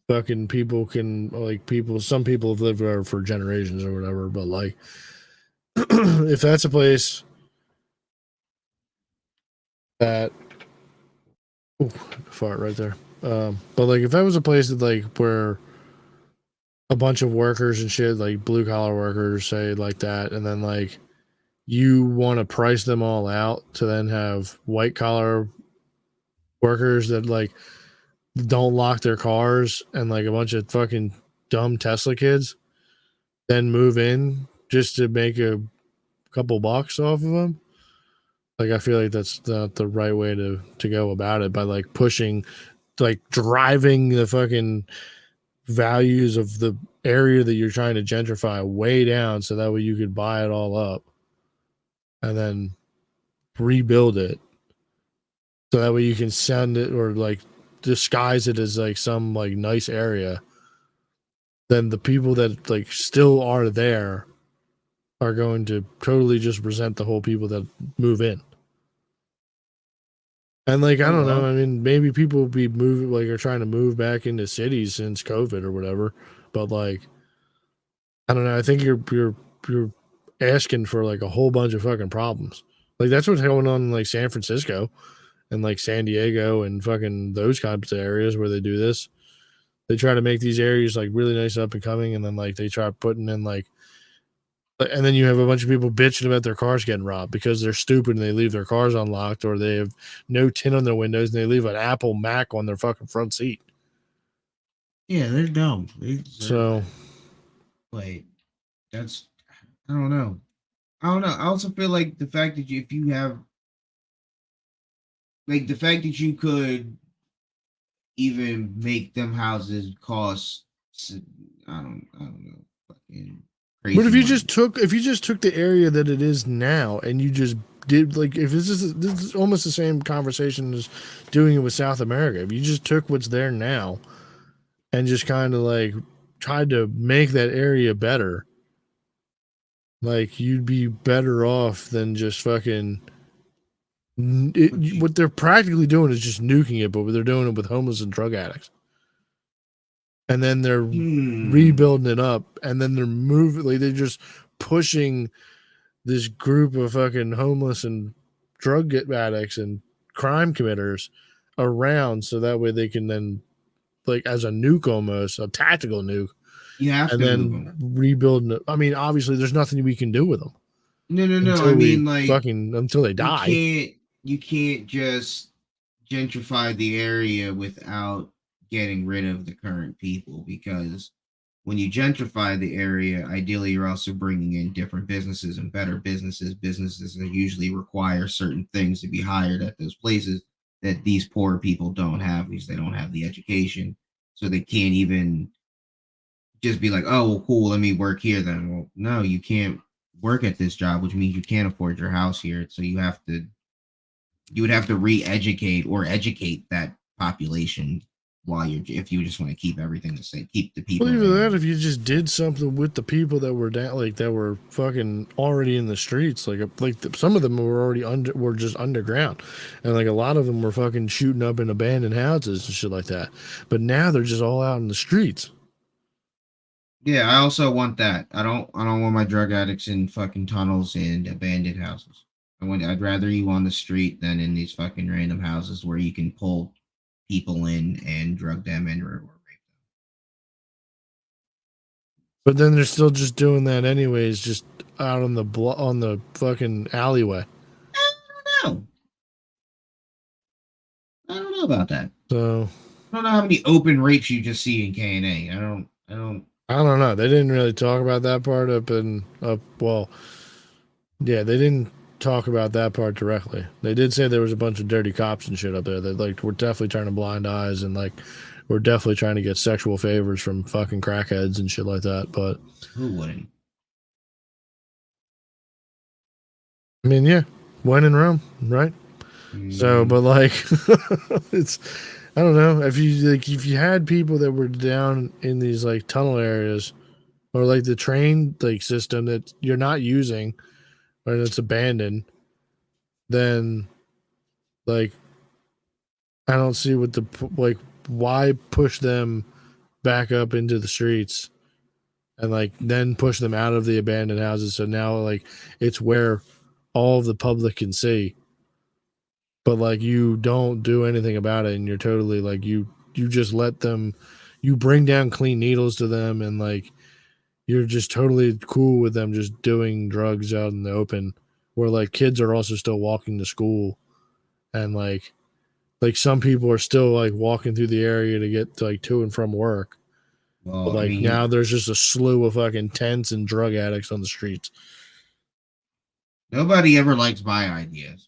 fucking people can, like, some people have lived there for generations or whatever, but like if that's a place that, ooh, fart right there, but like if that was a place that like where a bunch of workers and shit, like blue collar workers, say, like that, and then like you want to price them all out to then have white collar workers that like don't lock their cars and like a bunch of fucking dumb Tesla kids then move in just to make a couple bucks off of them. Like, I feel like that's not the right way to go about it, by like pushing, like driving the fucking values of the area that you're trying to gentrify way down, so that way you could buy it all up and then rebuild it, so that way you can send it or like disguise it as like some like nice area. Then the people that like still are there are going to totally just resent the whole people that move in. And like, I don't know, I mean, maybe people will be moving, like, are trying to move back into cities since COVID or whatever, but like, I don't know, I think you're asking for like a whole bunch of fucking problems. Like, that's what's going on in like San Francisco and like San Diego and fucking those kinds of areas where they do this. They try to make these areas like really nice, up and coming, and then like they try putting in like, and then you have a bunch of people bitching about their cars getting robbed because they're stupid and they leave their cars unlocked, or they have no tint on their windows and they leave an Apple Mac on their fucking front seat. Yeah, they're dumb. So, like, that's, I don't know. I also feel like the fact that if you have, like, the fact that you could even make them houses cost, I don't know, fucking crazy. but if you just took the area that it is now and you just did, like, if this is almost the same conversation as doing it with South America. If you just took what's there now and just kind of like tried to make that area better, like, you'd be better off than just fucking what they're practically doing is just nuking it, but they're doing it with homeless and drug addicts. And then they're rebuilding it up, and then they're moving, like, they're just pushing this group of fucking homeless and drug addicts and crime committers around, so that way they can then, like, as a nuke, almost a tactical nuke, you have and to then rebuilding it. I mean, obviously there's nothing we can do with them. No, no, no. I until we mean, like until they you die. can't just gentrify the area without getting rid of the current people, because when you gentrify the area, ideally you're also bringing in different businesses and better businesses that usually require certain things to be hired at those places that these poor people don't have, because they don't have the education, so they can't even just be like, oh well, cool, let me work here then. Well, no, you can't work at this job, which means you can't afford your house here, so you would have to re-educate or educate that population while you're, if you just want to keep everything the same, keep the people Well, even there. that, if you just did something with the people that were down, like that were fucking already in the streets, some of them were already were just underground, and like a lot of them were fucking shooting up in abandoned houses and shit like that. But now they're just all out in the streets. Yeah, I also want that. I don't want my drug addicts in fucking tunnels and abandoned houses. I'd rather you on the street than in these fucking random houses where you can pull people in and drug them and or rape them. But then they're still just doing that anyways, just out on on the fucking alleyway. I don't know. I don't know about that. So I don't know how many open rapes you just see in KNA. I don't know. They didn't really talk about that part well, yeah, they didn't talk about that part directly. They did say there was a bunch of dirty cops and shit up there that like were definitely turning blind eyes and like were definitely trying to get sexual favors from fucking crackheads and shit like that. But Who wouldn't? I mean, yeah, when in Rome, right? So, but like, it's I don't know if you had people that were down in these like tunnel areas or like the train like system that you're not using or it's abandoned, then like I don't see what the like why push them back up into the streets and like then push them out of the abandoned houses. So now like it's where all of the public can see, but like you don't do anything about it, and you're totally like you just let them, you bring down clean needles to them, and like you're just totally cool with them just doing drugs out in the open, where like kids are also still walking to school, and like some people are still like walking through the area to get like to and from work. But Well, I like now mean, there's just a slew of fucking tents and drug addicts on the streets. nobody ever likes my ideas.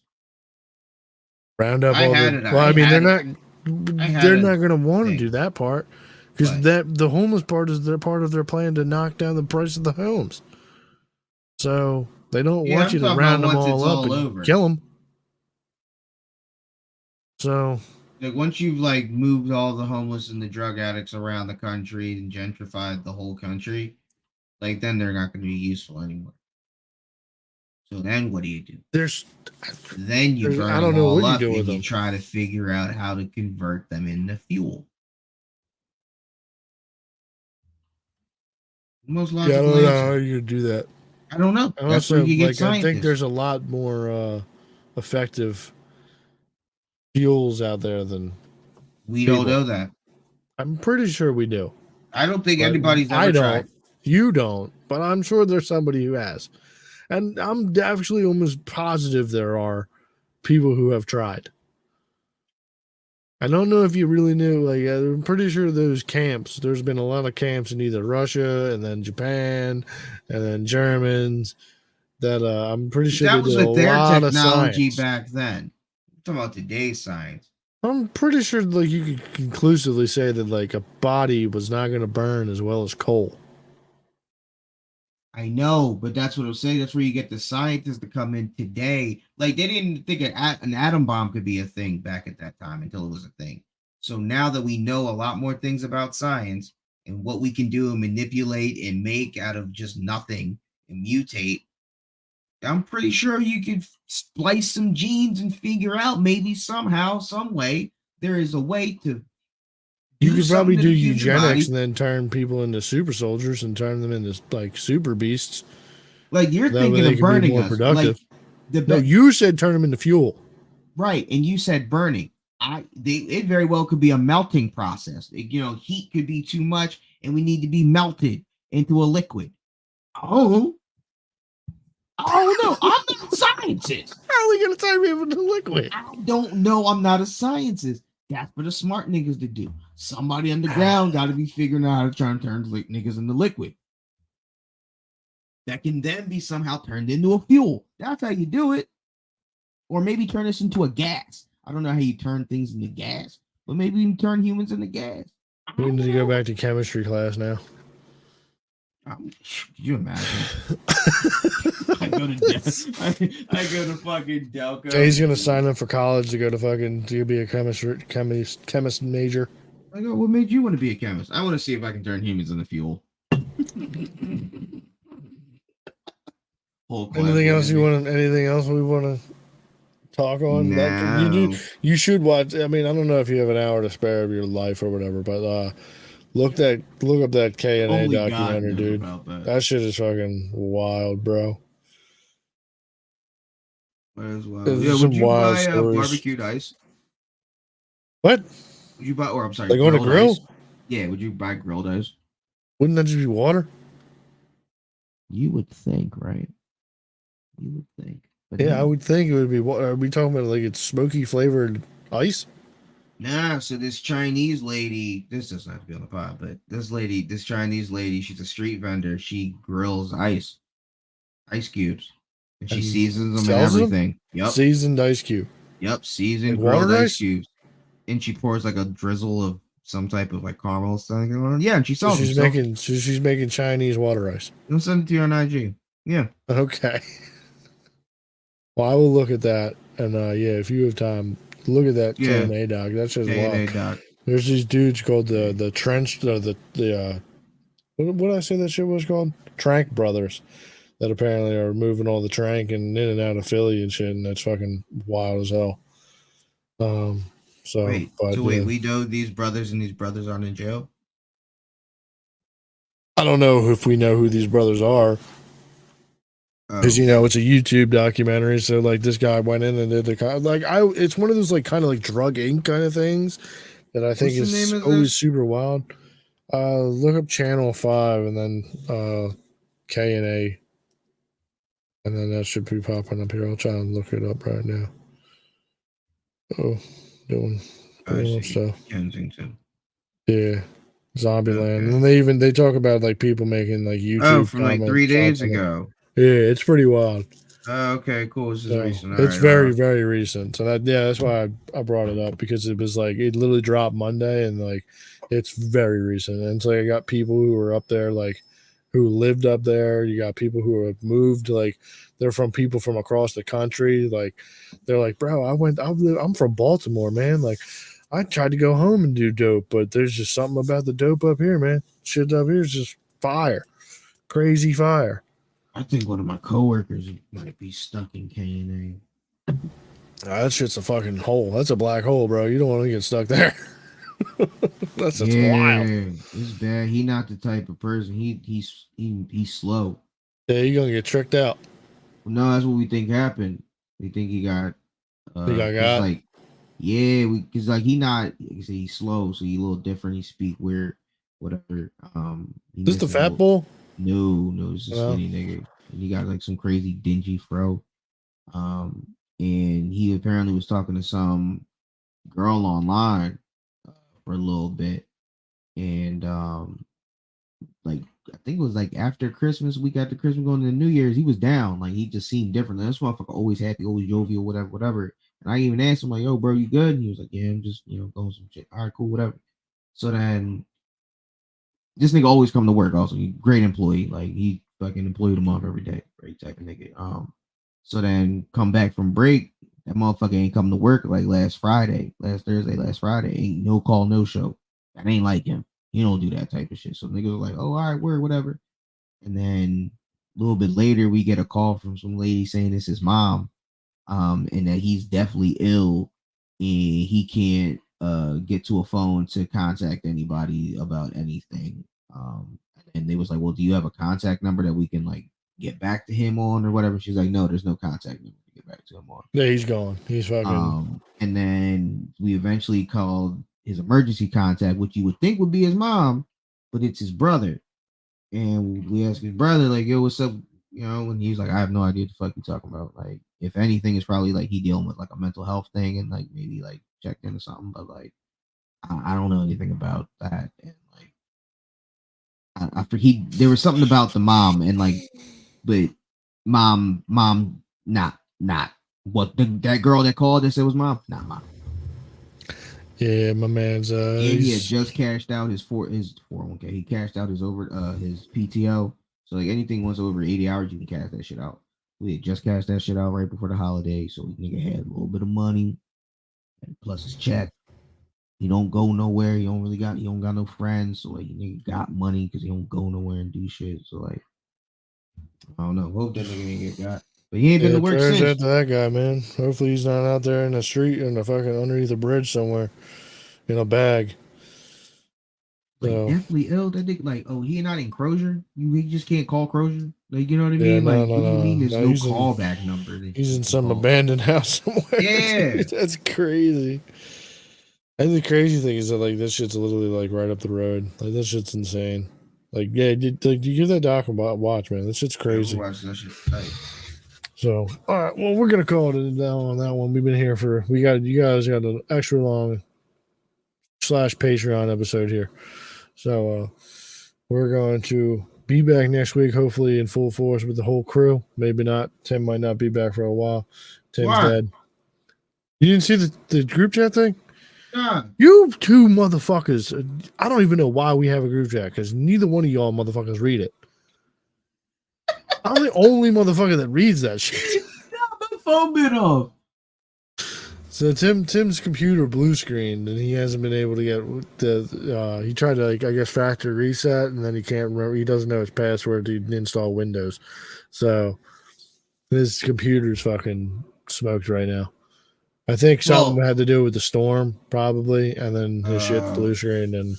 Round up I all had the it. well, I mean I had they're a not gonna want to thing, do that part because but that the homeless part is their part of their plan to knock down the price of the homes. So they don't yeah, want I'm you to talking about round them once it's all up all and over. kill them. So Like once you've like moved all the homeless and the drug addicts around the country and gentrified the whole country, like then they're not going to be useful anymore. So then what do? there's, Then you burn I don't them know all what you up do with and you them. try to figure out how to convert them into fuel. Most Yeah, I logical don't know how answer. you do that. I don't know. And That's where also, you get like, I think scientists. there's a lot more effective fuels out there than We don't people. know that. I'm pretty sure we do, I don't think but anybody's I ever don't. tried. You don't, but I'm sure there's somebody who has. And I'm actually almost positive there are people who have tried. I don't know if you really knew. Like, I'm pretty sure those camps. There's been a lot of camps in either Russia and then Japan and then Germans. That I'm pretty sure they That was did a with their lot of technology science. back then. I'm talking about today's science. I'm pretty sure like you could conclusively say that like a body was not going to burn as well as coal. I know, but that's what I'm saying. That's where you get the scientists to come in today. Like they didn't think an atom bomb could be a thing back at that time until it was a thing. So now that we know a lot more things about science and what we can do and manipulate and make out of just nothing and mutate, I'm pretty sure you could splice some genes and figure out maybe somehow, some way, there is a way to You do could something probably to do the human eugenics body. and then turn people into super soldiers and turn them into like super beasts. Like you're That way thinking they of could be burning more us, like productive. the No, you said turn them into fuel. right, and you said burning. It very well could be a melting process. Heat could be too much, and we need to be melted into a liquid. Oh, Oh no, I'm not a scientist. How are we gonna turn people into liquid? I don't know. I'm not a scientist. That's for the smart niggas to do. Somebody underground got to be figuring out how to try and turn niggas into liquid. That can then be somehow turned into a fuel. That's how you do it. Or maybe turn this into a gas. I don't know how you turn things into gas, but maybe you can turn humans into gas. We need to go back to chemistry class now. Could you imagine? I go to fucking Delco. He's gonna sign up for college to go to be a chemist major. I go, what made you want to be a chemist? I want to see if I can turn humans into fuel. Anything else we want to talk on? No. You should watch. I mean, I don't know if you have an hour to spare of your life or whatever, but look up that K&A documentary, dude. That shit is fucking wild, bro. As well. Yeah, would you buy barbecued ice? What? Would you buy? Or I'm sorry, like on a grill? Ice? Yeah. Would you buy grilled ice? Wouldn't that just be water? You would think, right? You would think. But yeah, I would think it would be. What are we talking about? Like it's smoky flavored ice? Nah. So this Chinese lady, this doesn't have to be on the pod, but this Chinese lady, she's a street vendor. She grills ice cubes, and she seasons them and everything. Yep. Seasoned ice cube. Yep. Seasoned grilled ice cubes, and she pours like a drizzle of some type of like caramel something. Yeah, and she sells. So she's making Chinese water ice. I'll send it to you on IG. Yeah. Okay. Well, I will look at that, and yeah, if you have time, look at that K&A doc. That's just wild. There's these dudes called the Trench, what did I say that shit was called? Trank Brothers, that apparently are moving all the trank in and out of Philly and shit, and that's fucking wild as hell. Wait, we know these brothers and these brothers aren't in jail? I don't know if we know who these brothers are. Because it's a YouTube documentary, so like this guy went in and did it's one of those like kind of like Drug Inc. kind of things that I think is always super wild. Look up Channel 5 and then K&A, and then that should be popping up here. I'll try and look it up right now. Oh, doing stuff. Kensington. Yeah, Zombieland, and they talk about like people making like YouTube. From like 3 days ago. Yeah, it's pretty wild. Okay, cool. This is recent. It's very, very recent. So that's why I brought it up, because it was like it literally dropped Monday, and like it's very recent. And so I got people who were up there, like who lived up there. You got people who have moved, like they're from people from across the country. Like they're like, bro, I'm from Baltimore, man. Like I tried to go home and do dope, but there's just something about the dope up here, man. Shit up here is just fire, crazy fire. I think one of my coworkers might be stuck in K&A. That shit's a fucking hole. That's a black hole, bro. You don't want to get stuck there. That's wild. It's bad. He not the type of person. He's slow. Yeah, you're gonna get tricked out. Well, no, that's what we think happened. We think he got. Like, yeah, because like he's slow, so he's a little different. He speak weird, whatever. This the fat bull? No, it's a skinny nigga. And he got like some crazy dingy fro. And he apparently was talking to some girl online for a little bit. And like I think it was like after Christmas, week after Christmas, going to New Year's, he was down. Like he just seemed different. This motherfucker always happy, always jovial, whatever. And I even asked him like, "Yo, bro, you good?" And he was like, "Yeah, I'm just going some shit." All right, cool, whatever. So then. This nigga always come to work. Also, he great employee. Like he fucking employee of the month every day. Great type of nigga. So then come back from break. That motherfucker ain't come to work like last Friday. Ain't no call, no show. That ain't like him. He don't do that type of shit. So niggas was like, oh, all right, whatever. And then a little bit later, we get a call from some lady saying it's his mom, and that he's definitely ill and he can't get to a phone to contact anybody about anything. And they was like, well, do you have a contact number that we can like get back to him on or whatever? She's like, no, there's no contact number to get back to him on. Yeah, he's gone. He's fucking. And then we eventually called his emergency contact, which you would think would be his mom, but it's his brother. And we asked his brother, like, yo, what's up? you know, and he's like, I have no idea what the fuck you talking about. Like, if anything, it's probably like he dealing with like a mental health thing and like maybe like checked in or something. But like, I don't know anything about that. And like, after there was something about the mom and like, but mom, not what that girl that called that said was mom, not mom. Yeah, my man's he had just cashed out his 401k. He cashed out his his PTO. So like anything once over 80 hours, you can cash that shit out. We had just cashed that shit out right before the holiday, so nigga had a little bit of money, and plus his check. He don't go nowhere. He don't got no friends. So like nigga got money because he don't go nowhere and do shit. So like I don't know. Hope that nigga didn't get got. But he ain't been to work prayers since. out to that guy, man. Hopefully he's not out there in the street in the fucking underneath a bridge somewhere in a bag. Like So, definitely ill. That nigga, like, oh, he not in Crozier. He just can't call Crozier. Like, you know what I yeah, mean? Like, what do you mean there's no he's callback number? He's in some abandoned house somewhere. Yeah. That's crazy. And the crazy thing is that like this shit's literally like right up the road. Like this shit's insane. Like yeah, you give that doc a watch, man. This shit's crazy. Yeah, watch that shit tight. So all right, well we're gonna call it down on that one. We've been here for you guys got an extra long / Patreon episode here. So we're going to be back next week, hopefully in full force with the whole crew. Maybe not. Tim might not be back for a while. Tim's dead. You didn't see the group chat thing? Nah. You two motherfuckers. I don't even know why we have a group chat because neither one of y'all motherfuckers read it. I'm the only motherfucker that reads that shit. My phone bit off. So Tim's computer blue screened and he hasn't been able to get the he tried to like I guess factory reset and then he can't remember, he doesn't know his password to install Windows. So his computer's fucking smoked right now. I think something had to do with the storm probably, and then his shit blue screen and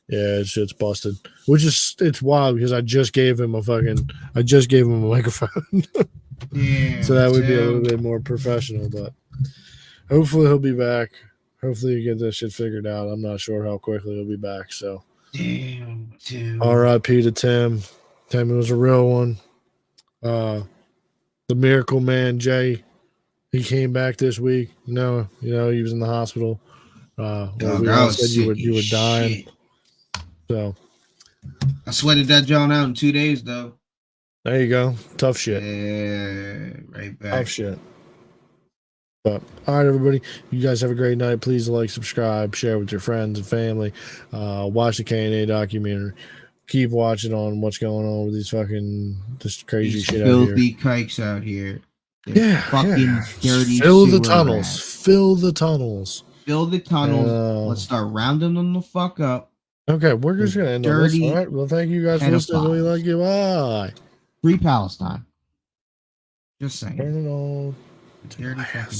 yeah, his shit's busted. Which is it's wild because I just gave him a microphone. Yeah, so that would be a little bit more professional, but hopefully he'll be back. Hopefully you get this shit figured out. I'm not sure how quickly he'll be back. So, damn, R.I.P. to Tim. Tim was a real one. The Miracle Man Jay, he came back this week. You know, he was in the hospital. We all said you were dying. Shit. So, I sweated that John out in 2 days though. There you go. Tough shit. Yeah, right back. Tough shit. But all right, everybody, you guys have a great night. Please like, subscribe, share with your friends and family. Watch the K&A documentary. Keep watching on what's going on with this crazy shit out here. Filthy kikes out here. They're fucking dirty. Fill the tunnels. Fill the tunnels. Fill the tunnels. Let's start rounding them the fuck up. Okay, we're just gonna end on this. All right. Well, thank you guys for listening. We like you. Bye. Free Palestine. Just saying. Turn it on. Dirty fucking people.